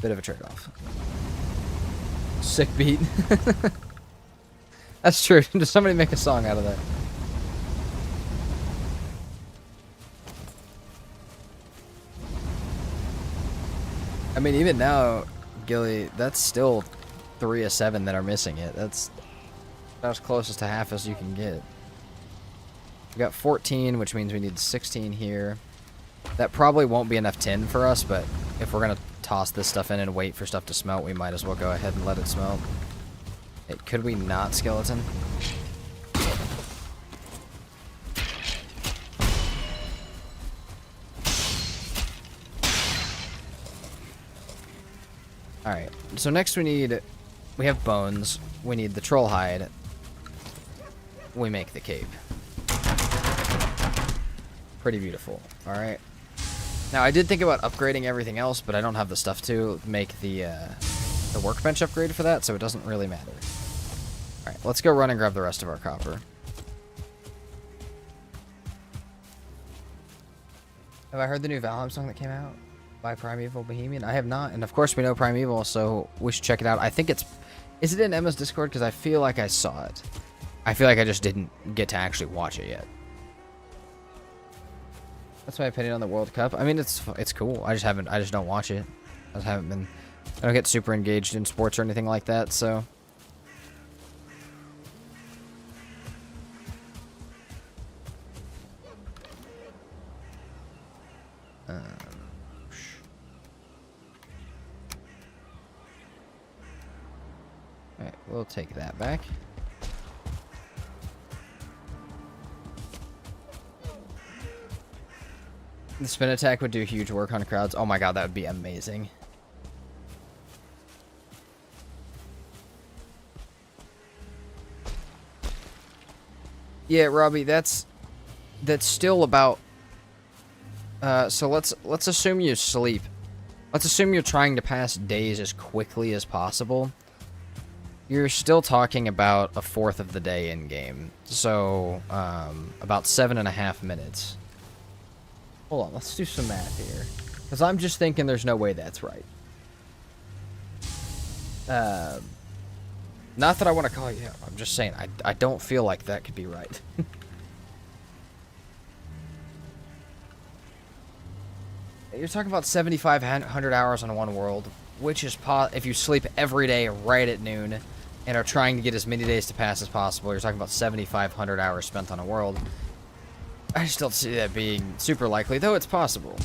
Bit of a trade-off. Sick beat. That's true. Does somebody make a song out of that? I mean, even now, Gilly, that's still 3 of 7 that are missing it. That's as closest to half as you can get. We got 14, which means we need 16 here. That probably won't be enough tin for us, but if we're going to toss this stuff in and wait for stuff to smelt, we might as well go ahead and let it smelt. Could we not skeleton? Alright, so next we have bones, we need the troll hide, we make the cape. Pretty beautiful. Alright. Now, I did think about upgrading everything else, but I don't have the stuff to make the workbench upgrade for that, so it doesn't really matter. Alright, let's go run and grab the rest of our copper. Have I heard the new Valheim song that came out by Primeval Bohemian? I have not, and of course we know Primeval, so we should check it out. I think it's... Is it in Emma's Discord? Because I feel like I saw it. I feel like I just didn't get to actually watch it yet. That's my opinion on the World Cup. I mean, it's cool. I just don't watch it. I don't get super engaged in sports or anything like that, so. Alright, we'll take that back. The spin attack would do huge work on crowds. Oh my god, that would be amazing. Yeah, Robbie, that's still about. So let's assume you sleep. Let's assume you're trying to pass days as quickly as possible. You're still talking about a fourth of the day in game, so about 7.5 minutes. Hold on, let's do some math here, because I'm just thinking there's no way that's right. Not that I want to call you out. I'm just saying I don't feel like that could be right. You're talking about 7,500 hours on one world, which is if you sleep every day right at noon and are trying to get as many days to pass as possible, you're talking about 7,500 hours spent on a world. I just don't see that being super likely, though it's possible.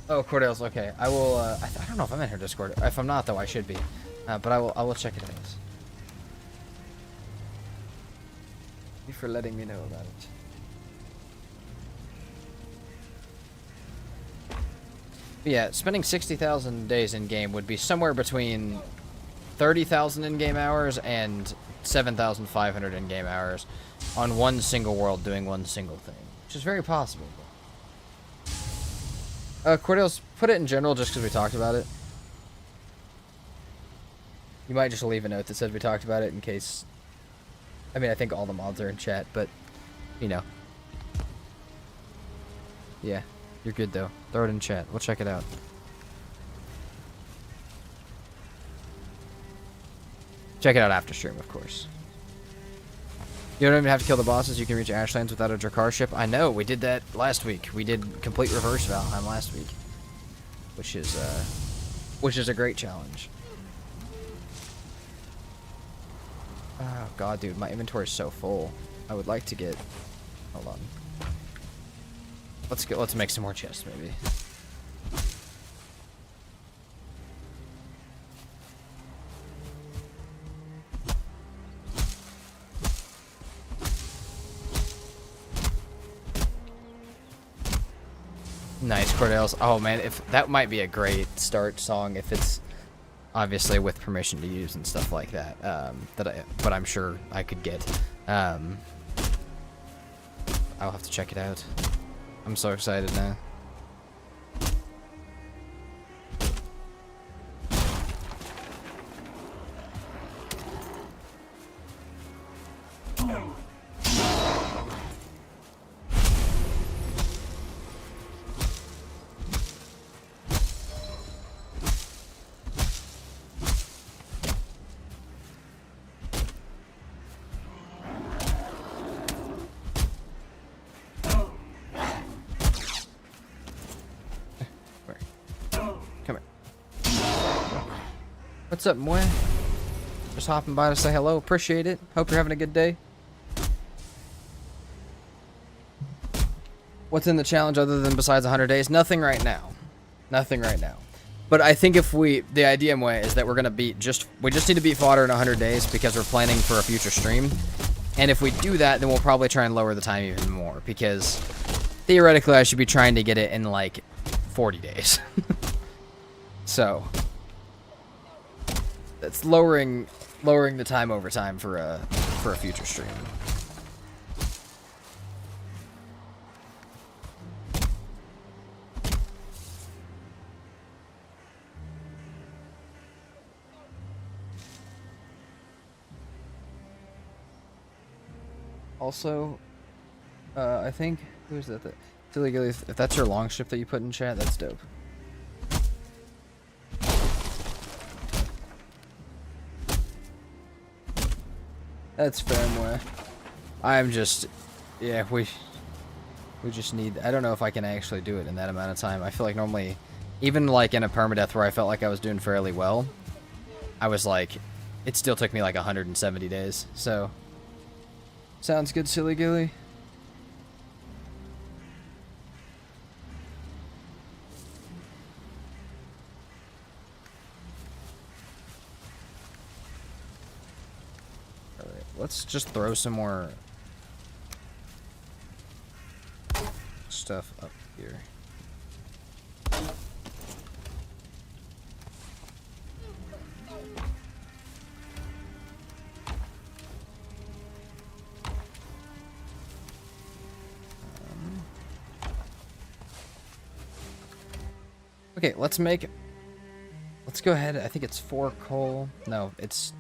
Oh, Cordell's okay. I will. I don't know if I'm in her Discord. If I'm not, though, I should be. But I will check it out. Thank you for letting me know about it. But yeah, spending 60,000 days in game would be somewhere between 30,000 in-game hours and 7,500 in-game hours on one single world doing one single thing, which is very possible. Cordell's, put it in general just because we talked about it. You might just leave a note that said we talked about it in case... I mean, I think all the mods are in chat, but, you know. Yeah, you're good, though. Throw it in chat. We'll check it out. Check it out after stream, of course. You don't even have to kill the bosses. You can reach Ashlands without a Drakkar ship. I know, we did that last week. We did complete reverse Valheim last week. Which is a great challenge. Oh god, dude, my inventory is so full. I would like to get... Hold on. Let's make some more chests, maybe. Nice, Cordell's. Oh man, if that might be a great start song if it's obviously with permission to use and stuff like that. But I'm sure I could get. I'll have to check it out. I'm so excited now. What's up, Moy? Just hopping by to say hello. Appreciate it. Hope you're having a good day. What's in the challenge other than besides 100 days? Nothing right now. Nothing right now. But I think if the idea, Moy, is that we're going to beat we just need to beat fodder in 100 days because we're planning for a future stream. And if we do that, then we'll probably try and lower the time even more because theoretically I should be trying to get it in like 40 days. So... That's lowering the time over time for a future stream. Also, I think who's that? If that's your long ship that you put in chat, that's dope. That's fair, Moy. I'm just... Yeah, we just need... I don't know if I can actually do it in that amount of time. I feel like normally... Even, like, in a permadeath where I felt like I was doing fairly well, I was like... It still took me, like, 170 days, so... Sounds good, Silly Gilly. Alright. let's just throw some more stuff up here. Okay, let's go ahead. I think it's 4 coal. No, I'll just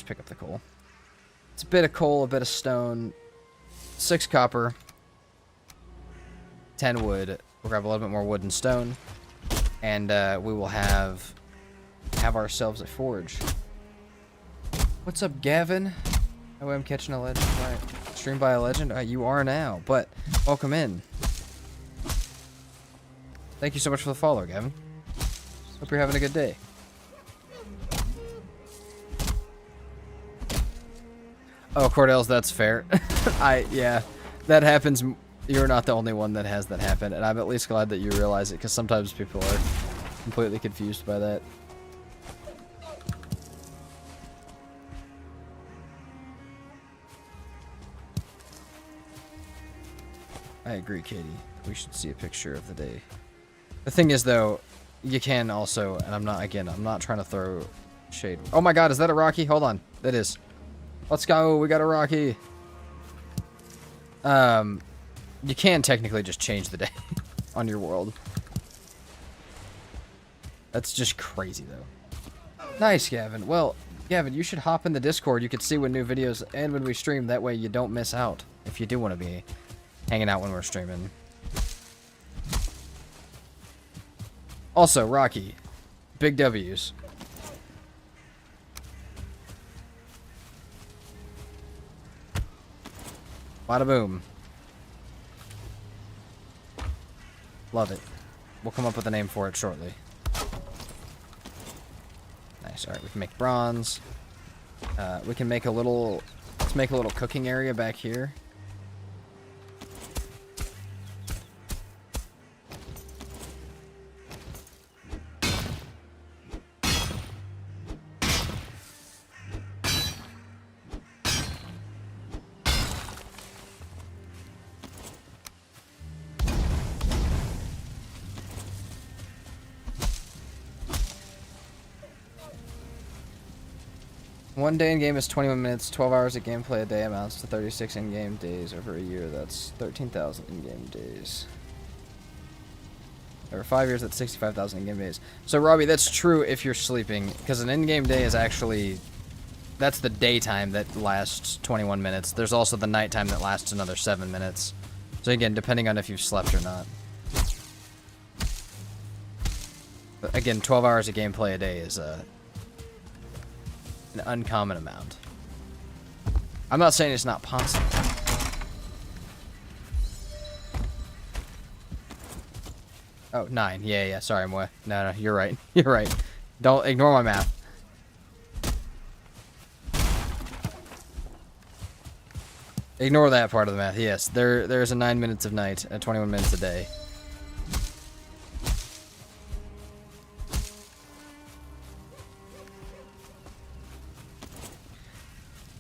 pick up the coal. It's a bit of coal, a bit of stone, 6 copper, 10 wood. We'll grab a little bit more wood and stone, and we will have ourselves a forge. What's up, Gavin? Oh, I'm catching a legend. Right. Streamed by a legend? You are now, but welcome in. Thank you so much for the follow, Gavin. Hope you're having a good day. Oh, Cordell's, that's fair. Yeah, that happens. You're not the only one that has that happen, and I'm at least glad that you realize it, because sometimes people are completely confused by that. I agree, Katie. We should see a picture of the day. The thing is, though, you can also, and I'm not trying to throw shade. Oh my god, is that a Rocky? Hold on. That is. Let's go, we got a Rocky. You can technically just change the day on your world. That's just crazy, though. Nice, Gavin. Well, Gavin, you should hop in the Discord. You can see when new videos and when we stream. That way you don't miss out if you do want to be hanging out when we're streaming. Also, Rocky, big W's. Bada boom. Love it. We'll come up with a name for it shortly. Nice. Alright, we can make bronze. We can make a little... Let's make a little cooking area back here. One day in game is 21 minutes, 12 hours of gameplay a day amounts to 36 in-game days over a year. That's 13,000 in-game days. Over 5 years, that's 65,000 in-game days. So, Robbie, that's true if you're sleeping, because an in-game day is actually... That's the daytime that lasts 21 minutes. There's also the nighttime that lasts another 7 minutes. So again, depending on if you've slept or not. But again, 12 hours of gameplay a day is an uncommon amount. I'm not saying it's not possible. Oh, 9. Yeah. Sorry, Moe. No, you're right. You're right. Don't ignore my math. Ignore that part of the math. Yes, there's a 9 minutes of night and 21 minutes a day.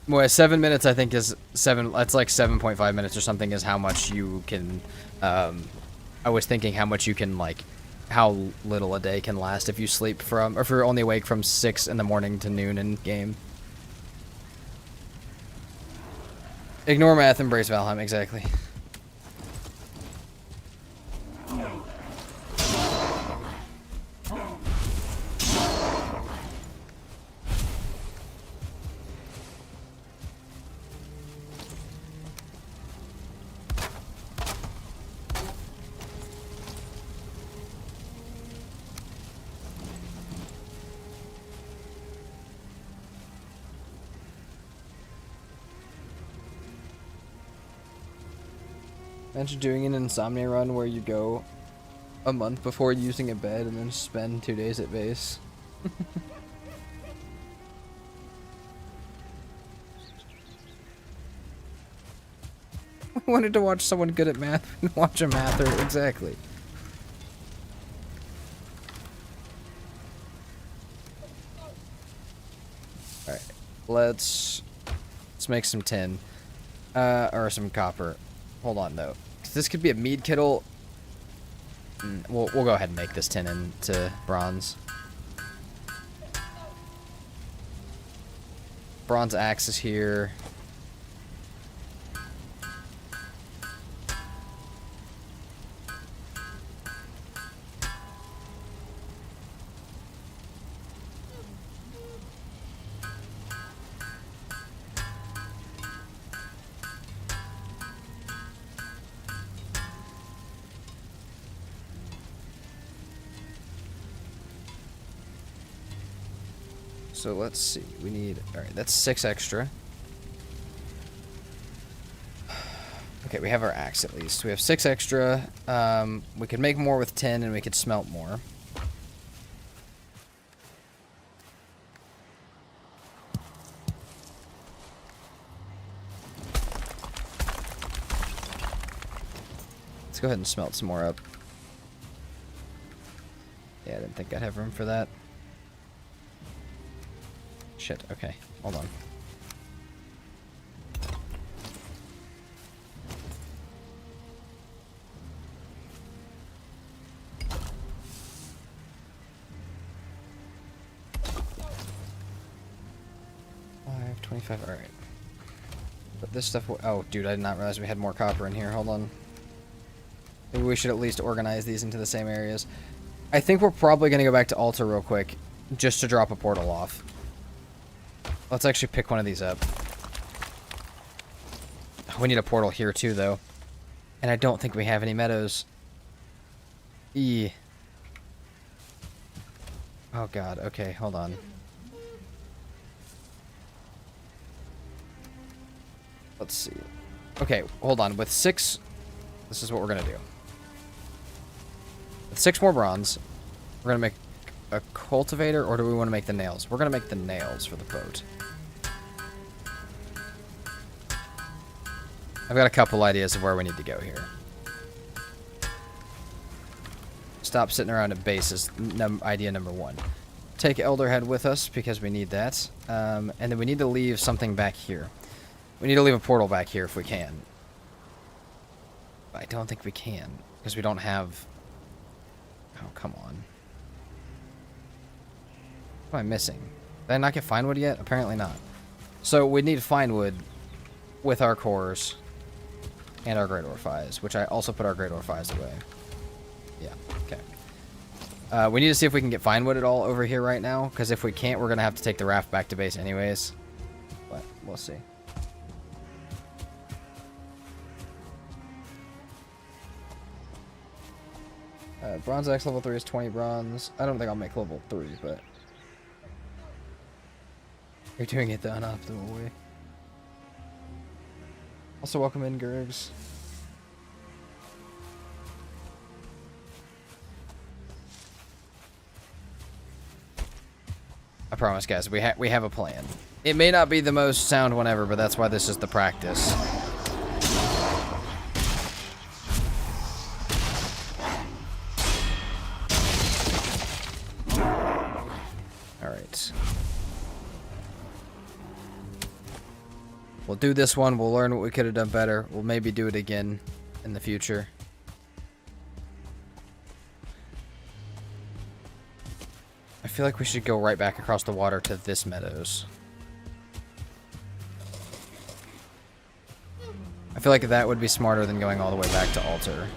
Well, 7 minutes I think is 7. That's like 7.5 minutes or something is how much you can. I was thinking how much you can like, how little a day can last if you sleep from, or if you're only awake from 6 in the morning to noon in game. Ignore math, embrace Valheim, exactly. Imagine doing an insomnia run where you go a month before using a bed and then spend 2 days at base. I wanted to watch someone good at math and watch a mather, exactly. Alright, let's Let's make some tin. Or some copper. Hold on, though. 'Cause this could be a mead kettle. We'll go ahead and make this tin into bronze. Bronze axe is here. So let's see. We need... Alright, that's 6 extra. Okay, we have our axe at least. We have 6 extra. We could make more with tin and we could smelt more. Let's go ahead and smelt some more up. Yeah, I didn't think I'd have room for that. Shit, okay. Hold on. Five, 25, alright. But this stuff... Oh, dude, I did not realize we had more copper in here. Hold on. Maybe we should at least organize these into the same areas. I think we're probably going to go back to Altar real quick, just to drop a portal off. Let's actually pick one of these up. We need a portal here too, though. And I don't think we have any meadows. E. Oh god, okay, hold on. Let's see. Okay, hold on. With 6... This is what we're gonna do. With 6 more bronze, we're gonna make a cultivator, or do we want to make the nails? We're gonna make the nails for the boat. I've got a couple ideas of where we need to go here. Stop sitting around at base is idea number 1. Take Elderhead with us, because we need that. And then we need to leave something back here. We need to leave a portal back here if we can. But I don't think we can, because we don't have... Oh, come on. What am I missing? Did I not get Finewood yet? Apparently not. So we need Finewood with our cores and our Great Orphies, which I also put our Great Orphies away. Yeah, okay. We need to see if we can get Finewood at all over here right now, because if we can't, we're going to have to take the raft back to base anyways. But we'll see. Bronze Axe level 3 is 20 bronze. I don't think I'll make level 3, but... You're doing it the unoptimal way. Also, welcome in, Gergs. I promise, guys, we have a plan. It may not be the most sound one ever, but that's why this is the practice. Alright. We'll do this one. We'll learn what we could have done better. We'll maybe do it again in the future. I feel like we should go right back across the water to this meadows. I feel like that would be smarter than going all the way back to Altar.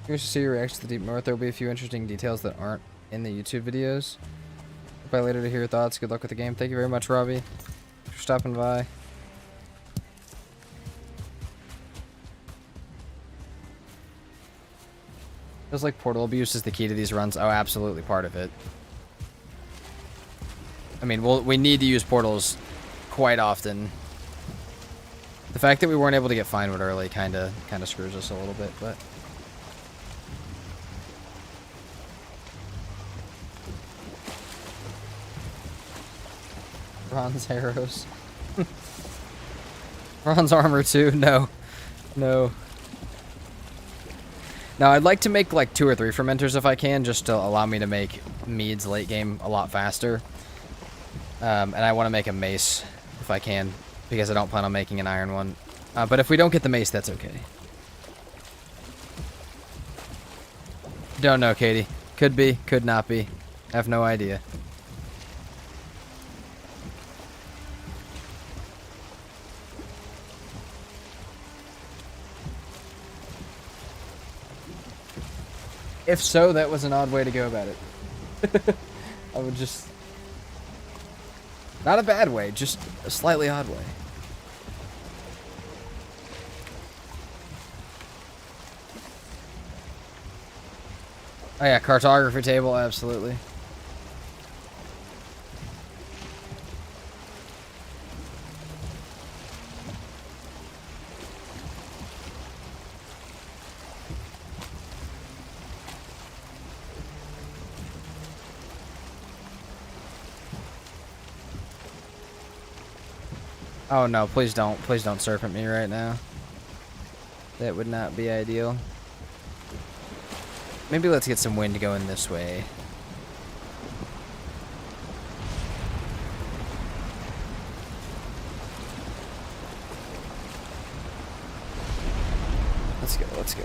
Curious to see your reaction to the Deep North. There will be a few interesting details that aren't in the YouTube videos. By later to hear your thoughts. Good luck with the game. Thank you very much, Robbie, for stopping by. Feels like portal abuse is the key to these runs. Oh, absolutely part of it. I mean, we need to use portals quite often. The fact that we weren't able to get Finewood early kind of screws us a little bit, but... Bronze arrows. Bronze armor too? No. No. Now, I'd like to make like 2 or 3 fermenters if I can, just to allow me to make meads late game a lot faster. And I want to make a mace if I can, because I don't plan on making an iron one. But if we don't get the mace, that's okay. Don't know, Katie. Could be, could not be. Have no idea. If so, that was an odd way to go about it. I would just... Not a bad way, just a slightly odd way. Oh yeah, cartography table, absolutely. Oh no, please don't serpent me right now. That would not be ideal. Maybe let's get some wind going this way. Let's go, let's go.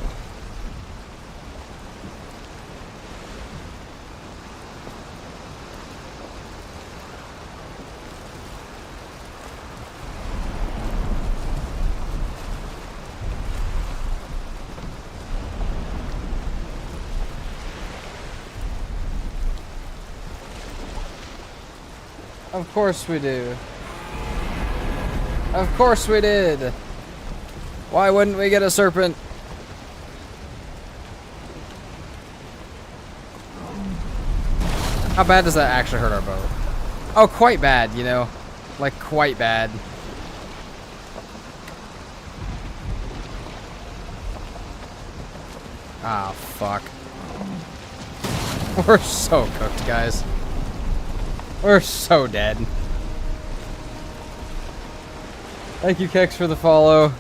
Of course we do. Of course we did. Why wouldn't we get a serpent? How bad does that actually hurt our boat? Oh, quite bad, you know. Like, quite bad. Ah, fuck. We're so cooked, guys. We're so dead. Thank you, Kex, for the follow.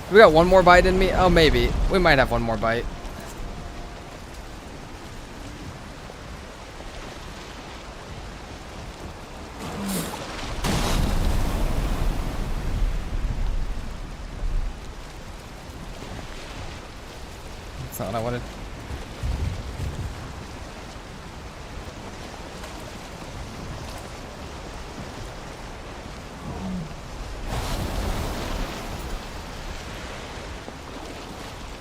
We got one more bite in me? Oh, maybe. We might have one more bite. That's not what I wanted.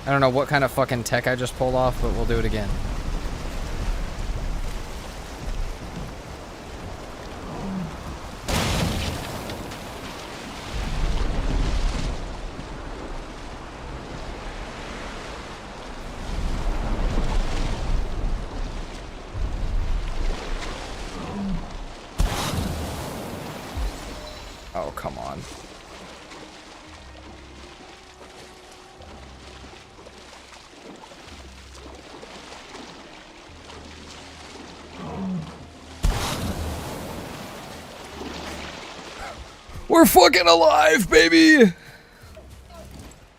I don't know what kind of fucking tech I just pulled off, but we'll do it again. Oh, come on. We're fucking alive, baby!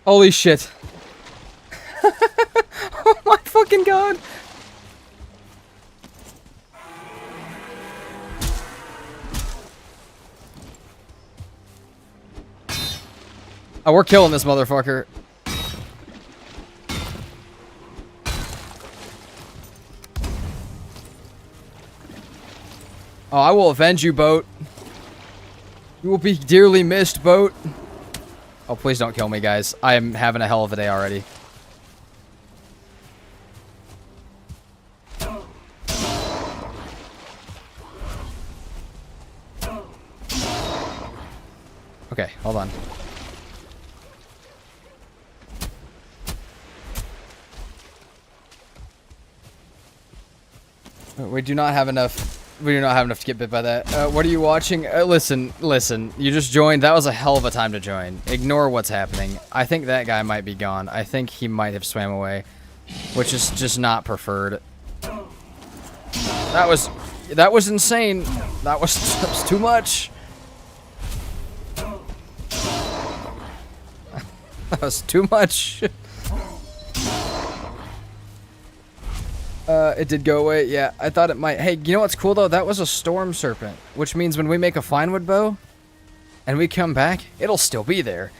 Holy shit. Oh my fucking god! Oh, we're killing this motherfucker. Oh, I will avenge you, boat. You will be dearly missed, boat. Oh, please don't kill me, guys. I am having a hell of a day already. Okay, hold on. We do not have enough. We do not have enough to get bit by that. What are you watching? Listen. You just joined. That was a hell of a time to join. Ignore what's happening. I think that guy might be gone. I think he might have swam away, which is just not preferred. That was That was insane. That was too much. That was too much. It did go away. Yeah, I thought it might. Hey, you know what's cool though? That was a storm serpent, which means when we make a finewood bow and we come back, it'll still be there.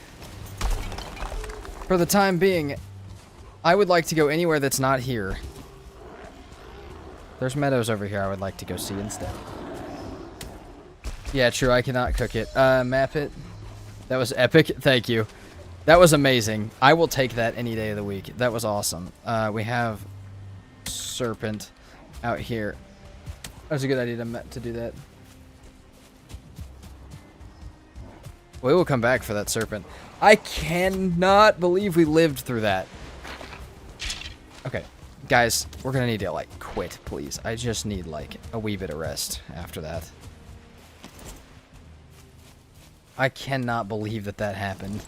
For the time being, I would like to go anywhere that's not here. There's meadows over here I would like to go see instead. Yeah, true, I cannot cook it. Map it. That was epic. Thank you. That was amazing. I will take that any day of the week. That was awesome. We have serpent out here. That was a good idea to do that. We will come back for that serpent. I cannot believe we lived through that. Okay. Guys, we're gonna need to, like, quit, please. I just need, like, a wee bit of rest after that. I cannot believe that that happened.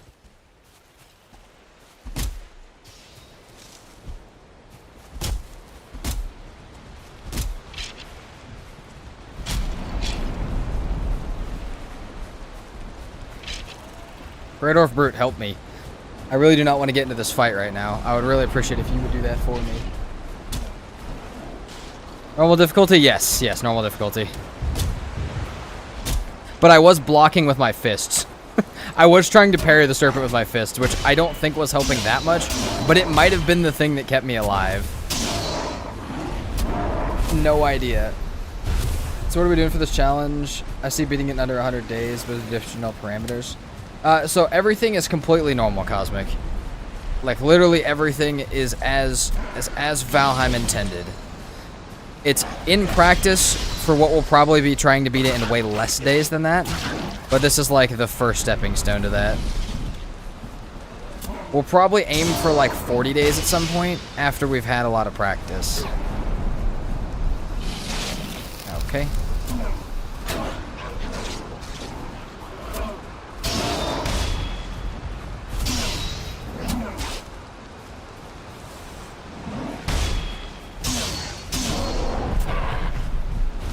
Greydorf Brute, help me. I really do not want to get into this fight right now. I would really appreciate if you would do that for me. Normal difficulty? Yes. Yes, normal difficulty. But I was blocking with my fists. I was trying to parry the serpent with my fists, which I don't think was helping that much, but it might have been the thing that kept me alive. No idea. So what are we doing for this challenge? I see beating it in under 100 days with additional parameters. So everything is completely normal, Cosmic. Like, literally everything is as Valheim intended. It's in practice for what we'll probably be trying to beat it in way less days than that. But this is like the first stepping stone to that. We'll probably aim for like 40 days at some point after we've had a lot of practice. Okay.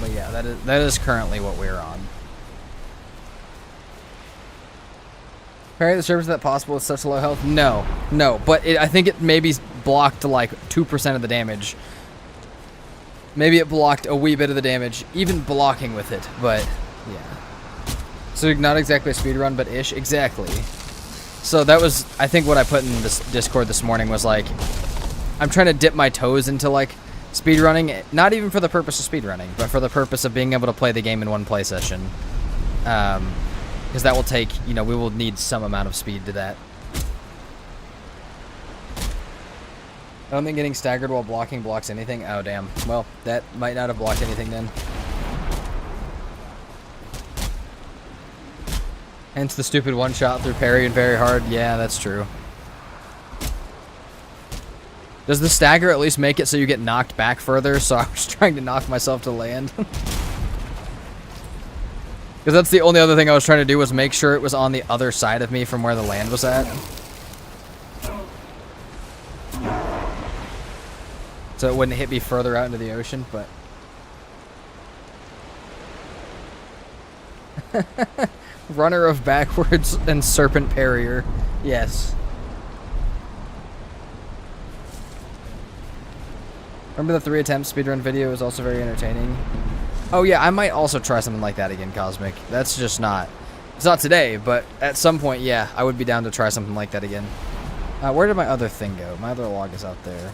But yeah, that is currently what we're on. Parry the serpents that possible with such low health? No, but I think it maybe blocked like 2% of the damage. Maybe it blocked a wee bit of the damage, even blocking with it, but yeah. So not exactly a speed run, but ish, exactly. So that was, I think what I put in this Discord this morning was like, I'm trying to dip my toes into like speed running, not even for the purpose of speed running, but for the purpose of being able to play the game in one play session. Because that will take, you know, we will need some amount of speed to that. I don't think getting staggered while blocking blocks anything. Oh, damn. Well, that might not have blocked anything then. Hence the stupid one-shot through parry and very hard. Yeah, that's true. Does the stagger at least make it so you get knocked back further? So I was trying to knock myself to land. Because that's the only other thing I was trying to do was make sure it was on the other side of me from where the land was at. So it wouldn't hit me further out into the ocean, but... Runner of backwards and serpent parrier. Yes. Remember the 3 attempt speedrun video was also very entertaining? Oh yeah, I might also try something like that again, Cosmic. That's just not... It's not today, but at some point, yeah, I would be down to try something like that again. Where did my other thing go? My other log is out there.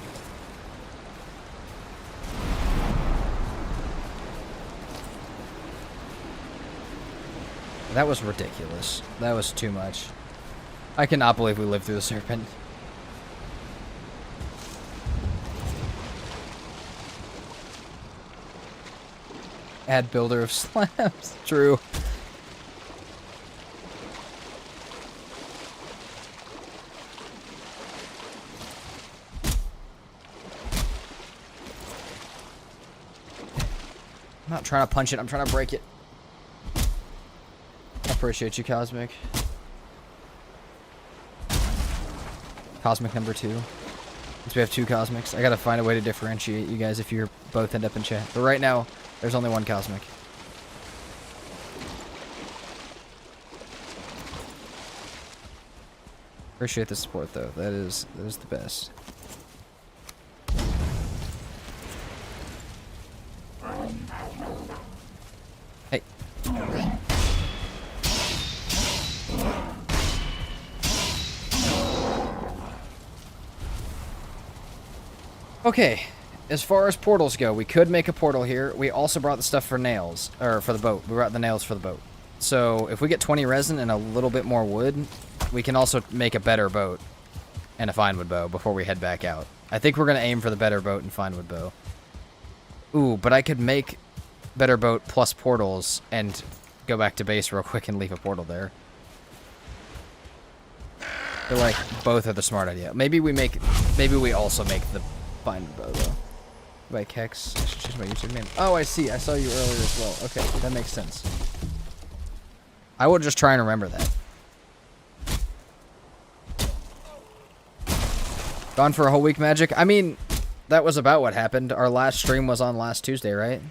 That was ridiculous. That was too much. I cannot believe we lived through the serpent. Add builder of slabs. True. I'm not trying to punch it, I'm trying to break it. I appreciate you, Cosmic. Cosmic number 2. Since we have 2 Cosmics. I gotta find a way to differentiate you guys if you both end up in chat. But right now, There's only one cosmic. Appreciate the support though. That is the best. Hey. Okay. As far as portals go, we could make a portal here. We also brought the stuff for nails, or for the boat. We brought the nails for the boat. So if we get 20 resin and a little bit more wood, we can also make a better boat and a fine wood bow before we head back out. I think we're going to aim for the better boat and fine wood bow. Ooh, but I could make better boat plus portals and go back to base real quick and leave a portal there. I feel like both are the smart idea. Maybe we also make the fine wood bow though. By Kex, I should choose my YouTube name. Oh, I see. I saw you earlier as well. Okay, that makes sense. I will just try and remember that. Gone for a whole week, Magic? I mean, that was about what happened. Our last stream was on last Tuesday, right?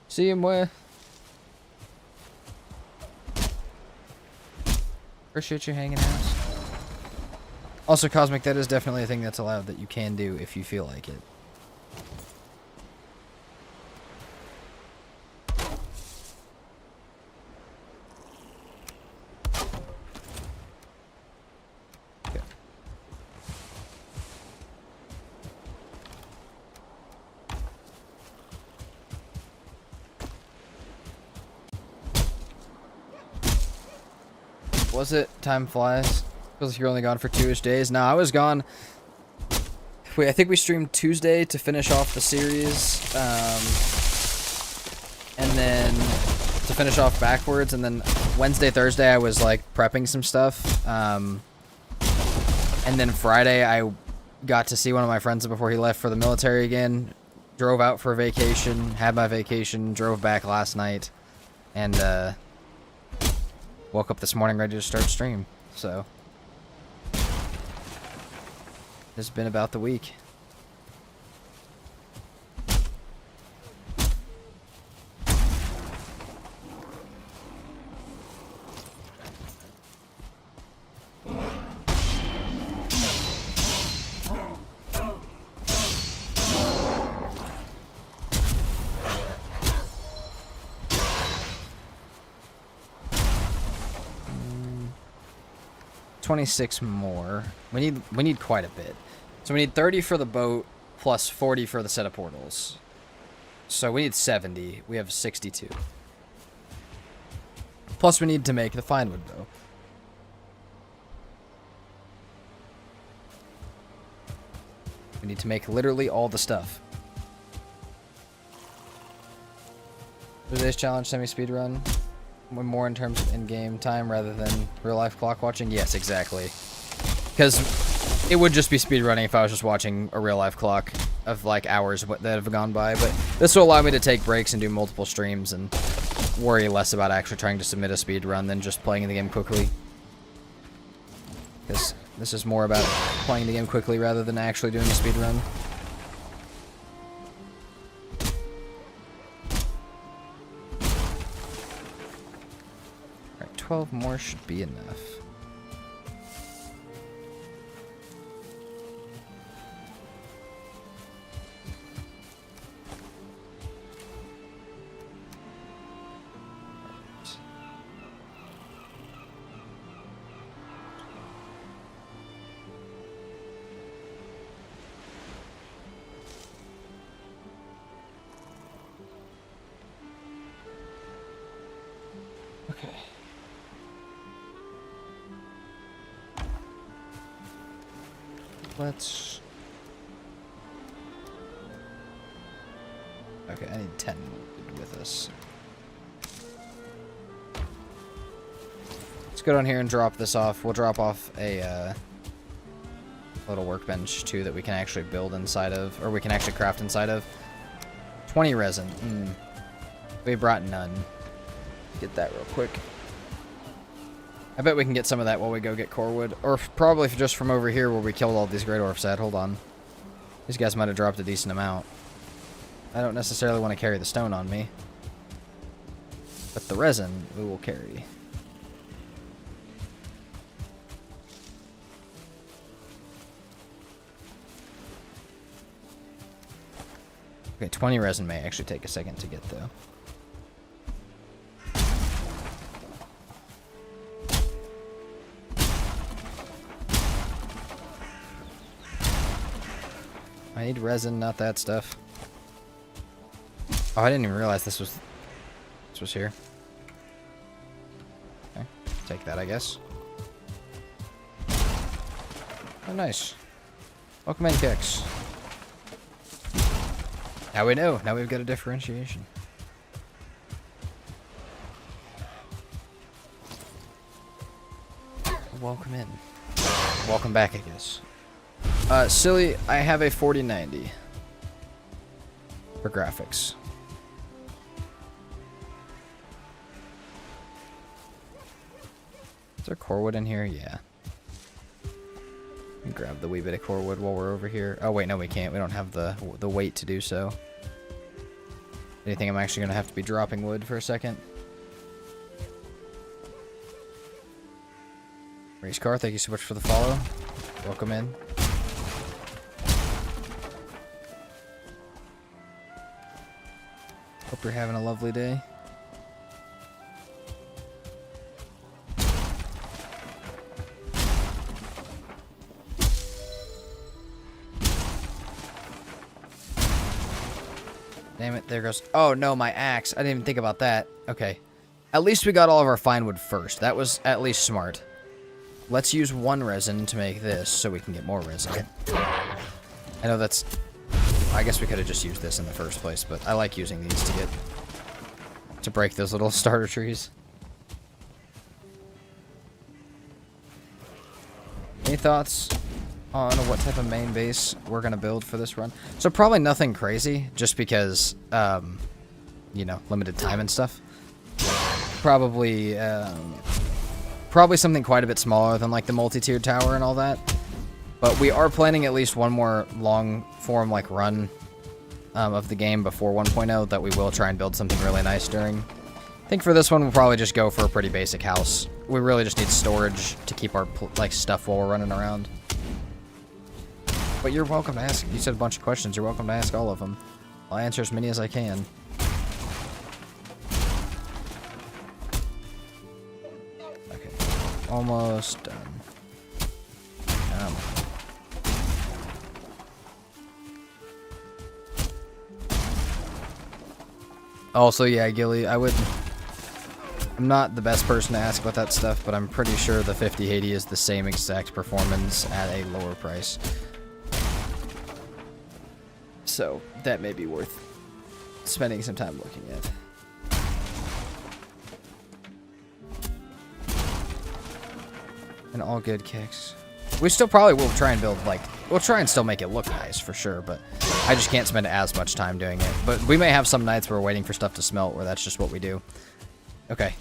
See him where? Appreciate you hanging out. Also, Cosmic, that is definitely a thing that's allowed that you can do if you feel like it. Okay. Was it? Time flies. Feels like you're only gone for 2-ish days. No, I was gone. Wait, I think we streamed Tuesday to finish off the series. And then to finish off backwards. And then Wednesday, Thursday, I was like prepping some stuff. And then Friday, I got to see one of my friends before he left for the military again. Drove out for a vacation, had my vacation, drove back last night. And woke up this morning ready to start stream. So it's been about the week. Mm, 26 more. We need quite a bit. So we need 30 for the boat, plus 40 for the set of portals. So we need 70. We have 62. Plus we need to make the fine wood bow. We need to make literally all the stuff. Today's challenge semi-speed run. More in terms of in-game time rather than real-life clock watching? Yes, exactly. Because it would just be speedrunning if I was just watching a real-life clock of, like, hours that have gone by. But this will allow me to take breaks and do multiple streams and worry less about actually trying to submit a speedrun than just playing the game quickly. Because this is more about playing the game quickly rather than actually doing a speedrun. Alright, 12 more should be enough. Okay. Let's... Okay, I need 10 with us. Let's go down here and drop this off. We'll drop off a little workbench, too, that we can actually build inside of, or we can actually craft inside of. 20 resin. We brought none. Get that real quick. I bet we can get some of that while we go get core wood. Or probably just from over here where we killed all these great orphs at. Hold on. These guys might have dropped a decent amount. I don't necessarily want to carry the stone on me. But the resin, we will carry. Okay, 20 resin may actually take a second to get, though. I need resin, not that stuff. Oh, I didn't even realize this was here. Okay, take that, I guess. Oh, nice. Welcome in, Kicks. Now we know. Now we've got a differentiation. Welcome in. Welcome back, I guess. Silly, I have a 4090 for graphics. Is there core wood in here? Yeah. Grab the wee bit of core wood while we're over here. Oh wait, no, we can't. We don't have the weight to do so. Anything? I'm actually gonna have to be dropping wood for a second. Race car, thank you so much for the follow. Welcome in. Hope you're having a lovely day. Damn it, there goes... Oh, no, my axe. I didn't even think about that. Okay. At least we got all of our fine wood first. That was at least smart. Let's use one resin to make this so we can get more resin. I know that's... I guess we could have just used this in the first place, but I like using these to get... to break those little starter trees. Any thoughts on what type of main base we're going to build for this run? So probably nothing crazy, just because, you know, limited time and stuff. Probably, probably something quite a bit smaller than, like, the multi-tiered tower and all that. But we are planning at least one more long-form, like, run of the game before 1.0 that we will try and build something really nice during. I think for this one, we'll probably just go for a pretty basic house. We really just need storage to keep our, like, stuff while we're running around. But you're welcome to ask. You said a bunch of questions. You're welcome to ask all of them. I'll answer as many as I can. Okay. Almost done. Also, yeah, Gilly, I'm not the best person to ask about that stuff, but I'm pretty sure the 5080 is the same exact performance at a lower price. So, that may be worth spending some time looking at. And all good kicks. We still probably will try and build, like, we'll try and still make it look nice for sure, but I just can't spend as much time doing it. But we may have some nights where we're waiting for stuff to smelt, where that's just what we do. Okay,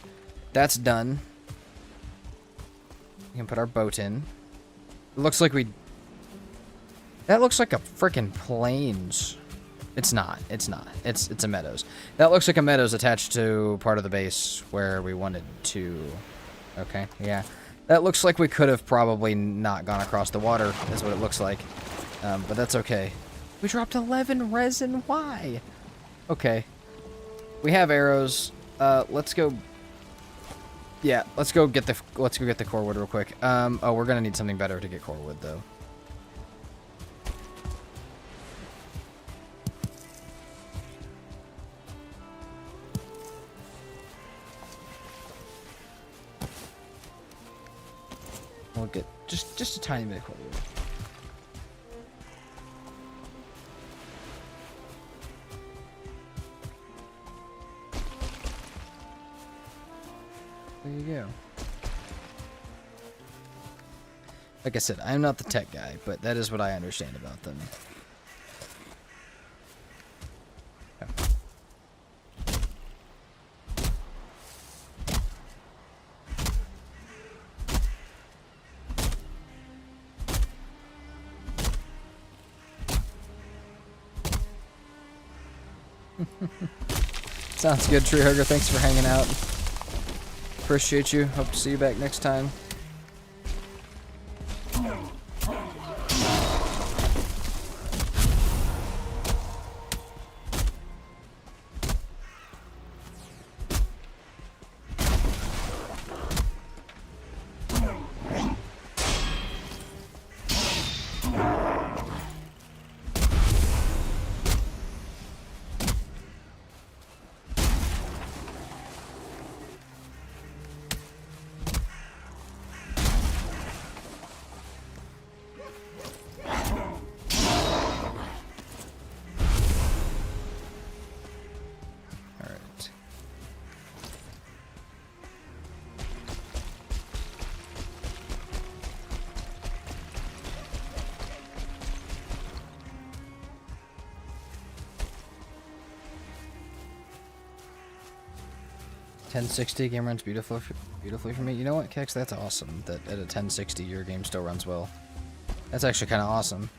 that's done. We can put our boat in. It looks like we... That looks like a freaking plains. It's not. It's not. It's a meadows. That looks like a meadows attached to part of the base where we wanted to... Okay, yeah. That looks like we could have probably not gone across the water, is what it looks like. But that's okay. We dropped 11 resin. Why? Okay. We have arrows. Let's go... Yeah, let's go get the core wood real quick. Oh, we're gonna need something better to get core wood, though. We'll get just a tiny bit of core wood. There you go. Like I said, I'm not the tech guy, but that is what I understand about them. Okay. Sounds good, Tree Hugger. Thanks for hanging out. Appreciate you. Hope to see you back next time. .1060 game runs beautifully for me. You know what, Kex? That's awesome. That at a 1060 your game still runs well. That's actually kind of awesome.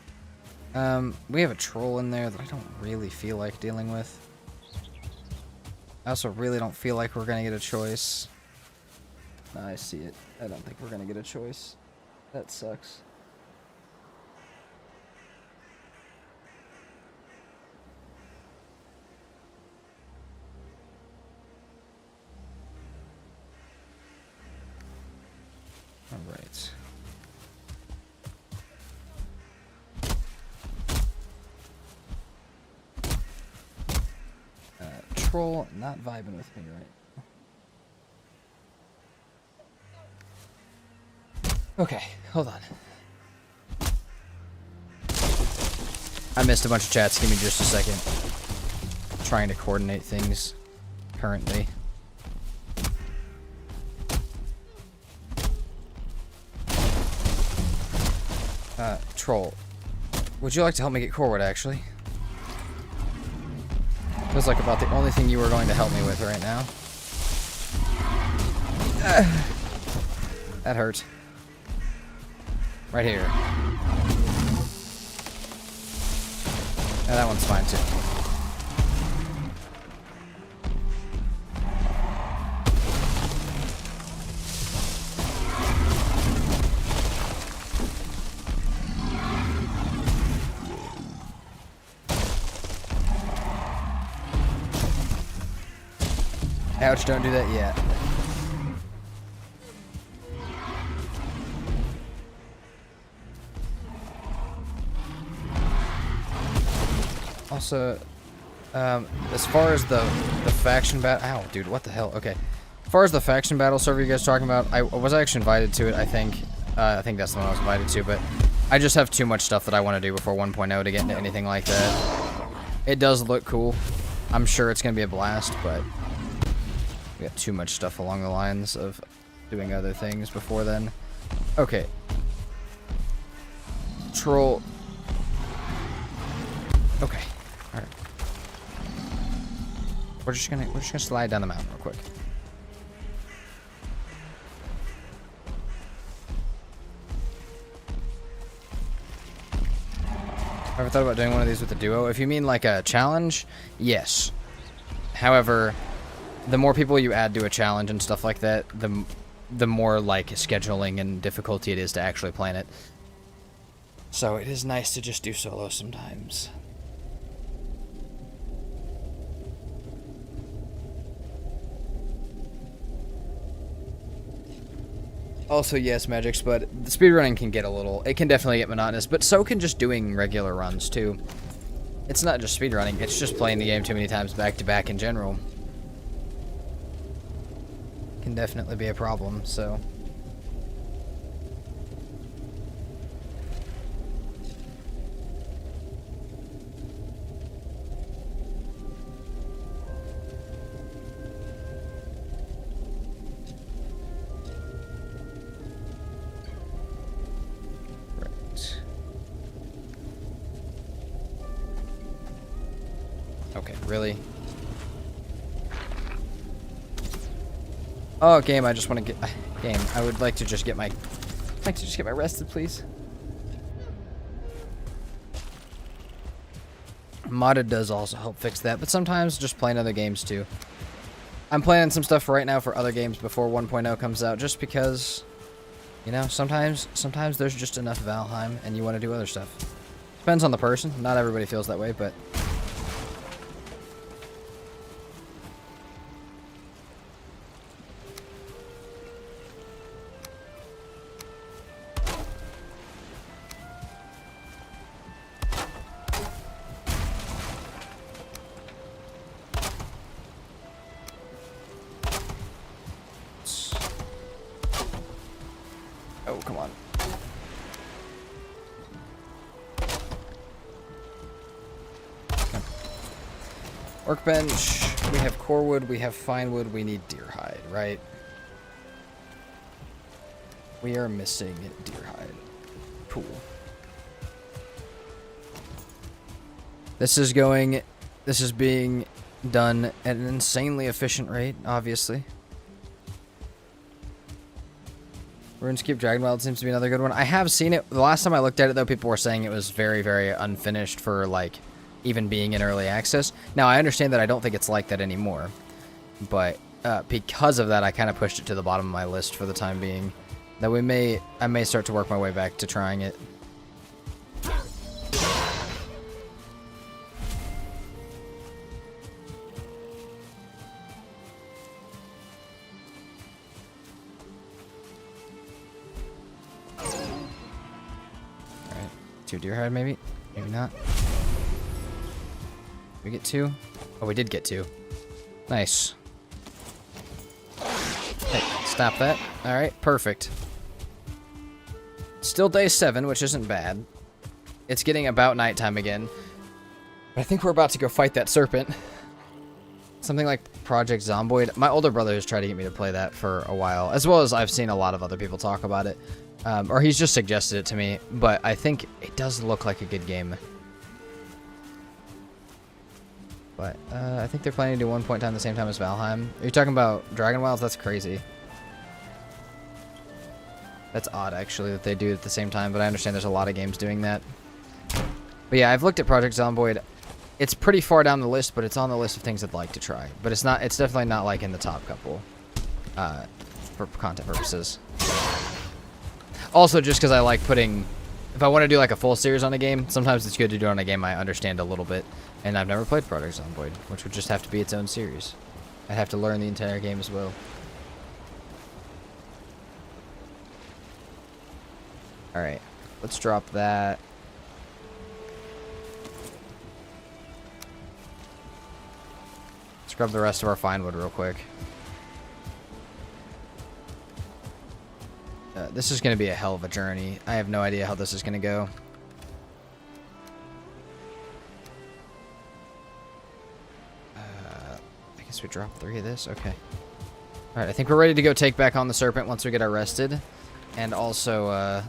We have a troll in there that I don't really feel like dealing with. I also really don't feel like we're gonna get a choice. No, I see it. I don't think we're gonna get a choice. That sucks. Alright. Troll not vibing with me, right? Okay, hold on. I missed a bunch of chats. Give me just a second. Trying to coordinate things currently. Troll. Would you like to help me get Corwood, actually? Feels like about the only thing you were going to help me with right now. That hurt. Right here. Yeah, that one's fine, too. Ouch, don't do that yet. Also, as far as the faction battle... Ow, dude, what the hell? Okay. As far as the faction battle server you guys are talking about, I was actually invited to it, I think. I think that's the one I was invited to, but I just have too much stuff that I want to do before 1.0 to get into anything like that. It does look cool. I'm sure it's going to be a blast, but... we got too much stuff along the lines of doing other things before then. Okay. Troll. Okay. Alright. We're just gonna slide down the mountain real quick. Ever thought about doing one of these with a duo? If you mean like a challenge, yes. However, the more people you add to a challenge and stuff like that, the more like scheduling and difficulty it is to actually plan it. So it is nice to just do solo sometimes. Also, yes, Magics, but the speedrunning can get it can definitely get monotonous, but so can just doing regular runs too. It's not just speedrunning, it's just playing the game too many times back to back in general. Can definitely be a problem, so... Right. Okay, really? Oh, game, I just want to get... game, I would like to just get my... rested, please. Modded does also help fix that, but sometimes just playing other games too. I'm planning some stuff right now for other games before 1.0 comes out, just because, you know, sometimes there's just enough Valheim and you want to do other stuff. Depends on the person. Not everybody feels that way, but... Oh, come on. Okay. Workbench. We have core wood, we have fine wood, we need deer hide, right? We are missing deer hide. Cool. This is being done at an insanely efficient rate, obviously. RuneScape Dragonwild seems to be another good one. I have seen it. The last time I looked at it, though, people were saying it was very, very unfinished for, like, even being in early access. Now, I understand that I don't think it's like that anymore. But because of that, I kind of pushed it to the bottom of my list for the time being. That I may start to work my way back to trying it. Two deer hide, maybe? Maybe not. We get two? Oh, we did get two. Nice. Hey, stop that. Alright, perfect. Still day 7, which isn't bad. It's getting about nighttime again. But I think we're about to go fight that serpent. Something like Project Zomboid. My older brother has tried to get me to play that for a while, as well as I've seen a lot of other people talk about it. Or he's just suggested it to me, but I think it does look like a good game. But I think they're planning to do 1.10 at the same time as Valheim. Are you talking about Dragonwilds? That's crazy. That's odd, actually, that they do it at the same time, but I understand there's a lot of games doing that. But yeah, I've looked at Project Zomboid. It's pretty far down the list, but it's on the list of things I'd like to try. But it's definitely not like in the top couple for content purposes. Also, just because I like putting... If I want to do like a full series on a game, sometimes it's good to do on a game I understand a little bit. And I've never played Project Zomboid, which would just have to be its own series. I'd have to learn the entire game as well. Alright, let's drop that. Let's grab the rest of our fine wood real quick. This is going to be a hell of a journey. I have no idea how this is going to go. I guess we drop 3 of this. Okay. Alright, I think we're ready to go take back on the serpent once we get arrested. And also, I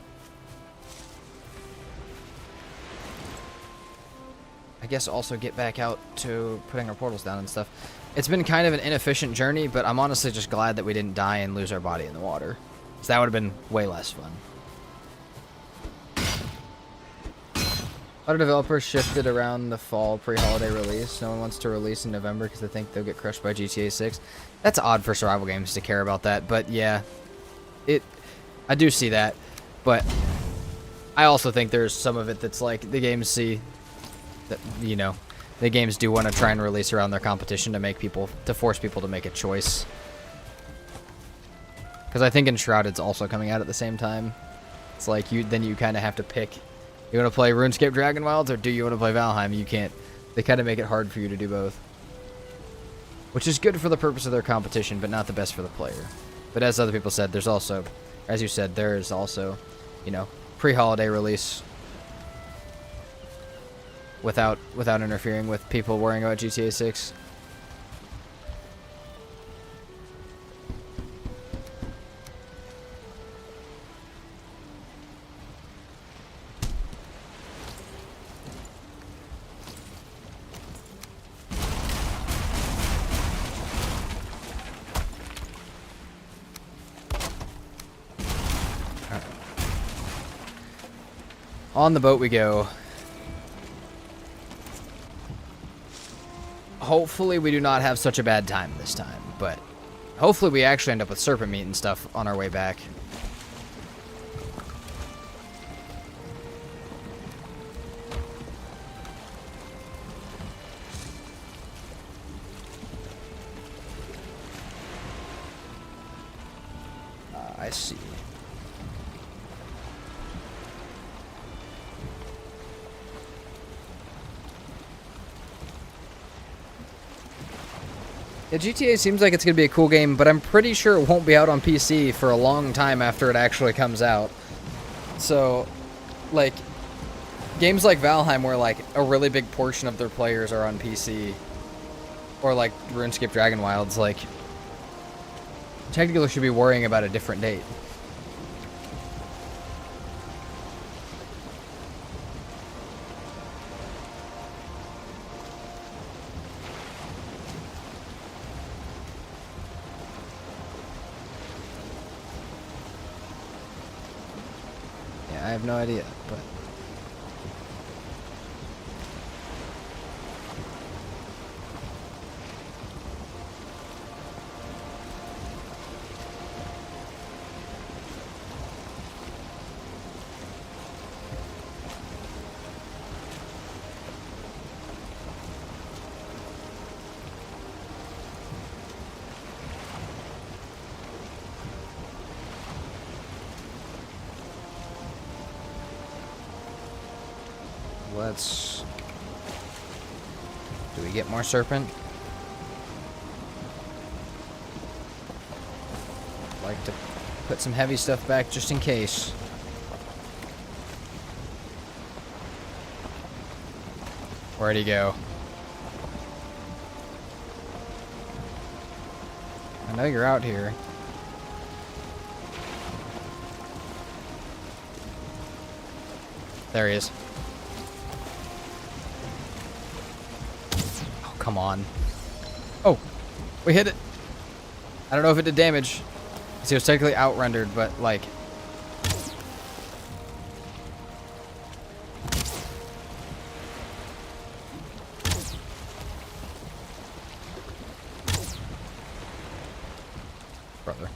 guess also get back out to putting our portals down and stuff. It's been kind of an inefficient journey, but I'm honestly just glad that we didn't die and lose our body in the water. So that would have been way less fun. A lot of developers shifted around the fall pre-holiday release. No one wants to release in November because they think they'll get crushed by GTA 6. That's odd for survival games to care about that, but yeah. I do see that, but I also think there's some of it that's like the games see that, you know, the games do want to try and release around their competition to force people to make a choice. Because I think Enshrouded's also coming out at the same time. It's like then you kind of have to pick. You want to play RuneScape Dragonwilds or do you want to play Valheim? You can't. They kind of make it hard for you to do both. Which is good for the purpose of their competition, but not the best for the player. But as other people said, there's also, as you said, there is also, you know, pre-holiday release without interfering with people worrying about GTA 6. On the boat we go. hopefully we do not have such a bad time this time, but hopefully we actually end up with serpent meat and stuff on our way back. I see. Yeah, GTA seems like it's going to be a cool game, but I'm pretty sure it won't be out on PC for a long time after it actually comes out. So, like, games like Valheim where, like, a really big portion of their players are on PC, or, like, RuneScape Dragon Wilds, like, technically should be worrying about a different date. I have no idea, but let's... Do we get more serpent? I'd like to put some heavy stuff back just in case. Where'd he go? I know you're out here. There he is. Come on. Oh, we hit it. I don't know if it did damage. See, it was technically out-rendered, but like... Brother.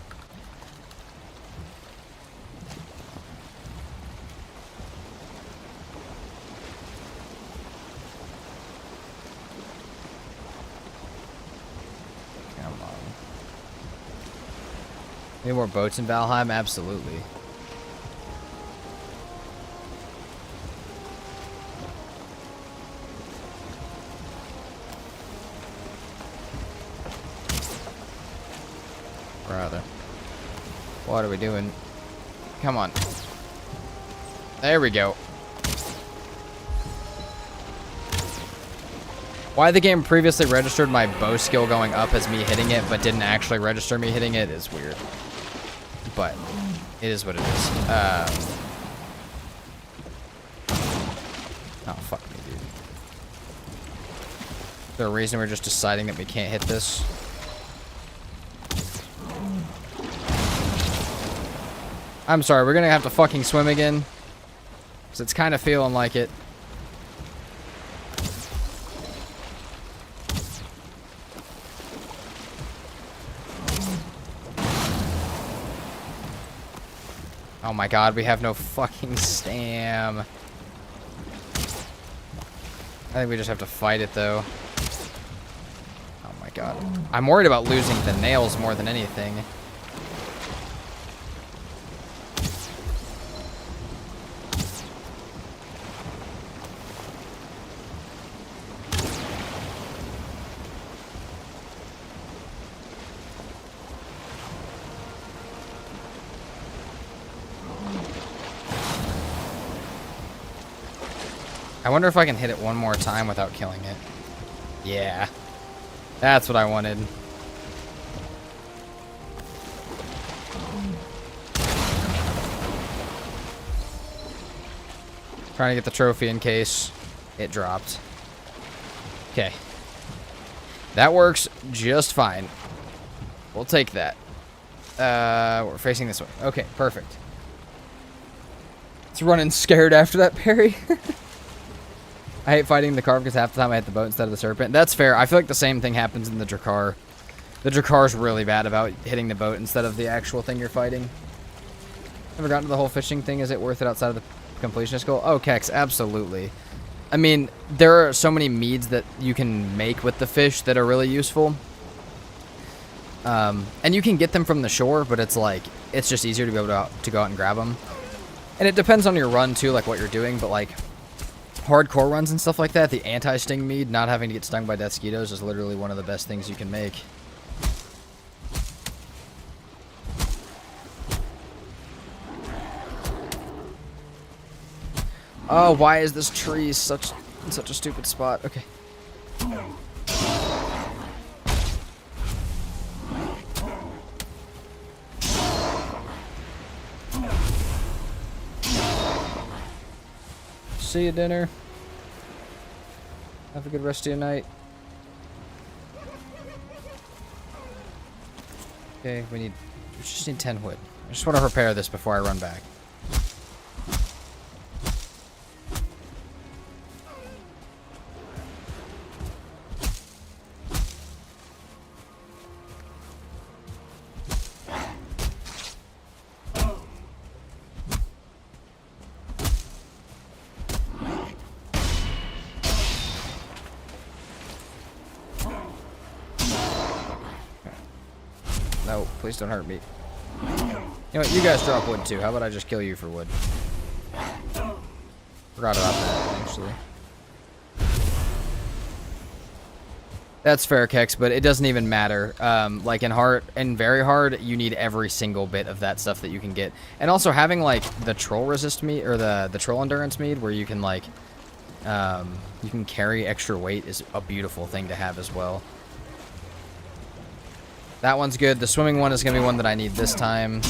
Any more boats in Valheim? Absolutely. Brother. What are we doing? Come on. There we go. Why the game previously registered my bow skill going up as me hitting it, but didn't actually register me hitting it is weird. But it is what it is. Oh, fuck me, dude. Is there a reason we're just deciding that we can't hit this? I'm sorry, we're gonna have to fucking swim again. Because it's kind of feeling like it. Oh my god, we have no fucking stam. I think we just have to fight it, though. Oh my god. I'm worried about losing the nails more than anything. I wonder if I can hit it one more time without killing it. Yeah. That's what I wanted. Trying to get the trophy in case it dropped. Okay. That works just fine. We'll take that. We're facing this way. Okay, perfect. It's running scared after that parry. I hate fighting the carve because half the time I hit the boat instead of the serpent. That's fair. I feel like the same thing happens in the Drakkar. The Drakkar's really bad about hitting the boat instead of the actual thing you're fighting. Ever gotten to the whole fishing thing? Is it worth it outside of the completionist goal? Oh, Kex, absolutely. I mean, there are so many meads that you can make with the fish that are really useful. And you can get them from the shore, but it's like, it's just easier to be able to go out and grab them. And it depends on your run too, like what you're doing, but like hardcore runs and stuff like that, the anti-sting mead, not having to get stung by death mosquitoes is literally one of the best things you can make. Oh, why is this tree in such a stupid spot? Okay. See you, dinner. Have a good rest of your night. Okay, we just need 10 wood. I just want to repair this before I run back. No, please don't hurt me. You know what? You guys drop wood too. How about I just kill you for wood? Forgot about that, actually. That's fair, Kex, but it doesn't even matter. Like in hard and very hard, you need every single bit of that stuff that you can get. And also having like the troll resist mead or the troll endurance mead where you can like you can carry extra weight is a beautiful thing to have as well. That one's good. The swimming one is going to be one that I need this time.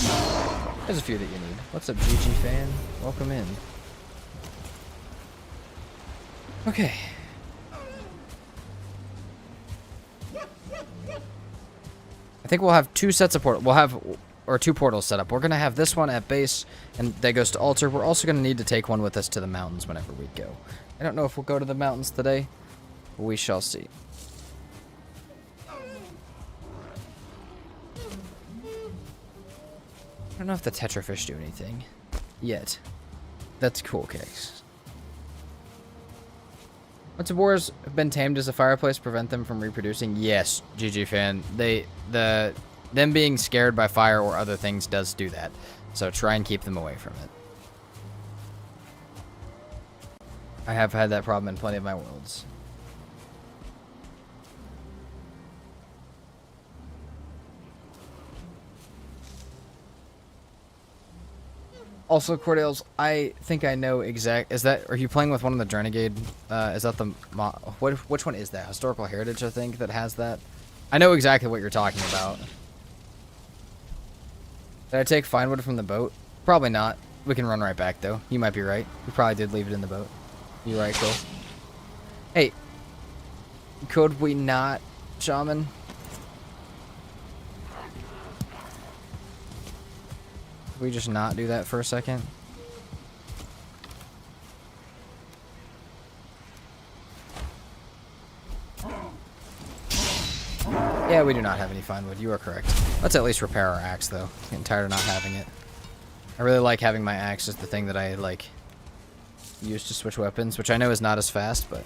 There's a few that you need. What's up, GG fan? Welcome in. Okay. I think we'll have two sets of portals. We'll have, or two portals set up. We're going to have this one at base, and that goes to altar. We're also going to need to take one with us to the mountains whenever we go. I don't know if we'll go to the mountains today, but we shall see. I don't know if the tetrafish do anything yet. That's cool, Case. Once the boars have been tamed, does the fireplace prevent them from reproducing? Yes, GG fan. Them being scared by fire or other things does do that. So try and keep them away from it. I have had that problem in plenty of my worlds. Also, Cordales, I think I know exact. Are you playing with one of the Drenegade? Is that the which one is that? Historical Heritage, I think, that has that. I know exactly what you're talking about. Did I take fine wood from the boat? Probably not. We can run right back though. You might be right. We probably did leave it in the boat. You right, Cole? Hey, could we not, Shaman? We just not do that for a second? Yeah, we do not have any fine wood. You are correct. Let's at least repair our axe, though. I'm getting tired of not having it. I really like having my axe as the thing that I, like, use to switch weapons, which I know is not as fast, but...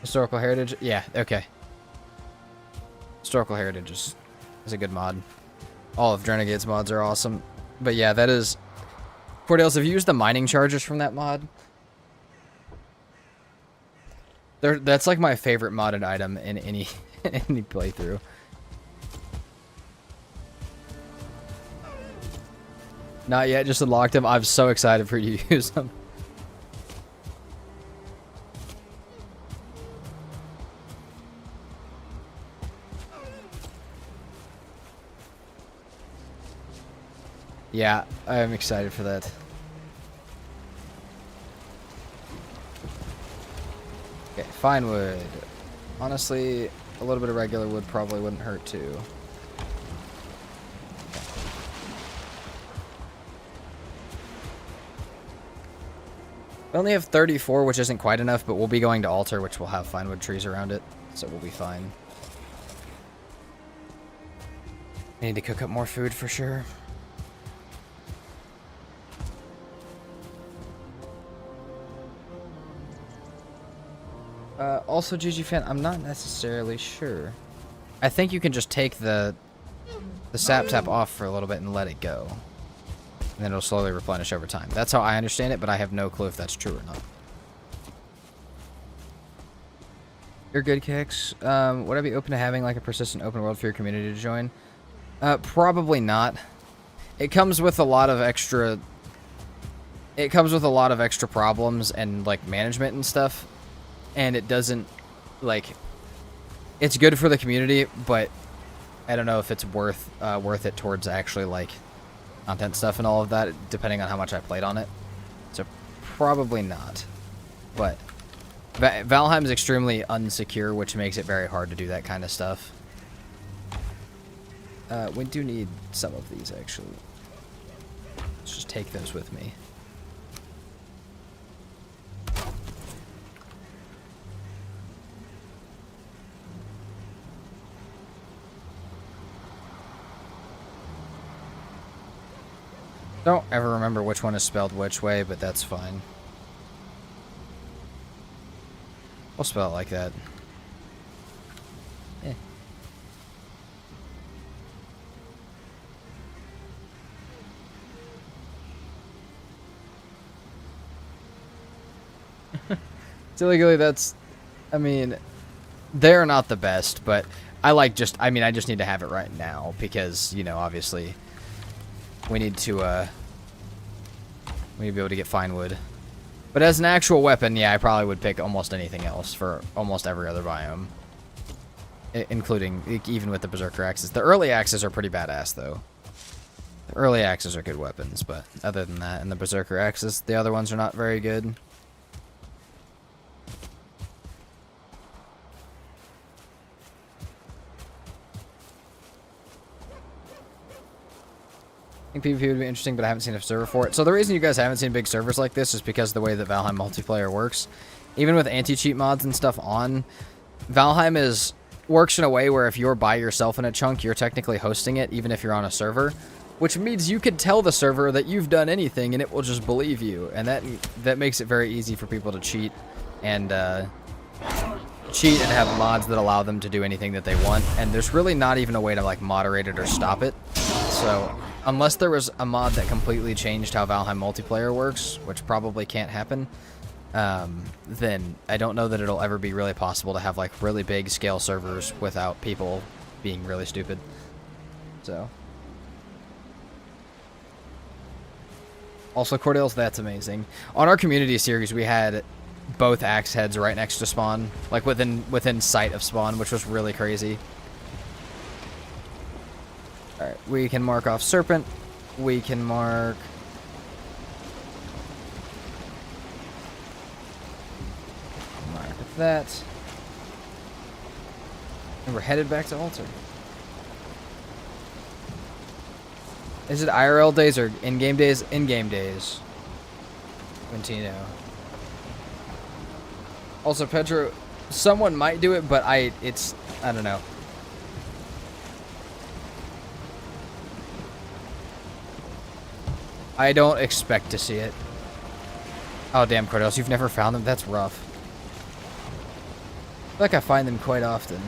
Historical Heritage? Yeah, okay. Historical Heritage is a good mod. All of Drenegade's mods are awesome. But yeah, that is... Cordales, have you used the mining charges from that mod? That's like my favorite modded item in any any playthrough. Not yet, just unlocked them. I'm so excited for you to use them. Yeah, I'm excited for that. Okay, fine wood. Honestly, a little bit of regular wood probably wouldn't hurt too. We only have 34, which isn't quite enough, but we'll be going to altar, which will have fine wood trees around it, so we'll be fine. We need to cook up more food for sure. Also, GG fan, I'm not necessarily sure. I think you can just take the sap tap off for a little bit and let it go. And then it'll slowly replenish over time. That's how I understand it, but I have no clue if that's true or not. You're good, Kicks. Would I be open to having like a persistent open world for your community to join? Probably not. It comes with a lot of extra... It comes with a lot of extra problems and like management and stuff. And it doesn't, like... It's good for the community, but I don't know if it's worth it towards actually like content stuff and all of that, depending on how much I played on it. So probably not. But Valheim is extremely unsecure, which makes it very hard to do that kind of stuff. We do need some of these, actually. Let's just take those with me. Don't ever remember which one is spelled which way, but that's fine. We'll spell it like that. Eh. Illegally, that's... I mean, they're not the best, but I just need to have it right now because, you know, obviously... We need to be able to get fine wood. But as an actual weapon, yeah, I probably would pick almost anything else for almost every other biome. Including, even with the Berserker axes. The early axes are pretty badass, though. The early axes are good weapons, but other than that, and the Berserker axes, the other ones are not very good. I think PvP would be interesting, but I haven't seen a server for it. So the reason you guys haven't seen big servers like this is because of the way that Valheim multiplayer works. Even with anti-cheat mods and stuff on, Valheim works in a way where if you're by yourself in a chunk, you're technically hosting it, even if you're on a server. Which means you could tell the server that you've done anything, and it will just believe you. And that makes it very easy for people to cheat and have mods that allow them to do anything that they want. And there's really not even a way to like moderate it or stop it. So... Unless there was a mod that completely changed how Valheim multiplayer works, which probably can't happen, then I don't know that it'll ever be really possible to have like really big scale servers without people being really stupid. So. Also, Cordales, that's amazing. On our community series, we had both axe heads right next to spawn, like within sight of spawn, which was really crazy. Alright, we can mark off Serpent. We can mark... that. And we're headed back to altar. Is it IRL days or in-game days? In-game days. Quintino. Also, Pedro, someone might do it, but I don't know. I don't expect to see it. Oh, damn, Cordos, you've never found them? That's rough. I feel like I find them quite often.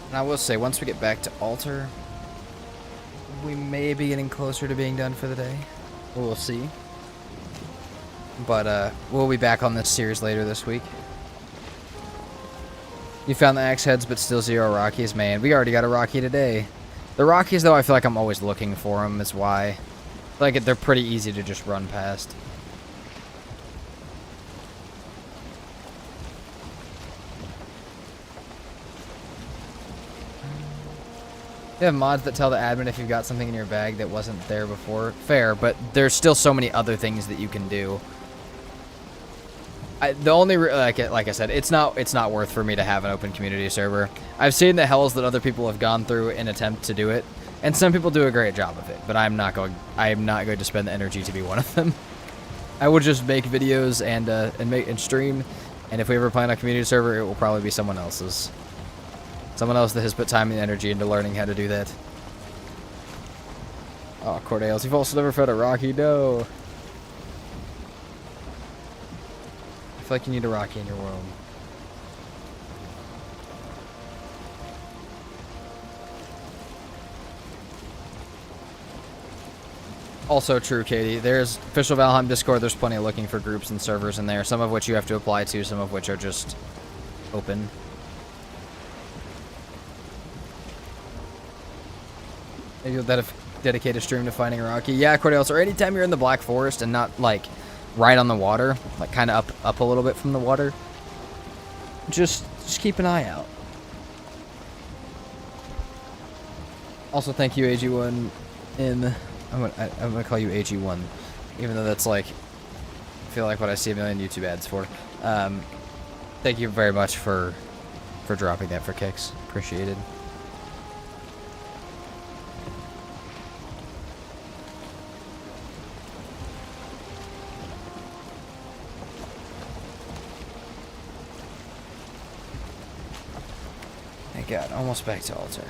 And I will say, once we get back to altar, we may be getting closer to being done for the day. We'll see. But we'll be back on this series later this week. You found the axe heads, but still 0 Rockies. Man, we already got a Rocky today. The Rockies, though, I feel like I'm always looking for them. Is why. Like, they're pretty easy to just run past. You have mods that tell the admin if you've got something in your bag that wasn't there before. Fair, but there's still so many other things that you can do. The only like I said, it's not worth for me to have an open community server. I've seen the hells that other people have gone through in attempt to do it, and some people do a great job of it. But I am not going to spend the energy to be one of them. I would just make videos and stream, and if we ever plan a community server, it will probably be someone else's. Someone else that has put time and energy into learning how to do that. Oh, Cordales, you've also never fed a Rocky? No. I feel like you need a Rocky in your world. Also true, Katie. There's official Valheim Discord. There's plenty of looking for groups and servers in there. Some of which you have to apply to, some of which are just open. Maybe you'll dedicate a stream to finding a Rocky. Yeah, Cordales, or anytime you're in the Black Forest and not, like, right on the water, like, kind of up a little bit from the water, just keep an eye out. Also, thank you, AG1, I'm gonna call you AG1, even though that's, like, I feel like what I see a million YouTube ads for. Thank you very much for dropping that for kicks. Appreciated. God, almost back to altar.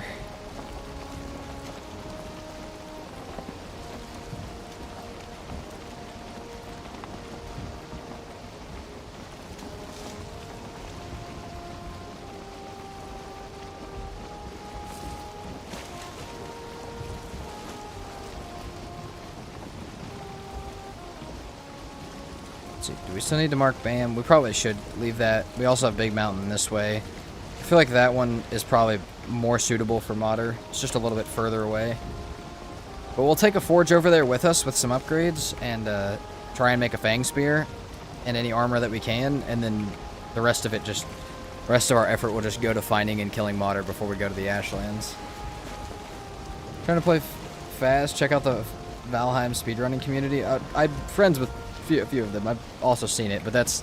Let's see, do we still need to mark BAM? We probably should leave that. We also have Big Mountain this way. I feel like that one is probably more suitable for modder. It's just a little bit further away. But we'll take a forge over there with us with some upgrades and try and make a Fang Spear and any armor that we can, and then the rest of our effort will just go to finding and killing modder before we go to the Ashlands. Trying to play fast. Check out the Valheim speedrunning community. I'm friends with a few of them. I've also seen it, but that's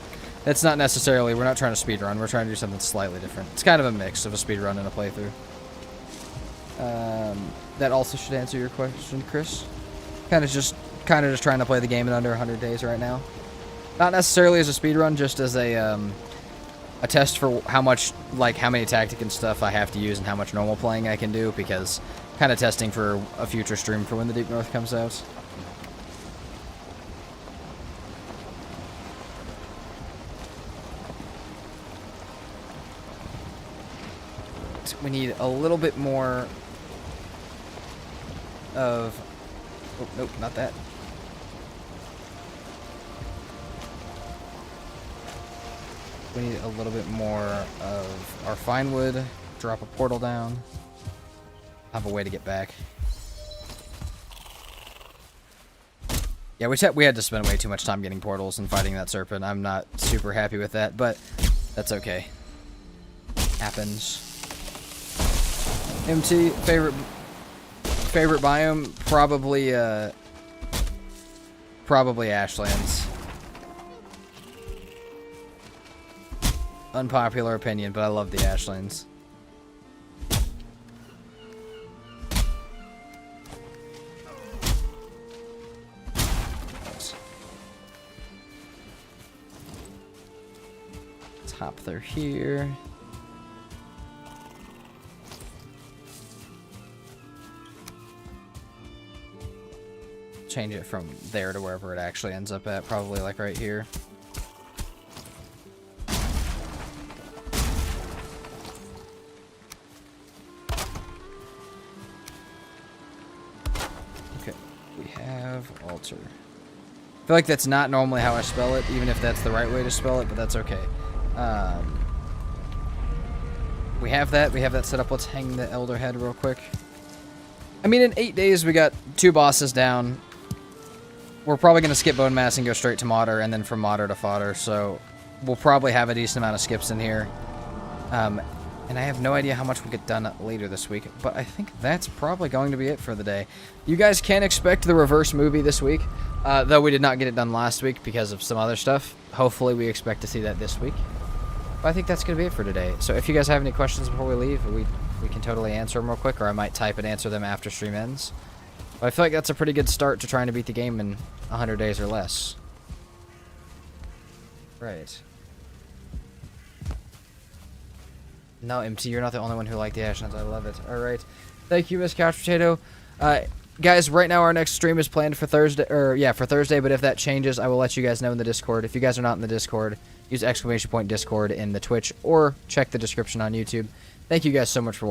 not necessarily, we're not trying to speedrun, we're trying to do something slightly different. It's kind of a mix of a speedrun and a playthrough. That also should answer your question, Chris. Kind of just trying to play the game in under 100 days right now. Not necessarily as a speedrun, just as a test for how many tactic and stuff I have to use and how much normal playing I can do, because kind of testing for a future stream for when the Deep North comes out. We need a little bit more of... Oh, nope, not that. We need a little bit more of our fine wood. Drop a portal down. Have a way to get back. Yeah, we had to spend way too much time getting portals and fighting that serpent. I'm not super happy with that, but that's okay. Happens. MT, favorite biome, probably Ashlands. Unpopular opinion, but I love the Ashlands. Let's hop through here. Change it from there to wherever it actually ends up at, probably like right here. Okay, we have altar. I feel like that's not normally how I spell it, even if that's the right way to spell it, but that's okay. We have that set up. Let's hang the Elder Head real quick. I mean, in 8 days, we got 2 bosses down. we're probably going to skip bone mass and go straight to modder, and then from modder to fodder, so we'll probably have a decent amount of skips in here. And I have no idea how much we'll get done later this week, but I think that's probably going to be it for the day. You guys can expect the reverse movie this week, though we did not get it done last week because of some other stuff. Hopefully we expect to see that this week. But I think that's going to be it for today. So if you guys have any questions before we leave, we can totally answer them real quick, or I might type and answer them after stream ends. But I feel like that's a pretty good start to trying to beat the game in 100 days or less. Right. No, MT, you're not the only one who liked the Ashlands. I love it. Alright. Thank you, Miss Couch Potato. Guys, right now our next stream is planned for Thursday, for Thursday, but if that changes, I will let you guys know in the Discord. If you guys are not in the Discord, use !Discord in the Twitch, or check the description on YouTube. Thank you guys so much for watching.